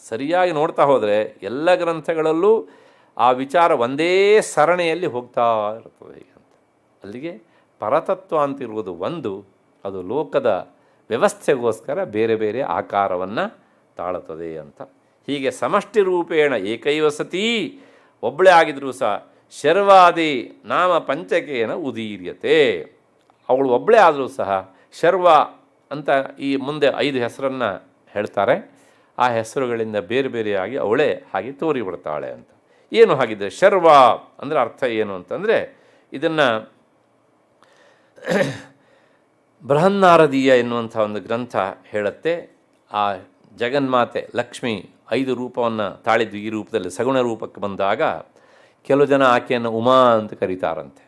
ಸರಿಯಾಗಿ ನೋಡ್ತಾ ಹೋದರೆ ಎಲ್ಲ ಗ್ರಂಥಗಳಲ್ಲೂ ಆ ವಿಚಾರ ಒಂದೇ ಸರಣಿಯಲ್ಲಿ ಹೋಗ್ತಾ ಇರ್ತದೆ ಅಂತ. ಅಲ್ಲಿಗೆ ಪರತತ್ವ ಅಂತಿರುವುದು ಒಂದು, ಅದು ಲೋಕದ ವ್ಯವಸ್ಥೆಗೋಸ್ಕರ ಬೇರೆ ಬೇರೆ ಆಕಾರವನ್ನು ತಾಳುತ್ತದೆ ಅಂತ. ಹೀಗೆ ಸಮಷ್ಟಿ ರೂಪೇಣ ಏಕೈವ ಸತಿ, ಒಬ್ಬಳೇ ಆಗಿದ್ರೂ ಸಹ ಶರ್ವಾದಿ ನಾಮ ಪಂಚಕೇನ ಉದೀರ್ಯತೆ, ಅವಳು ಒಬ್ಬಳೇ ಆದರೂ ಸಹ ಶರ್ವ ಅಂತ ಈ ಮುಂದೆ 5 ಹೆಸರನ್ನು ಹೇಳ್ತಾರೆ. ಆ ಹೆಸರುಗಳಿಂದ ಬೇರೆ ಬೇರೆಯಾಗಿ ಅವಳೇ ಹಾಗೆ ತೋರಿಬಿಡ್ತಾಳೆ ಅಂತ. ಏನು ಹಾಗಿದ್ರೆ ಶರ್ವ ಅಂದರೆ ಅರ್ಥ ಏನು ಅಂತಂದರೆ, ಇದನ್ನು ಬೃಹನ್ನಾರದೀಯ ಎನ್ನುವಂಥ ಒಂದು ಗ್ರಂಥ ಹೇಳುತ್ತೆ, ಆ ಜಗನ್ಮಾತೆ ಲಕ್ಷ್ಮಿ 5 ರೂಪವನ್ನು ತಾಳಿದ್ದು ಈ ರೂಪದಲ್ಲಿ ಸಗುಣ ರೂಪಕ್ಕೆ ಬಂದಾಗ ಕೆಲವು ಜನ ಆಕೆಯನ್ನು ಉಮಾ ಅಂತ ಕರೀತಾರಂತೆ,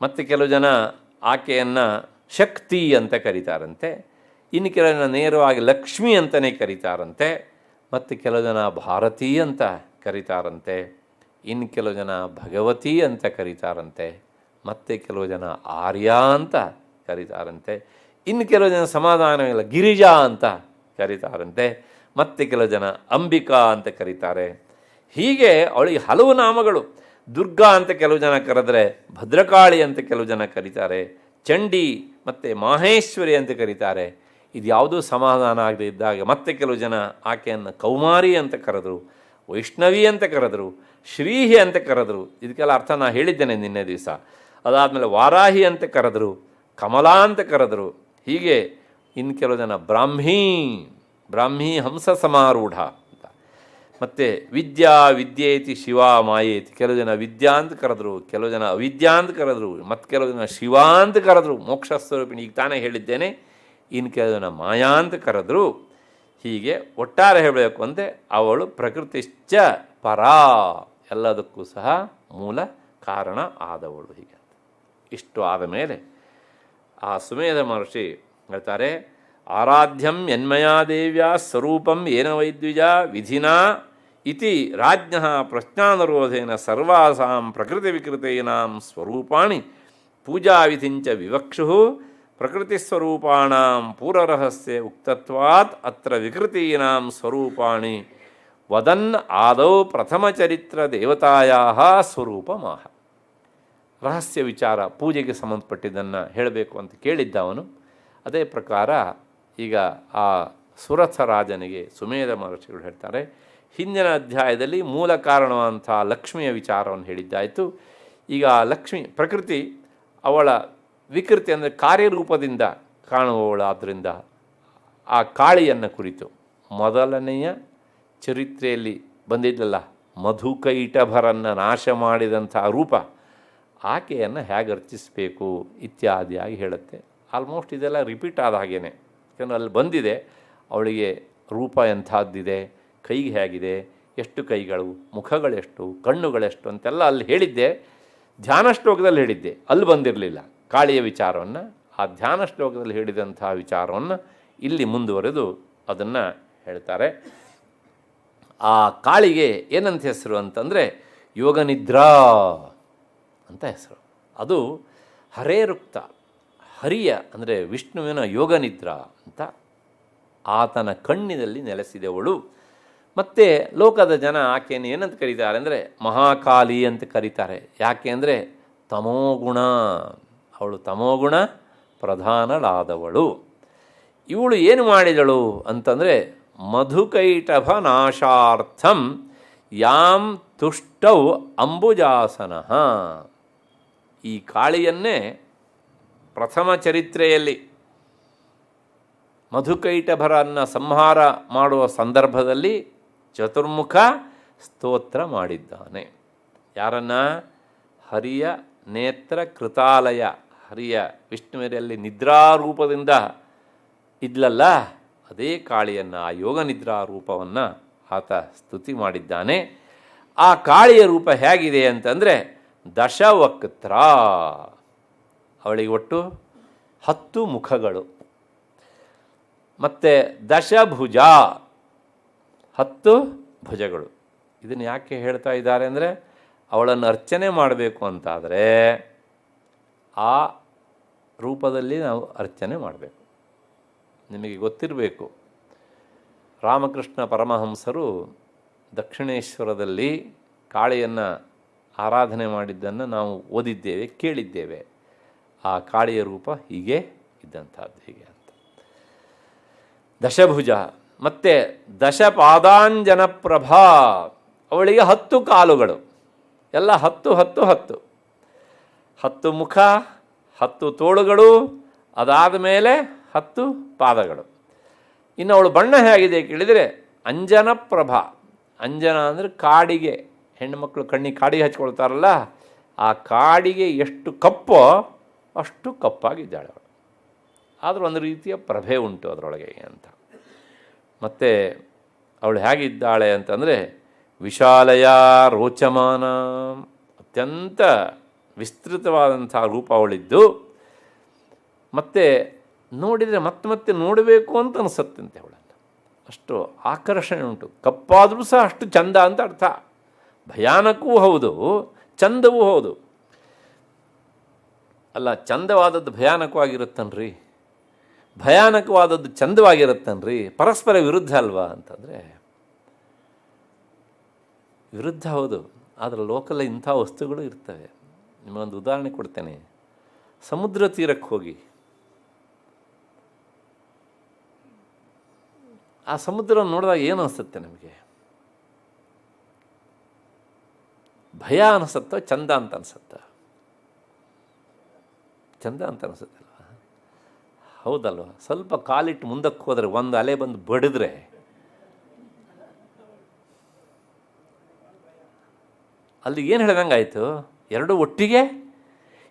ಮತ್ತು ಕೆಲವು ಜನ ಆಕೆಯನ್ನು ಶಕ್ತಿ ಅಂತ ಕರೀತಾರಂತೆ, ಇನ್ನು ಕೆಲವು ಜನ ನೇರವಾಗಿ ಲಕ್ಷ್ಮಿ ಅಂತಲೇ ಕರೀತಾರಂತೆ, ಮತ್ತು ಕೆಲವು ಜನ ಭಾರತೀ ಅಂತ ಕರೀತಾರಂತೆ, ಇನ್ನು ಕೆಲವು ಜನ ಭಗವತಿ ಅಂತ ಕರೀತಾರಂತೆ, ಮತ್ತು ಕೆಲವು ಜನ ಆರ್ಯ ಅಂತ ಕರೀತಾರಂತೆ, ಇನ್ನು ಕೆಲವು ಜನ ಸಮಾಧಾನವಿಲ್ಲ ಗಿರಿಜಾ ಅಂತ ಕರೀತಾರಂತೆ, ಮತ್ತು ಕೆಲವು ಜನ ಅಂಬಿಕಾ ಅಂತ ಕರೀತಾರೆ. ಹೀಗೆ ಅವಳಿಗೆ ಹಲವು ನಾಮಗಳು. ದುರ್ಗಾ ಅಂತ ಕೆಲವು ಜನ ಕರೆದ್ರೆ, ಭದ್ರಕಾಳಿ ಅಂತ ಕೆಲವು ಜನ ಕರೀತಾರೆ, ಚಂಡಿ ಮತ್ತು ಮಾಹೇಶ್ವರಿ ಅಂತ ಕರೀತಾರೆ. ಇದು ಯಾವುದೂ ಸಮಾಧಾನ ಆಗದೆ ಇದ್ದಾಗ ಮತ್ತೆ ಕೆಲವು ಜನ ಆಕೆಯನ್ನು ಕೌಮಾರಿ ಅಂತ ಕರೆದರು, ವೈಷ್ಣವಿ ಅಂತ ಕರೆದರು, ಶ್ರೀಹಿ ಅಂತ ಕರೆದರು. ಇದಕ್ಕೆಲ್ಲ ಅರ್ಥ ನಾನು ಹೇಳಿದ್ದೇನೆ ನಿನ್ನೆ ದಿವಸ. ಅದಾದಮೇಲೆ ವಾರಾಹಿ ಅಂತ ಕರೆದರು, ಕಮಲಾ ಅಂತ ಕರೆದರು. ಹೀಗೆ ಇನ್ನು ಕೆಲವು ಜನ ಬ್ರಾಹ್ಮಿ ಹಂಸ ಸಮಾರೂಢ ಅಂತ, ಮತ್ತು ವಿದ್ಯೇತಿ ಶಿವ ಮಾಯೇತಿ, ಕೆಲವು ಜನ ವಿದ್ಯಾ ಅಂತ ಕರೆದ್ರು, ಕೆಲವು ಜನ ಅವಿದ್ಯಾ ಅಂತ ಕರೆದ್ರು, ಮತ್ತು ಕೆಲವು ಜನ ಶಿವ ಅಂತ ಕರೆದ್ರು, ಮೋಕ್ಷ ಸ್ವರೂಪಿಣಿ ಈಗ ತಾನೇ ಹೇಳಿದ್ದೇನೆ. ಇನ್ನು ಕೆಲವು ಜನ ಮಾಯಾ ಅಂತ ಕರೆದ್ರು. ಹೀಗೆ ಒಟ್ಟಾರೆ ಹೇಳಬೇಕು ಅಂದರೆ ಅವಳು ಪ್ರಕೃತಿಶ್ಚ ಪರಾ, ಎಲ್ಲದಕ್ಕೂ ಸಹ ಮೂಲ ಕಾರಣ ಆದವಳು. ಹೀಗೆ ಇಷ್ಟು ಆದ ಮೇಲೆ ಆ ಸುಮೇಧ ಮಹರ್ಷಿ ಹೇಳ್ತಾರೆ, ಆರಾಧ್ಯಂ ಯನ್ಮಯಾ ದೇವ್ಯಾ ಸ್ವರೂಪಂ ಏನ ವೈದ್ವಿಜ ವಿಧಿನಾ ಇತಿ ರಾಜ್ಞಃ ಪ್ರಶ್ನಾನುರೋಧೇನ ಸರ್ವಾಸಾಂ ಪ್ರಕೃತಿ ವಿಕೃತೇನಾಂ ಸ್ವರೂಪಾಣಿ ಪೂಜಾವಿಧಿಂಚ ವಿವಕ್ಷುಃ ಪ್ರಕೃತಿಸ್ವರೂಪಾಣಾಂ ಪೂರ್ವರಹಸ್ಯ ಉಕ್ತತ್ವಾತ್ ಅತ್ರ ವಿಕೃತೀನಾಂ ಸ್ವರೂಪಾಣಿ ವದನ್ ಆದೌ ಪ್ರಥಮಚರಿತ್ರ ದೇವತಾಯಾಃ ಸ್ವರೂಪಮಾಹ. ರಹಸ್ಯ ವಿಚಾರ ಪೂಜೆಗೆ ಸಂಬಂಧಪಟ್ಟಿದ್ದನ್ನು ಹೇಳಬೇಕು ಅಂತ ಕೇಳಿದ್ದ ಅವನು. ಅದೇ ಪ್ರಕಾರ ಈಗ ಆ ಸುರಥ ರಾಜನಿಗೆ ಸುಮೇಧ ಮಹರ್ಷಿಗಳು ಹೇಳ್ತಾರೆ, ಹಿಂದಿನ ಅಧ್ಯಾಯದಲ್ಲಿ ಮೂಲ ಕಾರಣವಂಥ ಲಕ್ಷ್ಮಿಯ ವಿಚಾರವನ್ನು ಹೇಳಿದ್ದಾಯಿತು. ಈಗ ಲಕ್ಷ್ಮಿ ಪ್ರಕೃತಿ ಅವಳ ವಿಕೃತಿ ಅಂದರೆ ಕಾರ್ಯರೂಪದಿಂದ ಕಾಣುವವಳಾದ್ದರಿಂದ ಆ ಕಾಳಿಯನ್ನು ಕುರಿತು ಮೊದಲನೆಯ ಚರಿತ್ರೆಯಲ್ಲಿ ಬಂದಿದ್ದಲ್ಲ, ಮಧುಕೈಟಭರನ್ನು ನಾಶ ಮಾಡಿದಂಥ ರೂಪ, ಆಕೆಯನ್ನು ಹೇಗೆ ಅರ್ಚಿಸಬೇಕು ಇತ್ಯಾದಿಯಾಗಿ ಹೇಳುತ್ತೆ. ಆಲ್ಮೋಸ್ಟ್ ಇದೆಲ್ಲ ರಿಪೀಟ್ ಆದ ಹಾಗೇನೆ, ಯಾಕಂದರೆ ಅಲ್ಲಿ ಬಂದಿದೆ ಅವಳಿಗೆ ರೂಪ ಎಂಥದ್ದಿದೆ, ಕೈಗೆ ಹೇಗಿದೆ, ಎಷ್ಟು ಕೈಗಳು, ಮುಖಗಳೆಷ್ಟು, ಕಣ್ಣುಗಳೆಷ್ಟು ಅಂತೆಲ್ಲ ಅಲ್ಲಿ ಹೇಳಿದ್ದೆ. ಧ್ಯಾನ ಶ್ಲೋಕದಲ್ಲಿ ಹೇಳಿದ್ದೆ, ಅಲ್ಲಿ ಬಂದಿರಲಿಲ್ಲ ಕಾಳಿಯ ವಿಚಾರವನ್ನು. ಆ ಧ್ಯಾನ ಶ್ಲೋಕದಲ್ಲಿ ಹೇಳಿದಂಥ ವಿಚಾರವನ್ನು ಇಲ್ಲಿ ಮುಂದುವರೆದು ಅದನ್ನು ಹೇಳ್ತಾರೆ. ಆ ಕಾಳಿಗೆ ಏನಂತ ಹೆಸರು ಅಂತಂದರೆ ಯೋಗನಿದ್ರಾ ಅಂತ ಹೆಸರು. ಅದು ಹರೇರುಕ್ತ, ಹರಿಯ ಅಂದರೆ ವಿಷ್ಣುವಿನ ಯೋಗನಿದ್ರಾ ಅಂತ ಆತನ ಕಣ್ಣಿನಲ್ಲಿ ನೆಲೆಸಿದವಳು. ಮತ್ತು ಲೋಕದ ಜನ ಆಕೆಯನ್ನು ಏನಂತ ಕರೀತಾರೆ ಅಂದರೆ ಮಹಾಕಾಲಿ ಅಂತ ಕರೀತಾರೆ. ಯಾಕೆ ಅಂದರೆ ತಮೋಗುಣ, ಅವಳು ತಮೋಗುಣ ಪ್ರಧಾನಳಾದವಳು. ಇವಳು ಏನು ಮಾಡಿದಳು ಅಂತಂದರೆ ಮಧುಕೈಟಭ ನಾಶಾರ್ಥಂ ಯಾಂ ತುಷ್ಟೌ ಅಂಬುಜಾಸನಃ. ಈ ಕಾಳಿಯನ್ನೇ ಪ್ರಥಮ ಚರಿತ್ರೆಯಲ್ಲಿ ಮಧುಕೈಟಭರನ್ನು ಸಂಹಾರ ಮಾಡುವ ಸಂದರ್ಭದಲ್ಲಿ ಚತುರ್ಮುಖ ಸ್ತೋತ್ರ ಮಾಡಿದ್ದಾನೆ. ಯಾರನ್ನ? ಹರಿಯ ನೇತ್ರ ಕೃತಾಲಯ, ಹರಿಯ ವಿಷ್ಣುವಿನಲ್ಲಿ ನಿದ್ರಾರೂಪದಿಂದ ಇದ್ಲಲ್ಲ, ಅದೇ ಕಾಳಿಯನ್ನು, ಆ ಯೋಗ ನಿದ್ರಾ ರೂಪವನ್ನು ಆತ ಸ್ತುತಿ ಮಾಡಿದ್ದಾನೆ. ಆ ಕಾಳಿಯ ರೂಪ ಹೇಗಿದೆ ಅಂತಂದರೆ ದಶವಕ್ತ್ರ, ಅವಳಿಗೆ ಒಟ್ಟು 10 ಮುಖಗಳು, ಮತ್ತು ದಶಭುಜ, 10 ಭುಜಗಳು. ಇದನ್ನು ಯಾಕೆ ಹೇಳ್ತಾ ಇದ್ದಾರೆ ಅಂದರೆ ಅವಳನ್ನು ಅರ್ಚನೆ ಮಾಡಬೇಕು ಅಂತಾದರೆ ಆ ರೂಪದಲ್ಲಿ ನಾವು ಅರ್ಚನೆ ಮಾಡಬೇಕು. ನಿಮಗೆ ಗೊತ್ತಿರಬೇಕು, ರಾಮಕೃಷ್ಣ ಪರಮಹಂಸರು ದಕ್ಷಿಣೇಶ್ವರದಲ್ಲಿ ಕಾಳಿಯನ್ನು ಆರಾಧನೆ ಮಾಡಿದ್ದನ್ನು ನಾವು ಓದಿದ್ದೇವೆ, ಕೇಳಿದ್ದೇವೆ. ಆ ಕಾಳಿಯ ರೂಪ ಹೀಗೆ ಇದ್ದಂಥದ್ದು, ಹೀಗೆ ಅಂತ. ದಶಭುಜ ಮತ್ತು ದಶಪಾದಾಂಜನಪ್ರಭಾ, ಅವಳಿಗೆ 10 ಕಾಲುಗಳು, ಎಲ್ಲ 10 10 10 10 ಮುಖ, 10 ತೋಳುಗಳು, ಅದಾದ ಮೇಲೆ 10 ಪಾದಗಳು. ಇನ್ನು ಅವಳು ಬಣ್ಣ ಹೇಗಿದೆ ಕೇಳಿದರೆ ಅಂಜನಪ್ರಭಾ. ಅಂಜನ ಅಂದರೆ ಕಾಡಿಗೆ, ಹೆಣ್ಣುಮಕ್ಕಳು ಕಣ್ಣಿಗೆ ಕಾಡಿಗೆ ಹಚ್ಕೊಳ್ತಾರಲ್ಲ, ಆ ಕಾಡಿಗೆ ಎಷ್ಟು ಕಪ್ಪೋ ಅಷ್ಟು ಕಪ್ಪಾಗಿದ್ದಾಳೆ ಅವಳು. ಆದರೂ ಒಂದು ರೀತಿಯ ಪ್ರಭೆ ಉಂಟು ಅದರೊಳಗೆ ಅಂತ. ಮತ್ತು ಅವಳು ಹೇಗಿದ್ದಾಳೆ ಅಂತಂದರೆ ವಿಶಾಲಯ ರೋಚಮಾನ, ಅತ್ಯಂತ ವಿಸ್ತೃತವಾದಂಥ ರೂಪ ಅವಳಿದ್ದು, ಮತ್ತು ನೋಡಿದರೆ ಮತ್ತೆ ನೋಡಬೇಕು ಅಂತ ಅನಿಸುತ್ತಂತೆ ಅವಳನ್ನು. ಅಷ್ಟು ಆಕರ್ಷಣೆ ಉಂಟು. ಕಪ್ಪಾದರೂ ಸಹ ಅಷ್ಟು ಚಂದ ಅಂತ ಅರ್ಥ. ಭಯಾನಕವೂ ಹೌದು, ಚಂದವೂ ಹೌದು. ಅಲ್ಲ, ಚಂದವಾದದ್ದು ಭಯಾನಕವಾಗಿರುತ್ತನ್ರಿ, ಭಯಾನಕವಾದದ್ದು ಚಂದವಾಗಿರುತ್ತನ್ರಿ, ಪರಸ್ಪರ ವಿರುದ್ಧ ಅಲ್ವಾ ಅಂತಂದರೆ ವಿರುದ್ಧ ಹೌದು. ಆದರೆ ಲೋಕಲ್ ಇಂಥ ವಸ್ತುಗಳು ಇರ್ತವೆ. ನಿಮಗೊಂದು ಉದಾಹರಣೆ ಕೊಡ್ತೇನೆ. ಸಮುದ್ರ ತೀರಕ್ಕೆ ಹೋಗಿ ಆ ಸಮುದ್ರ ನೋಡಿದಾಗ ಏನು ಅನಿಸುತ್ತೆ ನಮಗೆ? ಭಯ ಅನಿಸುತ್ತೋ ಚಂದ ಅಂತ ಅನಿಸುತ್ತ? ಚಂದ ಅಂತ ಅನಿಸುತ್ತಲ್ವ? ಹೌದಲ್ವ? ಸ್ವಲ್ಪ ಕಾಲಿಟ್ಟು ಮುಂದಕ್ಕೆ ಹೋದರೆ ಒಂದು ಅಲೆ ಬಂದು ಬಡಿದ್ರೆ ಅಲ್ಲಿ ಏನು ಹೇಳ್ದಂಗೆ ಆಯಿತು? ಎರಡು ಒಟ್ಟಿಗೆ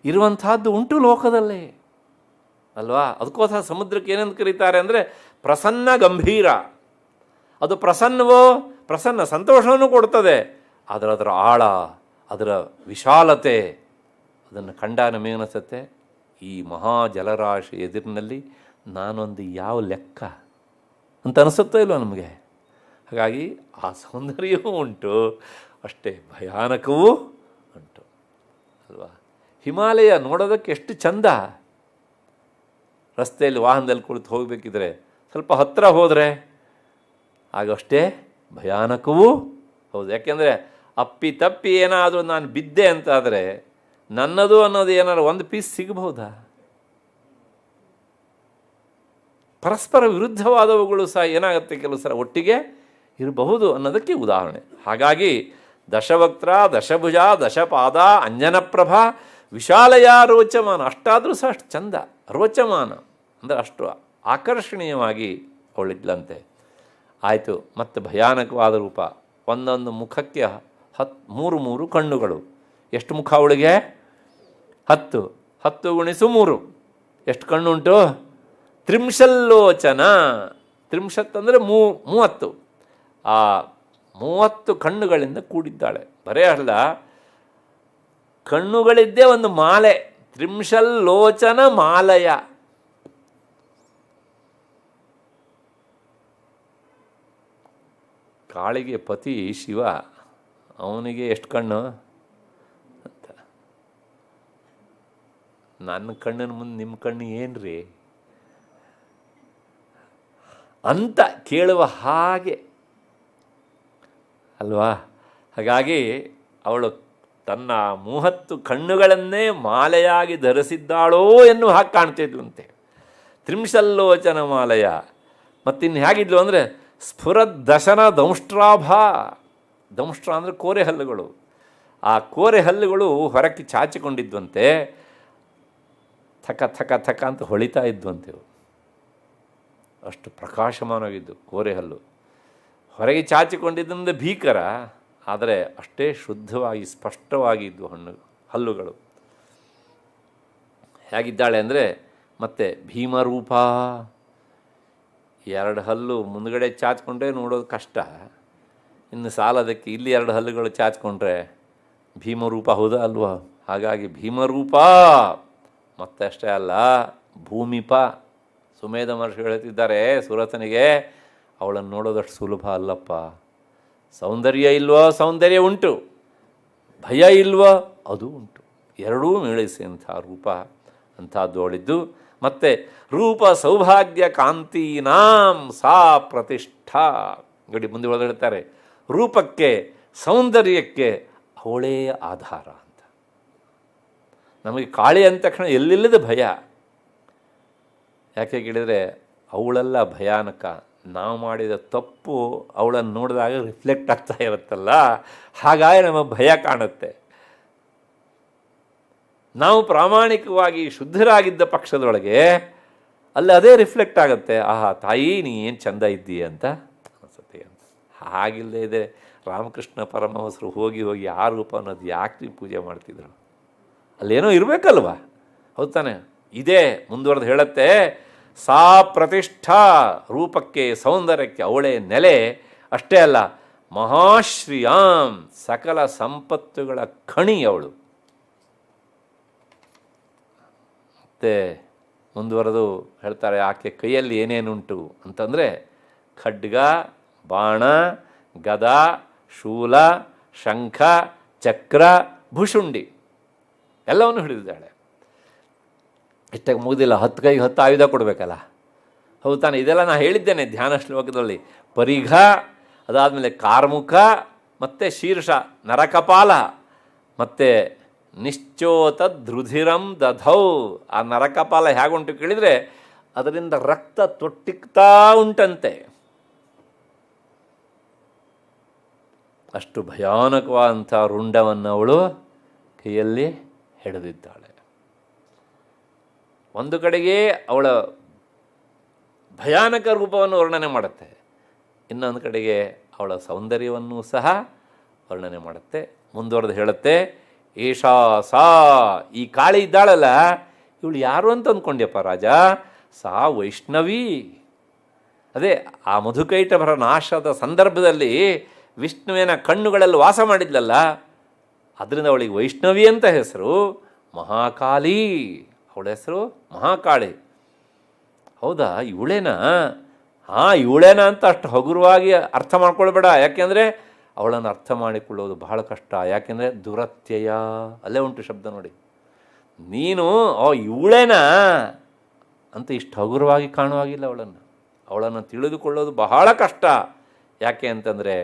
ಇರುವಂತಹದ್ದು ಉಂಟು ಲೋಕದಲ್ಲಿ ಅಲ್ವಾ? ಅದಕ್ಕೋಸ್ಕರ ಸಮುದ್ರಕ್ಕೆ ಏನಂತ ಕರೀತಾರೆ ಅಂದರೆ ಪ್ರಸನ್ನ ಗಂಭೀರ. ಅದು ಪ್ರಸನ್ನವೋ, ಪ್ರಸನ್ನ ಸಂತೋಷವನ್ನು ಕೊಡ್ತದೆ. ಆದರೆ ಅದರ ಆಳ, ಅದರ ವಿಶಾಲತೆ, ಅದನ್ನು ಕಂಡ ನಮಗನಿಸುತ್ತೆ ಈ ಮಹಾ ಜಲರಾಶಿ ಎದುರಿನಲ್ಲಿ ನಾನೊಂದು ಯಾವ ಲೆಕ್ಕ ಅಂತ ಅನಿಸುತ್ತೋ ಇಲ್ವ ನಮಗೆ? ಹಾಗಾಗಿ ಆ ಸೌಂದರ್ಯವೂ ಉಂಟು, ಅಷ್ಟೇ ಭಯಾನಕವೂ ಉಂಟು ಅಲ್ವಾ? ಹಿಮಾಲಯ ನೋಡೋದಕ್ಕೆ ಎಷ್ಟು ಚಂದ. ರಸ್ತೆಯಲ್ಲಿ ವಾಹನದಲ್ಲಿ ಕುಳಿತು ಹೋಗಬೇಕಿದ್ರೆ ಸ್ವಲ್ಪ ಹತ್ತಿರ ಹೋದರೆ ಆಗಷ್ಟೇ ಭಯಾನಕವೂ ಹೌದು. ಯಾಕೆಂದರೆ ಅಪ್ಪಿ ತಪ್ಪಿ ಏನಾದರೂ ನಾನು ಬಿದ್ದೆ ಅಂತಾದರೆ ನನ್ನದು ಅನ್ನೋದು ಏನಾದ್ರು ಒಂದು ಪೀಸ್ ಸಿಗಬಹುದಾ? ಪರಸ್ಪರ ವಿರುದ್ಧವಾದವುಗಳು ಸಹ ಏನಾಗುತ್ತೆ ಕೆಲವು ಸಲ ಒಟ್ಟಿಗೆ ಇರಬಹುದು ಅನ್ನೋದಕ್ಕೆ ಉದಾಹರಣೆ. ಹಾಗಾಗಿ ದಶವಕ್ತ್ರ, ದಶಭುಜ, ದಶಪಾದ, ಅಂಜನಪ್ರಭ, ವಿಶಾಲಯ ರೋಚಮಾನ, ಅಷ್ಟಾದರೂ ಸಹ ಅಷ್ಟು ಚಂದ. ರೋಚಮಾನ ಅಂದರೆ ಅಷ್ಟು ಆಕರ್ಷಣೀಯವಾಗಿ ಅವಳಿದ್ಲಂತೆ. ಆಯಿತು. ಮತ್ತು ಭಯಾನಕವಾದ ರೂಪ. ಒಂದೊಂದು ಮುಖಕ್ಕೆ 3 ಕಣ್ಣುಗಳು. ಎಷ್ಟು ಮುಖ ಅವಳಿಗೆ? 10. 10 × 3 ಎಷ್ಟು ಕಣ್ಣುಂಟು? ತ್ರಿಂಶಲ್ಲೋಚನ. ತ್ರಿಂಶತ್ ಅಂದರೆ 30. ಆ 30 ಕಣ್ಣುಗಳಿಂದ ಕೂಡಿದ್ದಾಳೆ. ಬರೇ ಅಲ್ಲ, ಕಣ್ಣುಗಳಿದ್ದೇ ಒಂದು ಮಾಲೆ. ತ್ರಿಂಶಲ್ಲೋಚನ ಮಾಲಯ. ಕಾಳಿಗೆ ಪತಿ ಶಿವ, ಅವನಿಗೆ ಎಷ್ಟು ಕಣ್ಣು ಅಂತ. ನನ್ನ ಕಣ್ಣಿನ ಮುಂದೆ ನಿಮ್ಮ ಕಣ್ಣು ಏನ್ರಿ ಅಂತ ಕೇಳುವ ಹಾಗೆ ಅಲ್ವಾ? ಹಾಗಾಗಿ ಅವಳು ತನ್ನ 30 ಕಣ್ಣುಗಳನ್ನೇ ಮಾಲೆಯಾಗಿ ಧರಿಸಿದ್ದಾಳೋ ಎನ್ನುವ ಹಾಗೆ ಕಾಣ್ತಿದ್ಲಂತೆ. ತ್ರಿಂಶಲ್ಲೋಚನ ಮಾಲಯ. ಮತ್ತಿನ್ನು ಹೇಗಿದ್ಲು ಅಂದರೆ ಸ್ಫುರದಶನ ದಂಷ್ಟ್ರಾಭ. ದಂಷ್ಟ್ರ ಅಂದರೆ ಕೋರೆ ಹಲ್ಲುಗಳು. ಆ ಕೋರೆ ಹಲ್ಲುಗಳು ಹೊರಕ್ಕೆ ಚಾಚಿಕೊಂಡಿದ್ವಂತೆ. ಥಕ ಥಕ ಥಕ ಅಂತ ಹೊಳಿತಾ ಇದ್ವಂತೆ. ಅಷ್ಟು ಪ್ರಕಾಶಮಾನವಾಗಿದ್ದು ಕೋರೆ ಹಲ್ಲು. ಹೊರಗೆ ಚಾಚಿಕೊಂಡಿದ್ದರಿಂದ ಭೀಕರ, ಆದರೆ ಅಷ್ಟೇ ಶುದ್ಧವಾಗಿ ಸ್ಪಷ್ಟವಾಗಿದ್ದು ಹಲ್ಲುಗಳು. ಹೇಗಿದ್ದಾಳೆ ಅಂದರೆ ಮತ್ತೆ ಭೀಮರೂಪ. 2 ಹಲ್ಲು ಮುಂದುಗಡೆ ಚಾಚಿಕೊಂಡ್ರೆ ನೋಡೋದು ಕಷ್ಟ, ಇನ್ನು ಸಾಲದಕ್ಕೆ ಇಲ್ಲಿ 2 ಹಲ್ಲುಗಳು ಚಾಚಿಕೊಂಡ್ರೆ ಭೀಮರೂಪ ಹೌದಾ ಅಲ್ವಾ? ಹಾಗಾಗಿ ಭೀಮರೂಪ. ಮತ್ತೆ ಅಷ್ಟೇ ಅಲ್ಲ, ಭೂಮಿಪ. ಸುಮೇಧ ಮಹರ್ಷಿಗಳು ಹೇಳ್ತಿದ್ದಾರೆ ಸುರತನಿಗೆ, ಅವಳನ್ನು ನೋಡೋದಷ್ಟು ಸುಲಭ ಅಲ್ಲಪ್ಪ. ಸೌಂದರ್ಯ ಇಲ್ವೋ? ಸೌಂದರ್ಯ ಉಂಟು. ಭಯ ಇಲ್ವೋ? ಅದು ಉಂಟು. ಎರಡೂ ಮೇಳಿಸಿ ಅಂಥ ರೂಪ ಅಂಥದ್ದು ಅವಳಿದ್ದು. ಮತ್ತು ರೂಪ ಸೌಭಾಗ್ಯ ಕಾಂತೀನಾಂ ಸಾ ಪ್ರತಿಷ್ಠಾ. ಗಡಿ ಮುಂದೆ ಒಳಗಿಡ್ತಾರೆ, ರೂಪಕ್ಕೆ ಸೌಂದರ್ಯಕ್ಕೆ ಅವಳೇ ಆಧಾರ ಅಂತ. ನಮಗೆ ಕಾಳಿ ಅಂದ ತಕ್ಷಣ ಎಲ್ಲಿಲ್ಲದ ಭಯ. ಯಾಕೆ ಕೇಳಿದರೆ ಅವಳೆಲ್ಲ ಭಯಾನಕ. ನಾವು ಮಾಡಿದ ತಪ್ಪು ಅವಳನ್ನು ನೋಡಿದಾಗ ರಿಫ್ಲೆಕ್ಟ್ ಆಗ್ತಾ ಇರುತ್ತಲ್ಲ, ಹಾಗಾಗಿ ನಮಗೆ ಭಯ ಕಾಣುತ್ತೆ. ನಾವು ಪ್ರಾಮಾಣಿಕವಾಗಿ ಶುದ್ಧರಾಗಿದ್ದ ಪಕ್ಷದೊಳಗೆ ಅಲ್ಲಿ ಅದೇ ರಿಫ್ಲೆಕ್ಟ್ ಆಗುತ್ತೆ. ಆಹಾ ತಾಯಿ ನೀ ಏನು ಚಂದ ಇದ್ದೀಯ ಅಂತ ಅನಿಸುತ್ತೆ ಅಂತ. ಹಾಗಿಲ್ಲದೆ ಇದೆ ರಾಮಕೃಷ್ಣ ಪರಮಹಂಸರು ಹೋಗಿ ಆ ರೂಪ ಅನ್ನೋದು ಯಾಕೆ ನೀವು ಪೂಜೆ ಮಾಡ್ತಿದ್ರು? ಅಲ್ಲೇನೋ ಇರಬೇಕಲ್ವ? ಹೌದು ತಾನೆ? ಇದೇ ಮುಂದುವರೆದು ಹೇಳುತ್ತೆ, ಸಾ ಪ್ರತಿಷ್ಠಾ, ರೂಪಕ್ಕೆ ಸೌಂದರ್ಯಕ್ಕೆ ಅವಳೇ ನೆಲೆ. ಅಷ್ಟೇ ಅಲ್ಲ, ಮಹಾಶ್ರಿಯಾಂ, ಸಕಲ ಸಂಪತ್ತುಗಳ ಖಣಿ ಅವಳು. ಮತ್ತೆ ಮುಂದುವರೆದು ಹೇಳ್ತಾರೆ, ಆಕೆ ಕೈಯಲ್ಲಿ ಏನೇನುಂಟು ಅಂತಂದರೆ ಖಡ್ಗ, ಬಾಣ, ಗದ, ಶೂಲ, ಶಂಖ, ಚಕ್ರ, ಭುಷುಂಡಿ ಎಲ್ಲವನ್ನು ಹಿಡಿದಿದ್ದಾಳೆ. ಇಷ್ಟಾಗಿ ಮುಗಿದಿಲ್ಲ, 10 ಕೈಗೆ 10 ಆಯುಧ ಕೊಡಬೇಕಲ್ಲ. ಹೌದು ತಾನೆ? ಇದೆಲ್ಲ ನಾನು ಹೇಳಿದ್ದೇನೆ ಧ್ಯಾನ ಶ್ಲೋಕದಲ್ಲಿ. ಪರಿಘ, ಅದಾದಮೇಲೆ ಕಾರ್ಮುಖ, ಮತ್ತು ಶೀರ್ಷ ನರಕಪಾಲ, ಮತ್ತು ನಿಶ್ಚೋತದ್ರುಧಿರಂ ದಧೌ. ಆ ನರಕಪಾಲ ಹೇಗುಂಟು ಕೇಳಿದರೆ ಅದರಿಂದ ರಕ್ತ ತೊಟ್ಟಿಕ್ತಾ ಉಂಟಂತೆ. ಅಷ್ಟು ಭಯಾನಕವಾದಂಥ ರುಂಡವನ್ನು ಅವಳು ಕೈಯಲ್ಲಿ ಹಿಡಿದಿದ್ದಾಳೆ. ಒಂದು ಕಡೆಗೆ ಅವಳ ಭಯಾನಕ ರೂಪವನ್ನು ವರ್ಣನೆ ಮಾಡುತ್ತೆ, ಇನ್ನೊಂದು ಕಡೆಗೆ ಅವಳ ಸೌಂದರ್ಯವನ್ನೂ ಸಹ ವರ್ಣನೆ ಮಾಡುತ್ತೆ. ಮುಂದುವರೆದು ಹೇಳುತ್ತೆ, ಏಷಾ ಸಾ, ಈ ಕಾಳಿ ಇದ್ದಾಳಲ್ಲ, ಇವಳು ಯಾರು ಅಂತ ಅಂದ್ಕೊಂಡ್ಯಪ್ಪ ರಾಜ? ಸಾ ವೈಷ್ಣವಿ. ಅದೇ ಆ ಮಧುಕೈಟಭರ ನಾಶದ ಸಂದರ್ಭದಲ್ಲಿ ವಿಷ್ಣುವಿನ ಕಣ್ಣುಗಳಲ್ಲಿ ವಾಸ ಮಾಡಿದ್ಲಲ್ಲ, ಅದರಿಂದ ಅವಳಿಗೆ ವೈಷ್ಣವಿ ಅಂತ ಹೆಸರು. ಮಹಾಕಾಳಿ ಅವಳ ಹೆಸರು ಮಹಾಕಾಳಿ. ಹೌದಾ, ಇವಳೇನಾ? ಹಾಂ, ಇವಳೇನಾ ಅಂತ ಅಷ್ಟು ಹಗುರವಾಗಿ ಅರ್ಥ ಮಾಡ್ಕೊಳ್ಬೇಡ. ಯಾಕೆಂದರೆ ಅವಳನ್ನು ಅರ್ಥ ಮಾಡಿಕೊಳ್ಳೋದು ಬಹಳ ಕಷ್ಟ. ಯಾಕೆಂದರೆ ದುರತ್ಯಯ, ಅಲ್ಲೇ ಉಂಟು ಶಬ್ದ ನೋಡಿ. ನೀನು ಇವಳೇನಾ ಅಂತ ಇಷ್ಟು ಹಗುರವಾಗಿ ಕಾಣುವಾಗಿಲ್ಲ ಅವಳನ್ನು ತಿಳಿದುಕೊಳ್ಳೋದು ಬಹಳ ಕಷ್ಟ. ಯಾಕೆ ಅಂತಂದರೆ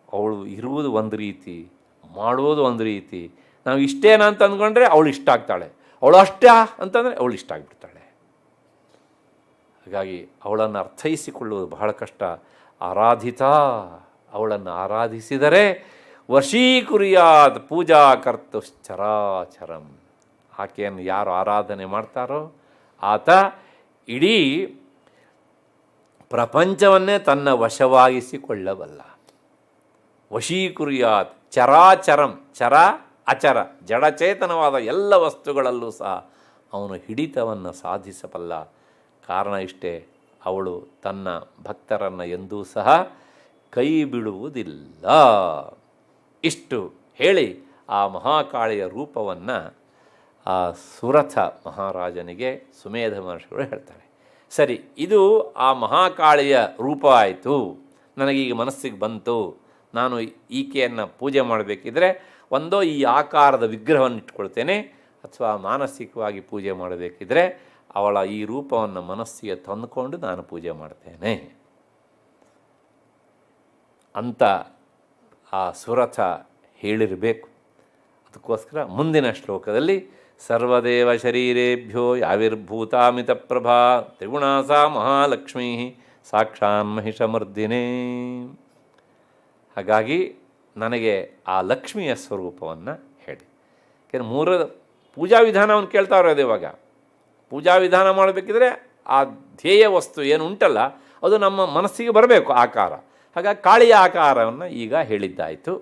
ಅವಳು ಇರುವುದು ಒಂದು ರೀತಿ, ಮಾಡುವುದು ಒಂದು ರೀತಿ. ನಾವು ಇಷ್ಟೇನಾ ಅಂತ ಅಂದ್ಕೊಂಡ್ರೆ ಅವಳು ಇಷ್ಟ ಆಗ್ತಾಳೆ, ಅವಳು ಅಷ್ಟೇ ಅಂತಂದರೆ ಅವಳು ಇಷ್ಟ ಆಗಿಬಿಡ್ತಾಳೆ. ಹಾಗಾಗಿ ಅವಳನ್ನು ಅರ್ಥೈಸಿಕೊಳ್ಳುವುದು ಬಹಳ ಕಷ್ಟ. ಆರಾಧಿತ, ಅವಳನ್ನು ಆರಾಧಿಸಿದರೆ ವಶೀಕುರ್ಯಾತ್ ಪೂಜಾ ಕರ್ತು ಚರಾಚರಂ. ಆಕೆಯನ್ನು ಯಾರು ಆರಾಧನೆ ಮಾಡ್ತಾರೋ ಆತ ಇಡೀ ಪ್ರಪಂಚವನ್ನೇ ತನ್ನ ವಶವಾಗಿಸಿಕೊಳ್ಳಬಲ್ಲ. ವಶೀಕುರ್ಯಾತ್ ಚರಾಚರಂ, ಚರ ಅಚರ, ಜಡಚೇತನವಾದ ಎಲ್ಲ ವಸ್ತುಗಳಲ್ಲೂ ಸಹ ಅವನು ಹಿಡಿತವನ್ನು ಸಾಧಿಸಬಲ್ಲ. ಕಾರಣ ಇಷ್ಟೇ, ಅವಳು ತನ್ನ ಭಕ್ತರನ್ನು ಎಂದೂ ಸಹ ಕೈ ಬಿಡುವುದಿಲ್ಲ. ಇಷ್ಟು ಹೇಳಿ ಆ ಮಹಾಕಾಳಿಯ ರೂಪವನ್ನು ಆ ಸುರಥ ಮಹಾರಾಜನಿಗೆ ಸುಮೇಧ ಮಹರ್ಷಿಗಳು ಹೇಳ್ತಾರೆ. ಸರಿ, ಇದು ಆ ಮಹಾಕಾಳಿಯ ರೂಪ ಆಯಿತು, ನನಗೀಗ ಮನಸ್ಸಿಗೆ ಬಂತು, ನಾನು ಈಕೆಯನ್ನು ಪೂಜೆ ಮಾಡಬೇಕಿದ್ರೆ ಒಂದೋ ಈ ಆಕಾರದ ವಿಗ್ರಹವನ್ನು ಇಟ್ಕೊಳ್ತೇನೆ, ಅಥವಾ ಮಾನಸಿಕವಾಗಿ ಪೂಜೆ ಮಾಡಬೇಕಿದ್ರೆ ಅವಳ ಈ ರೂಪವನ್ನು ಮನಸ್ಸಿಗೆ ತಂದುಕೊಂಡು ನಾನು ಪೂಜೆ ಮಾಡ್ತೇನೆ ಅಂತ ಆ ಸುರಥ ಹೇಳಿರಬೇಕು. ಅದಕ್ಕೋಸ್ಕರ ಮುಂದಿನ ಶ್ಲೋಕದಲ್ಲಿ ಸರ್ವದೇವ ಶರೀರೇಭ್ಯೋ ಯಾವಿರ್ಭೂತಾಮಿತ ಪ್ರಭಾ ತ್ರಿಗುಣಾಸಾ ಮಹಾಲಕ್ಷ್ಮೀ ಸಾಕ್ಷಾನ್ ಮಹಿಷಮರ್ದಿನೇ. ಹಾಗಾಗಿ ನನಗೆ ಆ ಲಕ್ಷ್ಮಿಯ ಸ್ವರೂಪವನ್ನು ಹೇಳಿ. ಯಾಕೆಂದರೆ 3 ಪೂಜಾ ವಿಧಾನವನ್ನು ಕೇಳ್ತಾ ಇರೋದು. ಇವಾಗ ಪೂಜಾ ವಿಧಾನ ಮಾಡಬೇಕಿದ್ರೆ ಆ ಧ್ಯೇಯ ವಸ್ತು ಏನು ಉಂಟಲ್ಲ ಅದು ನಮ್ಮ ಮನಸ್ಸಿಗೆ ಬರಬೇಕು, ಆಕಾರ. ಹಾಗಾಗಿ ಕಾಳಿಯ ಆಕಾರವನ್ನು ಈಗ ಹೇಳಿದ್ದಾಯಿತು.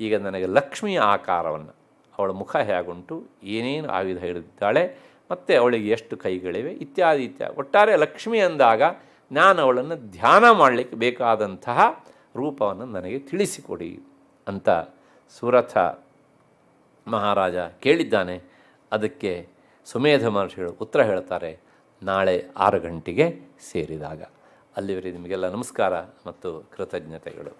ಈಗ ನನಗೆ ಲಕ್ಷ್ಮಿಯ ಆಕಾರವನ್ನು, ಅವಳ ಮುಖ ಹೇಗುಂಟು, ಏನೇನು ಆಯುಧ ಹಿಡಿದಿದ್ದಾಳೆ, ಮತ್ತು ಅವಳಿಗೆ ಎಷ್ಟು ಕೈಗಳಿವೆ, ಇತ್ಯಾದಿ ಇತ್ಯಾದಿ. ಒಟ್ಟಾರೆ ಲಕ್ಷ್ಮಿ ಅಂದಾಗ ನಾನು ಅವಳನ್ನು ಧ್ಯಾನ ಮಾಡಲಿಕ್ಕೆ ಬೇಕಾದಂತಹ ರೂಪವನ್ನು ನನಗೆ ತಿಳಿಸಿಕೊಡಿ ಅಂತ ಸುರಥ ಮಹಾರಾಜ ಕೇಳಿದ್ದಾನೆ. ಅದಕ್ಕೆ ಸುಮೇಧ ಮಹರ್ಷಿಗಳು ಉತ್ತರ ಹೇಳ್ತಾರೆ, ನಾಳೆ 6 ಗಂಟೆಗೆ ಸೇರಿದಾಗ. ಅಲ್ಲಿವರೆಗೆ ನಿಮಗೆಲ್ಲ ನಮಸ್ಕಾರ ಮತ್ತು ಕೃತಜ್ಞತೆಗಳು.